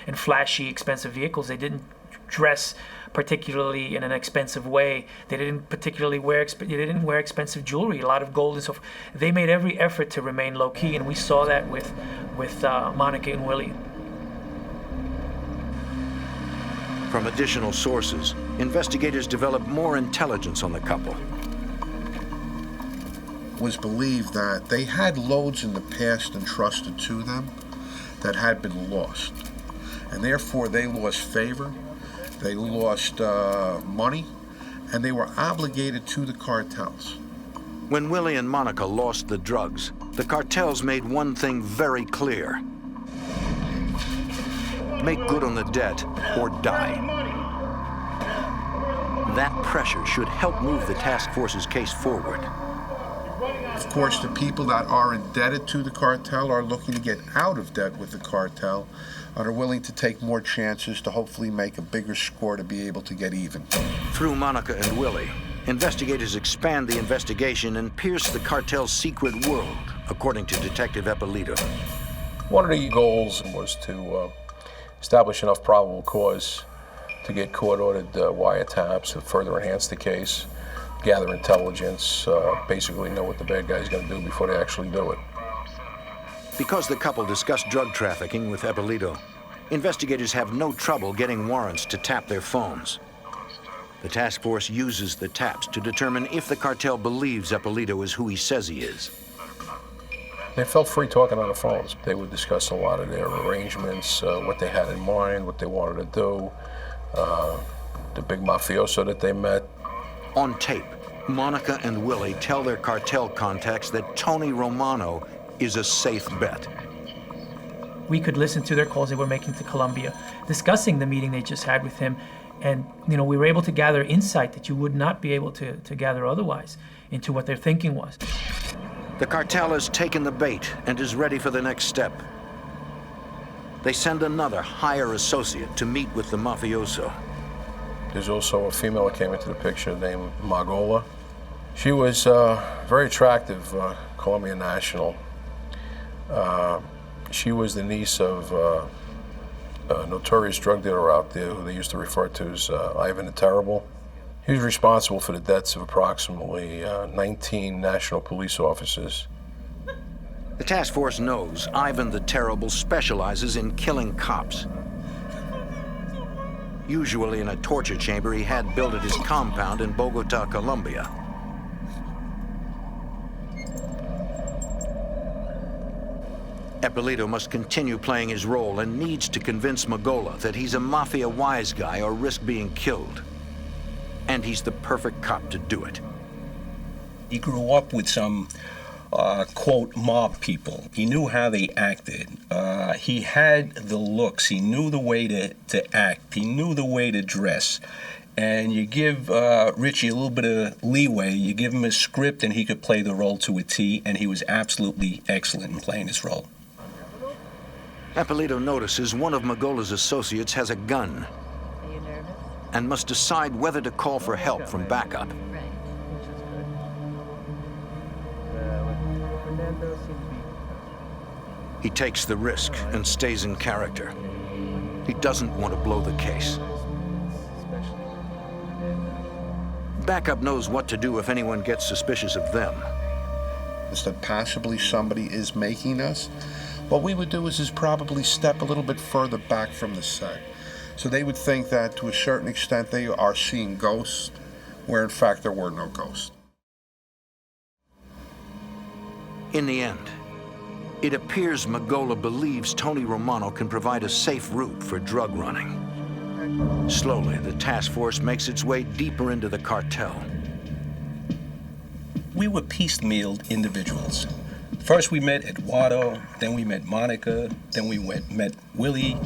and flashy, expensive vehicles. They didn't dress particularly in an expensive way. They didn't particularly wear expensive jewelry, a lot of gold and so forth. They made every effort to remain low-key, and we saw that with Monica and Willie. From additional sources, investigators developed more intelligence on the couple. It was believed that they had loads in the past entrusted to them that had been lost. And therefore they lost favor, they lost money, and they were obligated to the cartels. When Willie and Monica lost the drugs, the cartels made one thing very clear. Make good on the debt or die. That pressure should help move the task force's case forward. Of course, the people that are indebted to the cartel are looking to get out of debt with the cartel and are willing to take more chances to hopefully make a bigger score to be able to get even. Through Monica and Willie, investigators expand the investigation and pierce the cartel's secret world, according to Detective Eppolito. One of the goals was to establish enough probable cause to get court-ordered wiretaps to further enhance the case, gather intelligence, basically know what the bad guy's going to do before they actually do it. Because the couple discussed drug trafficking with Eppolito, investigators have no trouble getting warrants to tap their phones. The task force uses the taps to determine if the cartel believes Eppolito is who he says he is. They felt free talking on the phones. They would discuss a lot of their arrangements, what they had in mind, what they wanted to do, the big mafioso that they met. On tape, Monica and Willie tell their cartel contacts that Tony Romano is a safe bet. We could listen to their calls they were making to Colombia, discussing the meeting they just had with him. And we were able to gather insight that you would not be able to gather otherwise into what their thinking was. The cartel has taken the bait and is ready for the next step. They send another higher associate to meet with the mafioso. There's also a female that came into the picture named Margola. She was very attractive, Colombian national. She was the niece of a notorious drug dealer out there who they used to refer to as Ivan the Terrible. He was responsible for the deaths of approximately 19 national police officers. The task force knows Ivan the Terrible specializes in killing cops. Usually in a torture chamber he had built at his compound in Bogota, Colombia. Eppolito must continue playing his role and needs to convince Margola that he's a mafia wise guy or risk being killed. And he's the perfect cop to do it. He grew up with some, quote, mob people. He knew how they acted. He had the looks. He knew the way to act. He knew the way to dress. And you give Richie a little bit of leeway. You give him a script and he could play the role to a T, and he was absolutely excellent in playing his role. Eppolito notices one of Margola's associates has a gun and must decide whether to call for help from backup. He takes the risk and stays in character. He doesn't want to blow the case. Backup knows what to do if anyone gets suspicious of them. Is that possibly somebody is making us? What we would do is probably step a little bit further back from the set. So they would think that to a certain extent they are seeing ghosts, where in fact there were no ghosts. In the end, it appears Margola believes Tony Romano can provide a safe route for drug running. Slowly, the task force makes its way deeper into the cartel. We were piecemealed individuals. First we met Eduardo, then we met Monica, then we met Willie,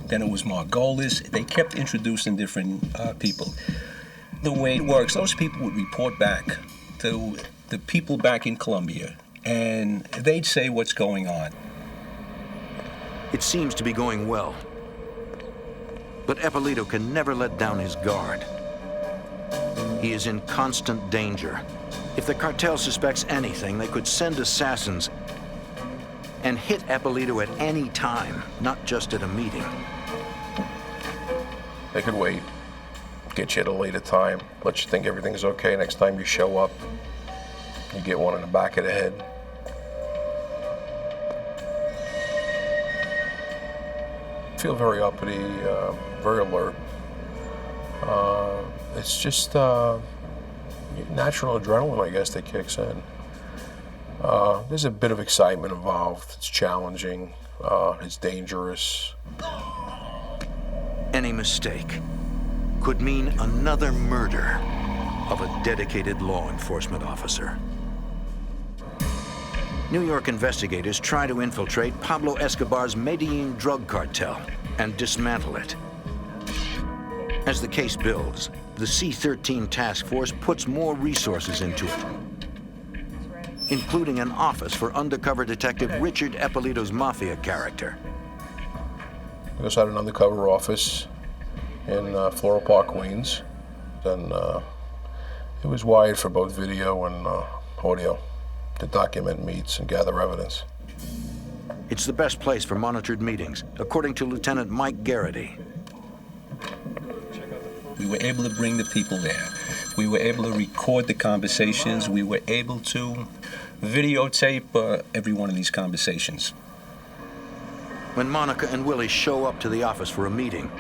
then it was Margolis. They kept introducing different people. The way it works, those people would report back to the people back in Colombia, and they'd say what's going on. It seems to be going well. But Eppolito can never let down his guard. He is in constant danger. If the cartel suspects anything, they could send assassins and hit Eppolito at any time, not just at a meeting. They could wait, get you at a later time, let you think everything's okay. Next time you show up, you get one in the back of the head. Feel very uppity, very alert. It's just natural adrenaline, I guess, that kicks in. There's a bit of excitement involved. It's challenging. It's dangerous. Any mistake could mean another murder of a dedicated law enforcement officer. New York investigators try to infiltrate Pablo Escobar's Medellin drug cartel and dismantle it. As the case builds, the C-13 task force puts more resources into it, including an office for undercover detective Richard Eppolito's Mafia character. We also had an undercover office in Floral Park, Queens. And it was wired for both video and audio to document meets and gather evidence. It's the best place for monitored meetings, according to Lieutenant Mike Garrity. We were able to bring the people there. We were able to record the conversations. We were able to videotape every one of these conversations. When Monica and Willie show up to the office for a meeting,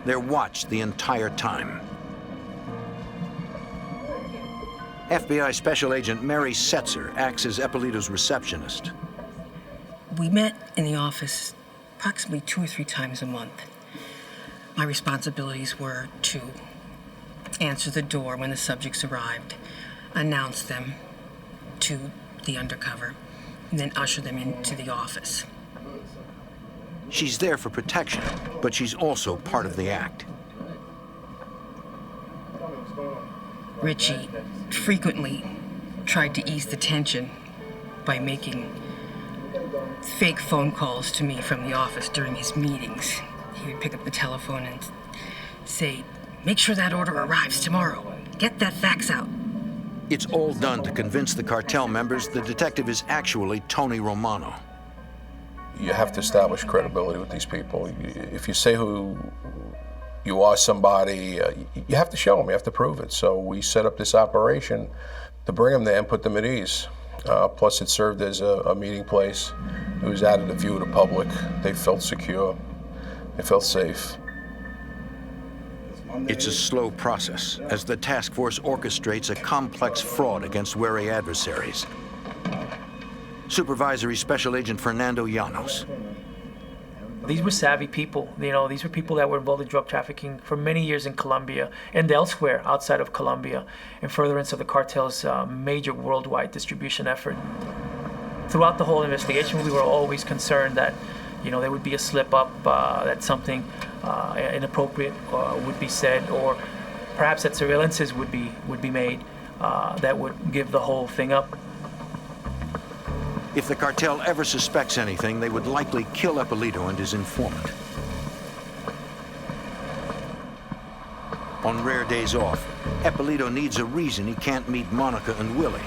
they're watched the entire time. FBI Special Agent Mary Setzer acts as Eppolito's receptionist. We met in the office approximately 2 or 3 times a month. My responsibilities were to answer the door when the subjects arrived, announce them to the undercover, and then usher them into the office. She's there for protection, but she's also part of the act. Richie frequently tried to ease the tension by making fake phone calls to me from the office during his meetings. He would pick up the telephone and say, "Make sure that order arrives tomorrow. Get that fax out." It's all done to convince the cartel members the detective is actually Tony Romano. You have to establish credibility with these people. If you say who you are somebody, you have to show them, you have to prove it. So we set up this operation to bring them there and put them at ease. Plus it served as a meeting place. It was out of the view of the public. They felt secure, they felt safe. It's a slow process as the task force orchestrates a complex fraud against wary adversaries. Supervisory Special Agent Fernando Llanos. These were savvy people. These were people that were involved in drug trafficking for many years in Colombia and elsewhere outside of Colombia in furtherance of the cartel's major worldwide distribution effort. Throughout the whole investigation, we were always concerned that, there would be a slip-up, that something inappropriate would be said, or perhaps that surveillances would be made that would give the whole thing up. If the cartel ever suspects anything, they would likely kill Eppolito and his informant. On rare days off, Eppolito needs a reason he can't meet Monica and Willie.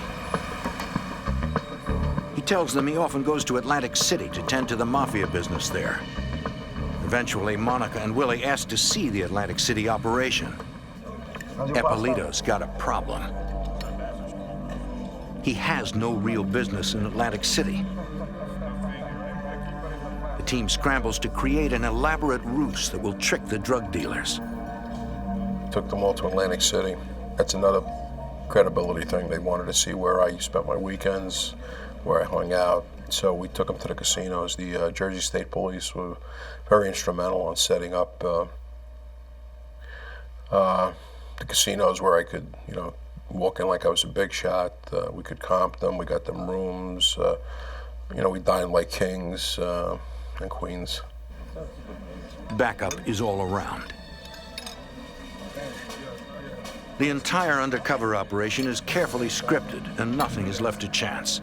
He tells them he often goes to Atlantic City to tend to the Mafia business there. Eventually, Monica and Willie ask to see the Atlantic City operation. Eppolito's got a problem. He has no real business in Atlantic City. The team scrambles to create an elaborate ruse that will trick the drug dealers. Took them all to Atlantic City. That's another credibility thing. They wanted to see where I spent my weekends, where I hung out. So we took them to the casinos. The Jersey State Police were very instrumental in setting up the casinos where I could, walk in like I was a big shot. We could comp them. We got them rooms. We dined like kings and queens. Backup is all around. The entire undercover operation is carefully scripted, and nothing is left to chance.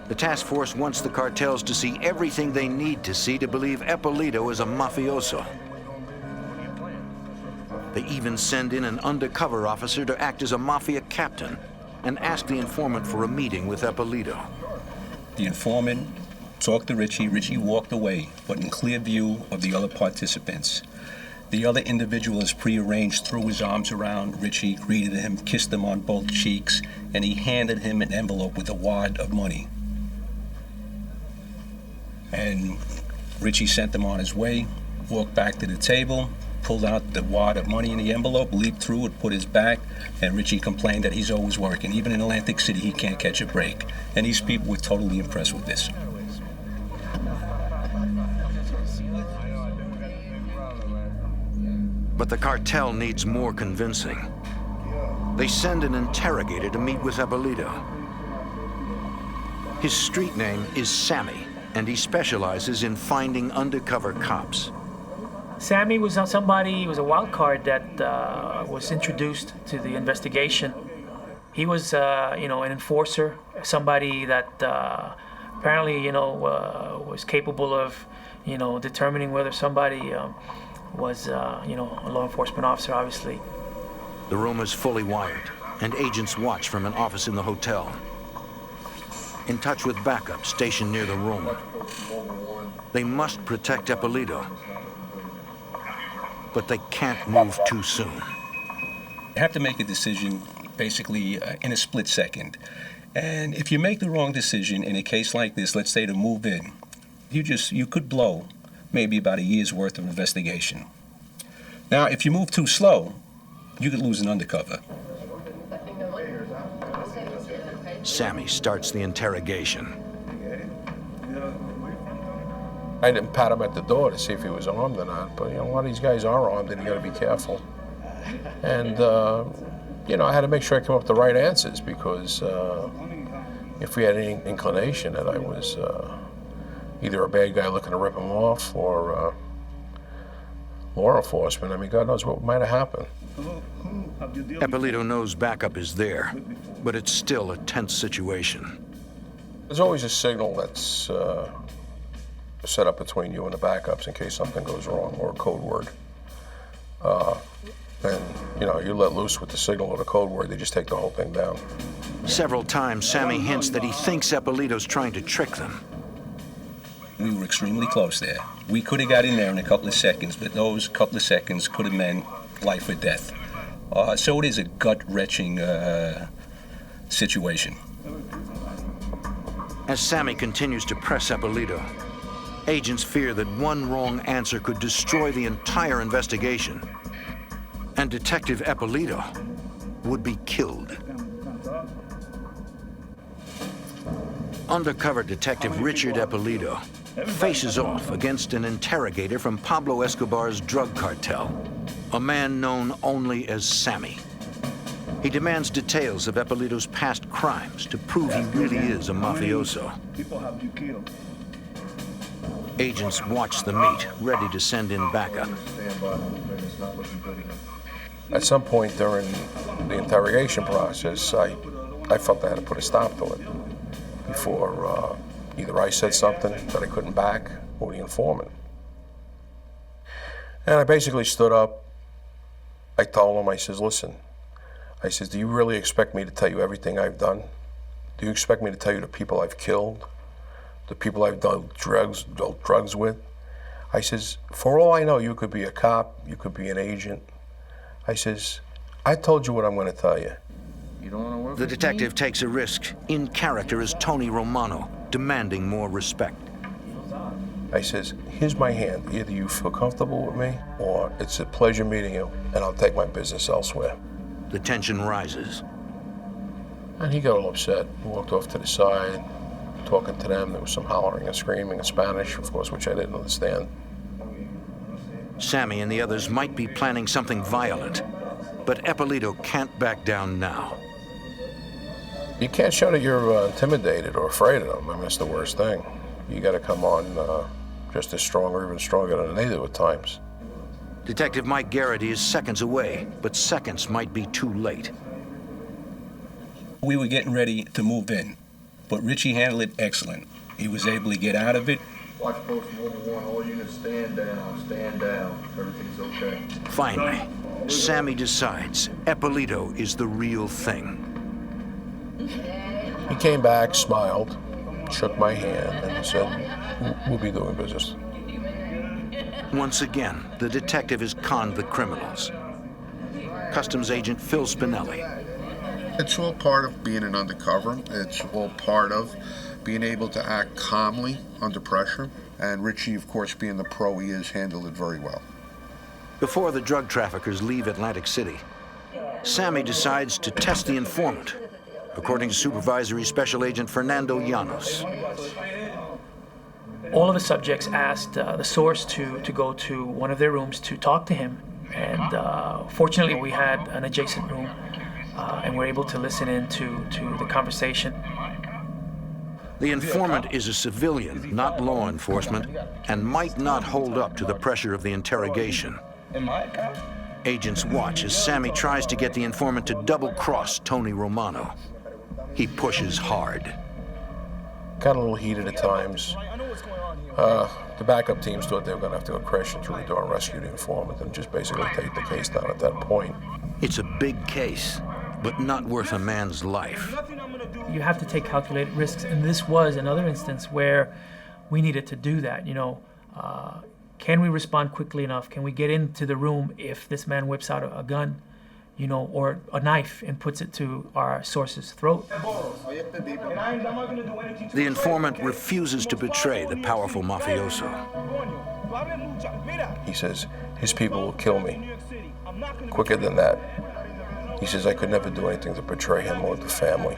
The task force wants the cartels to see everything they need to see to believe Eppolito is a mafioso. They even send in an undercover officer to act as a Mafia captain and ask the informant for a meeting with Eppolito. The informant talked to Richie. Richie walked away, but in clear view of the other participants. The other individual, as prearranged, threw his arms around Richie, greeted him, kissed him on both cheeks, and he handed him an envelope with a wad of money. And Richie sent him on his way, walked back to the table, pulled out the wad of money in the envelope, leaped through it, put his back, and Richie complained that he's always working. Even in Atlantic City, he can't catch a break. And these people were totally impressed with this. But the cartel needs more convincing. They send an interrogator to meet with Eppolito. His street name is Sammy, and he specializes in finding undercover cops. Sammy was somebody, he was a wild card that was introduced to the investigation. He was, an enforcer, somebody that apparently, was capable of, determining whether somebody was, a law enforcement officer, obviously. The room is fully wired, and agents watch from an office in the hotel. In touch with backup stationed near the room. They must protect Ippolito, but they can't move too soon. You have to make a decision basically in a split second. And if you make the wrong decision in a case like this, let's say to move in, you could blow maybe about a year's worth of investigation. Now, if you move too slow, you could lose an undercover. Sammy starts the interrogation. I didn't pat him at the door to see if he was armed or not, but a lot of these guys are armed and you gotta be careful. And I had to make sure I came up with the right answers because if we had any inclination that I was either a bad guy looking to rip him off or law enforcement, I mean, God knows what might have happened. Ippolito knows backup is there, but it's still a tense situation. There's always a signal that's set up between you and the backups in case something goes wrong, or a code word. And, you let loose with the signal or the code word, they just take the whole thing down. Several times, Sammy hints that he thinks Ippolito's trying to trick them. We were extremely close there. We could have got in there in a couple of seconds, but those couple of seconds could have meant life or death. So it is a gut-wrenching situation. As Sammy continues to press Ippolito, agents fear that one wrong answer could destroy the entire investigation, and Detective Ippolito would be killed. Undercover Detective Richard Ippolito faces off against an interrogator from Pablo Escobar's drug cartel, a man known only as Sammy. He demands details of Ippolito's past crimes to prove he really is a mafioso. People have you killed? Agents watch the meet, ready to send in backup. At some point during the interrogation process, I felt I had to put a stop to it before either I said something that I couldn't back or the informant. And I basically stood up. I told him, I says, listen, I says, do you really expect me to tell you everything I've done? Do you expect me to tell you the people I've killed? The people I've dealt drugs with? I says, for all I know, you could be a cop, you could be an agent. I says, I told you what I'm going to tell you. You don't want to work The detective takes a risk, in character as Tony Romano, demanding more respect. I says, here's my hand. Either you feel comfortable with me, or it's a pleasure meeting you, and I'll take my business elsewhere. The tension rises. And he got a little upset, walked off to the side, talking to them. There was some hollering and screaming in Spanish, of course, which I didn't understand. Sammy and the others might be planning something violent, but Ippolito can't back down now. You can't show that you're intimidated or afraid of them. I mean, that's the worst thing. You got to come on just as strong or even stronger than they do at times. Detective Mike Garrity is seconds away, but seconds might be too late. We were getting ready to move in, but Richie handled it excellent. He was able to get out of it. Watch post number 1, all units stand down, everything's okay. Finally, Sammy decides Ippolito is the real thing. He came back, smiled, shook my hand, and said, we'll be doing business. Once again, the detective has conned the criminals. Customs agent Phil Spinelli. It's all part of being an undercover. It's all part of being able to act calmly under pressure. And Richie, of course, being the pro he is, handled it very well. Before the drug traffickers leave Atlantic City, Sammy decides to test the informant, according to Supervisory Special Agent Fernando Llanos. All of the subjects asked the source to go to one of their rooms to talk to him. And fortunately, we had an adjacent room, and we're able to listen in to the conversation. The informant is a civilian, not law enforcement, and might not hold up to the pressure of the interrogation. Agents watch as Sammy tries to get the informant to double-cross Tony Romano. He pushes hard. Got a little heated at times. The backup teams thought they were going to have to go crashing through the door and rescue the informant and just basically take the case down at that point. It's a big case, but not worth a man's life. You have to take calculated risks, and this was another instance where we needed to do that. Can we respond quickly enough? Can we get into the room if this man whips out a gun, or a knife and puts it to our source's throat? The informant refuses to betray the powerful mafioso. He says, his people will kill me. Quicker than that. He says, I could never do anything to betray him or the family.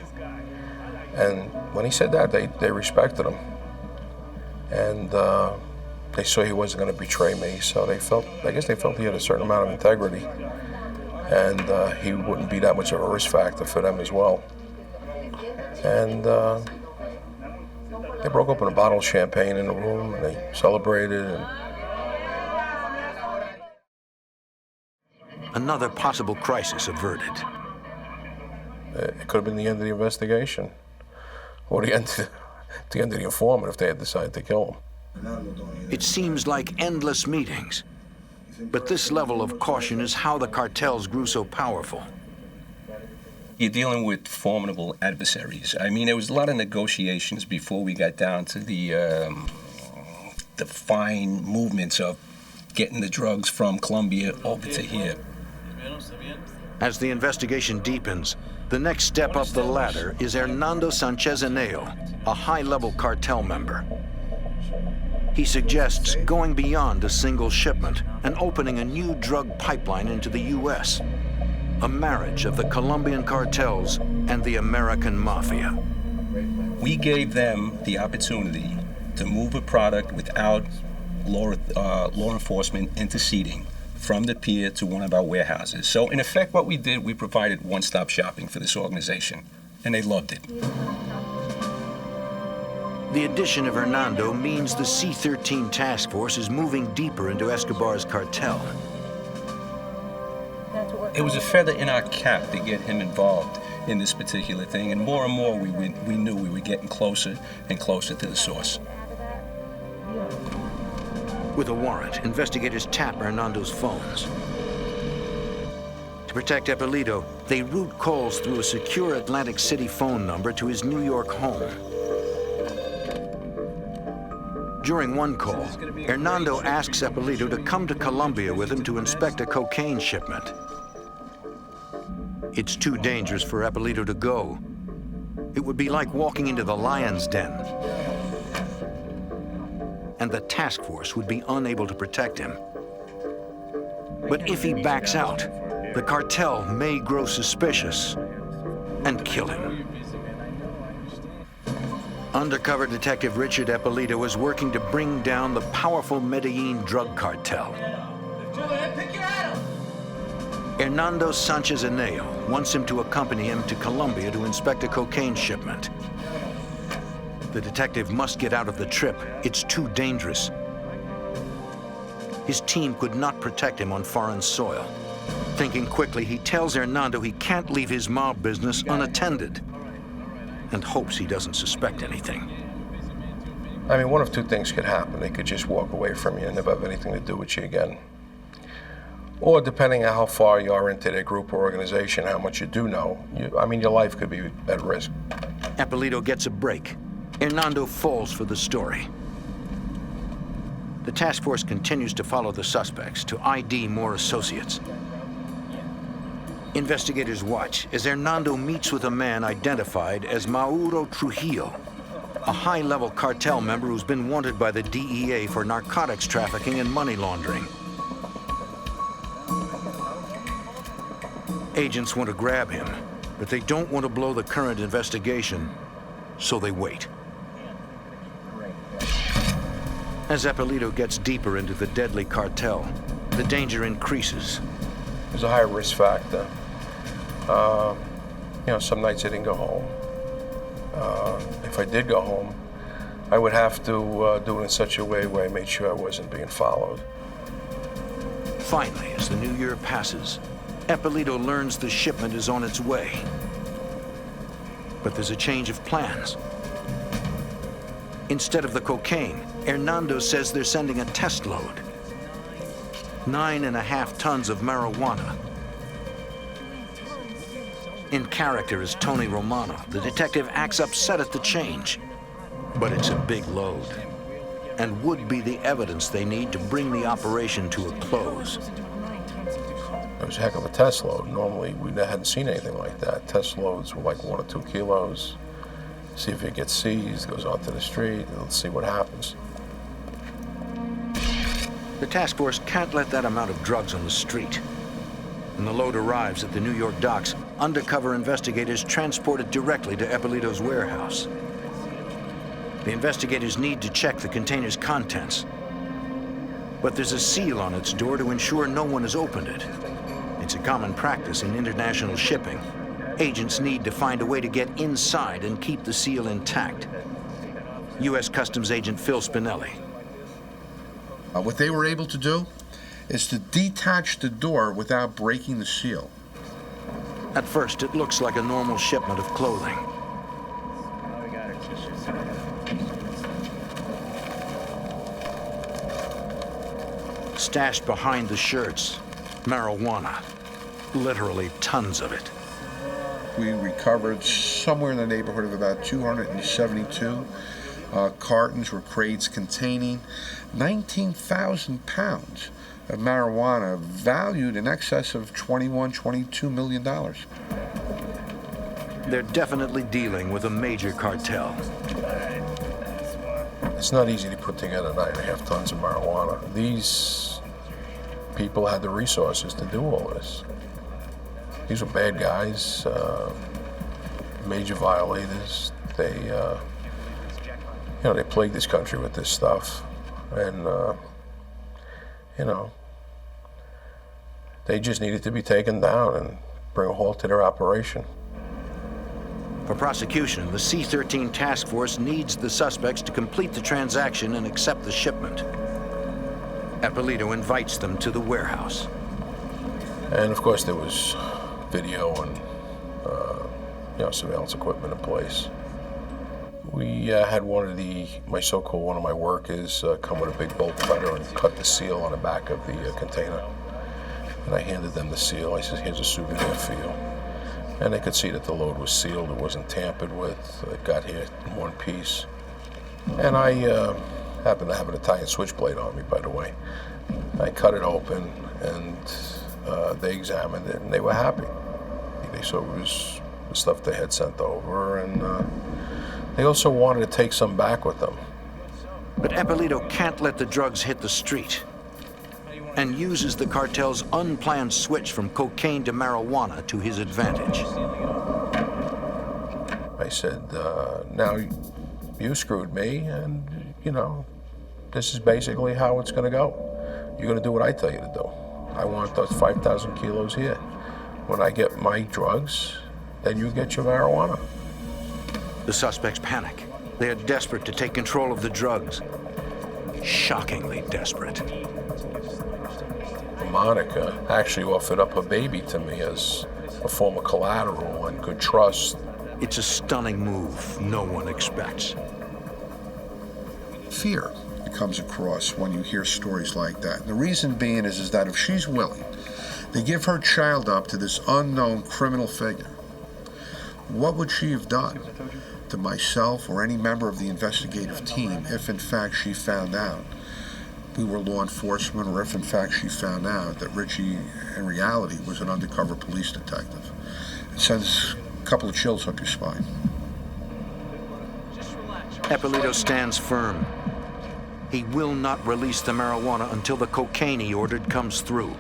And when he said that, they respected him. And they saw he wasn't going to betray me, so I guess they felt he had a certain amount of integrity. And he wouldn't be that much of a risk factor for them as well. And they broke open a bottle of champagne in the room, and they celebrated. And another possible crisis averted. It could have been the end of the investigation, or the end of the informant if they had decided to kill him. It seems like endless meetings. But this level of caution is how the cartels grew so powerful. You're dealing with formidable adversaries. I mean, there was a lot of negotiations before we got down to the fine movements of getting the drugs from Colombia over to here. As the investigation deepens, the next step up the ladder is Hernando Sanchez-Eneo, a high-level cartel member. He suggests going beyond a single shipment and opening a new drug pipeline into the U.S., a marriage of the Colombian cartels and the American Mafia. We gave them the opportunity to move a product without law enforcement interceding from the pier to one of our warehouses. So in effect, what we did, we provided one-stop shopping for this organization, and they loved it. The addition of Hernando means the C-13 task force is moving deeper into Escobar's cartel. It was a feather in our cap to get him involved in this particular thing, and more we knew we were getting closer and closer to the source. With a warrant, investigators tap Hernando's phones. To protect Eppolito, they route calls through a secure Atlantic City phone number to his New York home. During one call, Hernando asks Eppolito to come to Colombia with him to inspect a cocaine shipment. It's too dangerous for Eppolito to go. It would be like walking into the lion's den. And the task force would be unable to protect him. But if he backs out, the cartel may grow suspicious and kill him. Undercover detective Richard Eppolito was working to bring down the powerful Medellin drug cartel. Hernando Sanchez-Eneo wants him to accompany him to Colombia to inspect a cocaine shipment. The detective must get out of the trip. It's too dangerous. His team could not protect him on foreign soil. Thinking quickly, he tells Hernando he can't leave his mob business unattended, and hopes he doesn't suspect anything. I mean, one of two things could happen. They could just walk away from you and never have anything to do with you again. Or depending on how far you are into their group or organization, how much you do know, your life could be at risk. Eppolito gets a break. Hernando falls for the story. The task force continues to follow the suspects to ID more associates. Investigators watch as Hernando meets with a man identified as Mauro Trujillo, a high-level cartel member who's been wanted by the DEA for narcotics trafficking and money laundering. Agents want to grab him, but they don't want to blow the current investigation, so they wait. As Eppolito gets deeper into the deadly cartel, the danger increases. There's a higher risk factor. Some nights I didn't go home. If I did go home, I would have to do it in such a way where I made sure I wasn't being followed. Finally, as the new year passes, Eppolito learns the shipment is on its way. But there's a change of plans. Instead of the cocaine, Hernando says they're sending a test load. 9.5 tons of marijuana. In character as Tony Romano, the detective acts upset at the change. But it's a big load, and would be the evidence they need to bring the operation to a close. It was a heck of a test load. Normally, we hadn't seen anything like that. Test loads were like 1 or 2 kilos. See if it gets seized, goes onto the street, and let's see what happens. The task force can't let that amount of drugs on the street. When the load arrives at the New York docks, undercover investigators transport it directly to Eppolito's warehouse. The investigators need to check the container's contents. But there's a seal on its door to ensure no one has opened it. It's a common practice in international shipping. Agents need to find a way to get inside and keep the seal intact. U.S. Customs Agent Phil Spinelli. What they were able to do is to detach the door without breaking the seal. At first, it looks like a normal shipment of clothing. Stashed behind the shirts, marijuana. Literally tons of it. We recovered somewhere in the neighborhood of about 272 cartons or crates containing 19,000 pounds of marijuana valued in excess of $22 million. They're definitely dealing with a major cartel. It's not easy to put together 9.5 tons of marijuana. These people had the resources to do all this. These were bad guys, major violators. They, they plagued this country with this stuff, and they just needed to be taken down and bring a halt to their operation. For prosecution, the C-13 task force needs the suspects to complete the transaction and accept the shipment. Eppolito invites them to the warehouse. And of course, there was video and surveillance equipment in place. We had one of my workers come with a big bolt cutter and cut the seal on the back of the container. And I handed them the seal. I said, "Here's a souvenir for you." And they could see that the load was sealed. It wasn't tampered with. It got here in one piece. And I happened to have an Italian switchblade on me, by the way. I cut it open, and they examined it, and they were happy. They saw it was the stuff they had sent over, and they also wanted to take some back with them. But Eppolito can't let the drugs hit the street, and uses the cartel's unplanned switch from cocaine to marijuana to his advantage. I said, now you screwed me, and this is basically how it's going to go. You're going to do what I tell you to do. I want those 5,000 kilos here. When I get my drugs, then you get your marijuana. The suspects panic. They are desperate to take control of the drugs. Shockingly desperate. Monica actually offered up her baby to me as a form of collateral and good trust. It's a stunning move no one expects. Fear comes across when you hear stories like that. And the reason being is that if she's willing to give her child up to this unknown criminal figure, what would she have done to myself or any member of the investigative team if in fact she found out we were law enforcement, or if in fact she found out that Richie in reality was an undercover police detective? It sends a couple of chills up your spine. Eppolito stands firm. He will not release the marijuana until the cocaine he ordered comes through.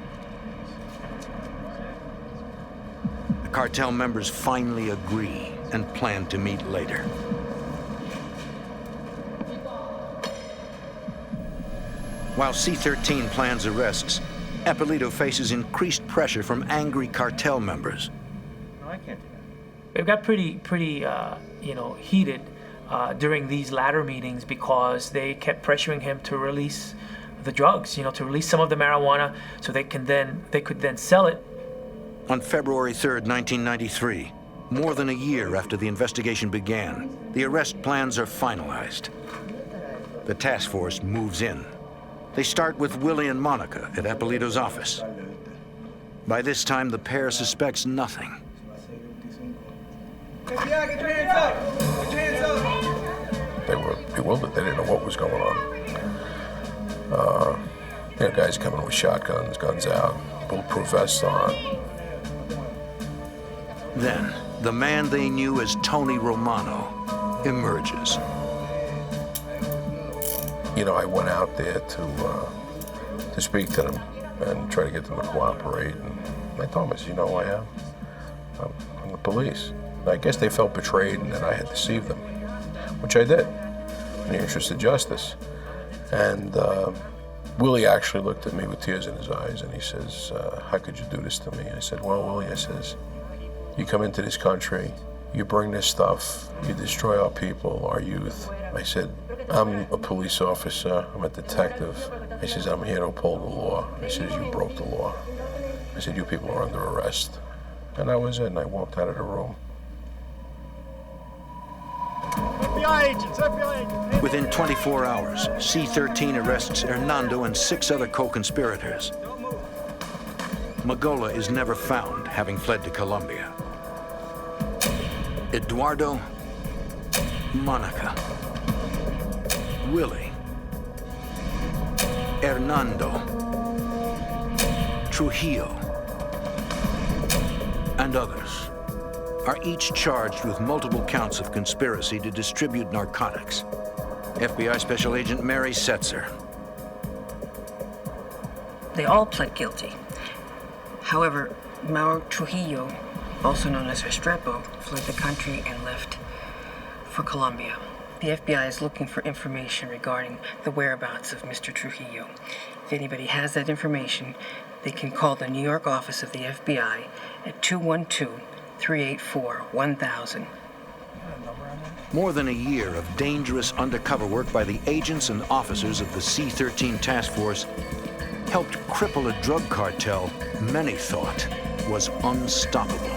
The cartel members finally agree and plan to meet later. While C-13 plans arrests, Eppolito faces increased pressure from angry cartel members. No, I can't do It got pretty heated during these latter meetings because they kept pressuring him to release the drugs, to release some of the marijuana so they could then sell it. On February 3rd, 1993, more than a year after the investigation began, the arrest plans are finalized. The task force moves in. They start with Willie and Monica at Eppolito's office. By this time, the pair suspects nothing. Get your hands up! Get your hands up! They were bewildered. They didn't know what was going on. Guys coming with shotguns, guns out, bulletproof vests on. Then, the man they knew as Tony Romano emerges. I went out there to speak to them and try to get them to cooperate. And I told them, I said, you know who I am? I'm the police. And I guess they felt betrayed and that I had deceived them, which I did, in the interest of justice. And Willie actually looked at me with tears in his eyes and he says, how could you do this to me? I said, well, Willie, I says, you come into this country, you bring this stuff, you destroy our people, our youth. I said, I'm a police officer, I'm a detective. I says, I'm here to uphold the law. I says, you broke the law. I said, you people are under arrest. And that was it, and I walked out of the room. FBI agents, FBI agents. Within 24 hours, C-13 arrests Hernando and 6 other co-conspirators. Magola is never found, having fled to Colombia. Eduardo, Monica, Willie, Hernando, Trujillo, and others are each charged with multiple counts of conspiracy to distribute narcotics. FBI Special Agent Mary Setzer. They all pled guilty. However, Mauro Trujillo, also known as Restrepo, fled the country and left for Colombia. The FBI is looking for information regarding the whereabouts of Mr. Trujillo. If anybody has that information, they can call the New York office of the FBI at 212-384-1000. More than a year of dangerous undercover work by the agents and officers of the C-13 task force helped cripple a drug cartel many thought was unstoppable.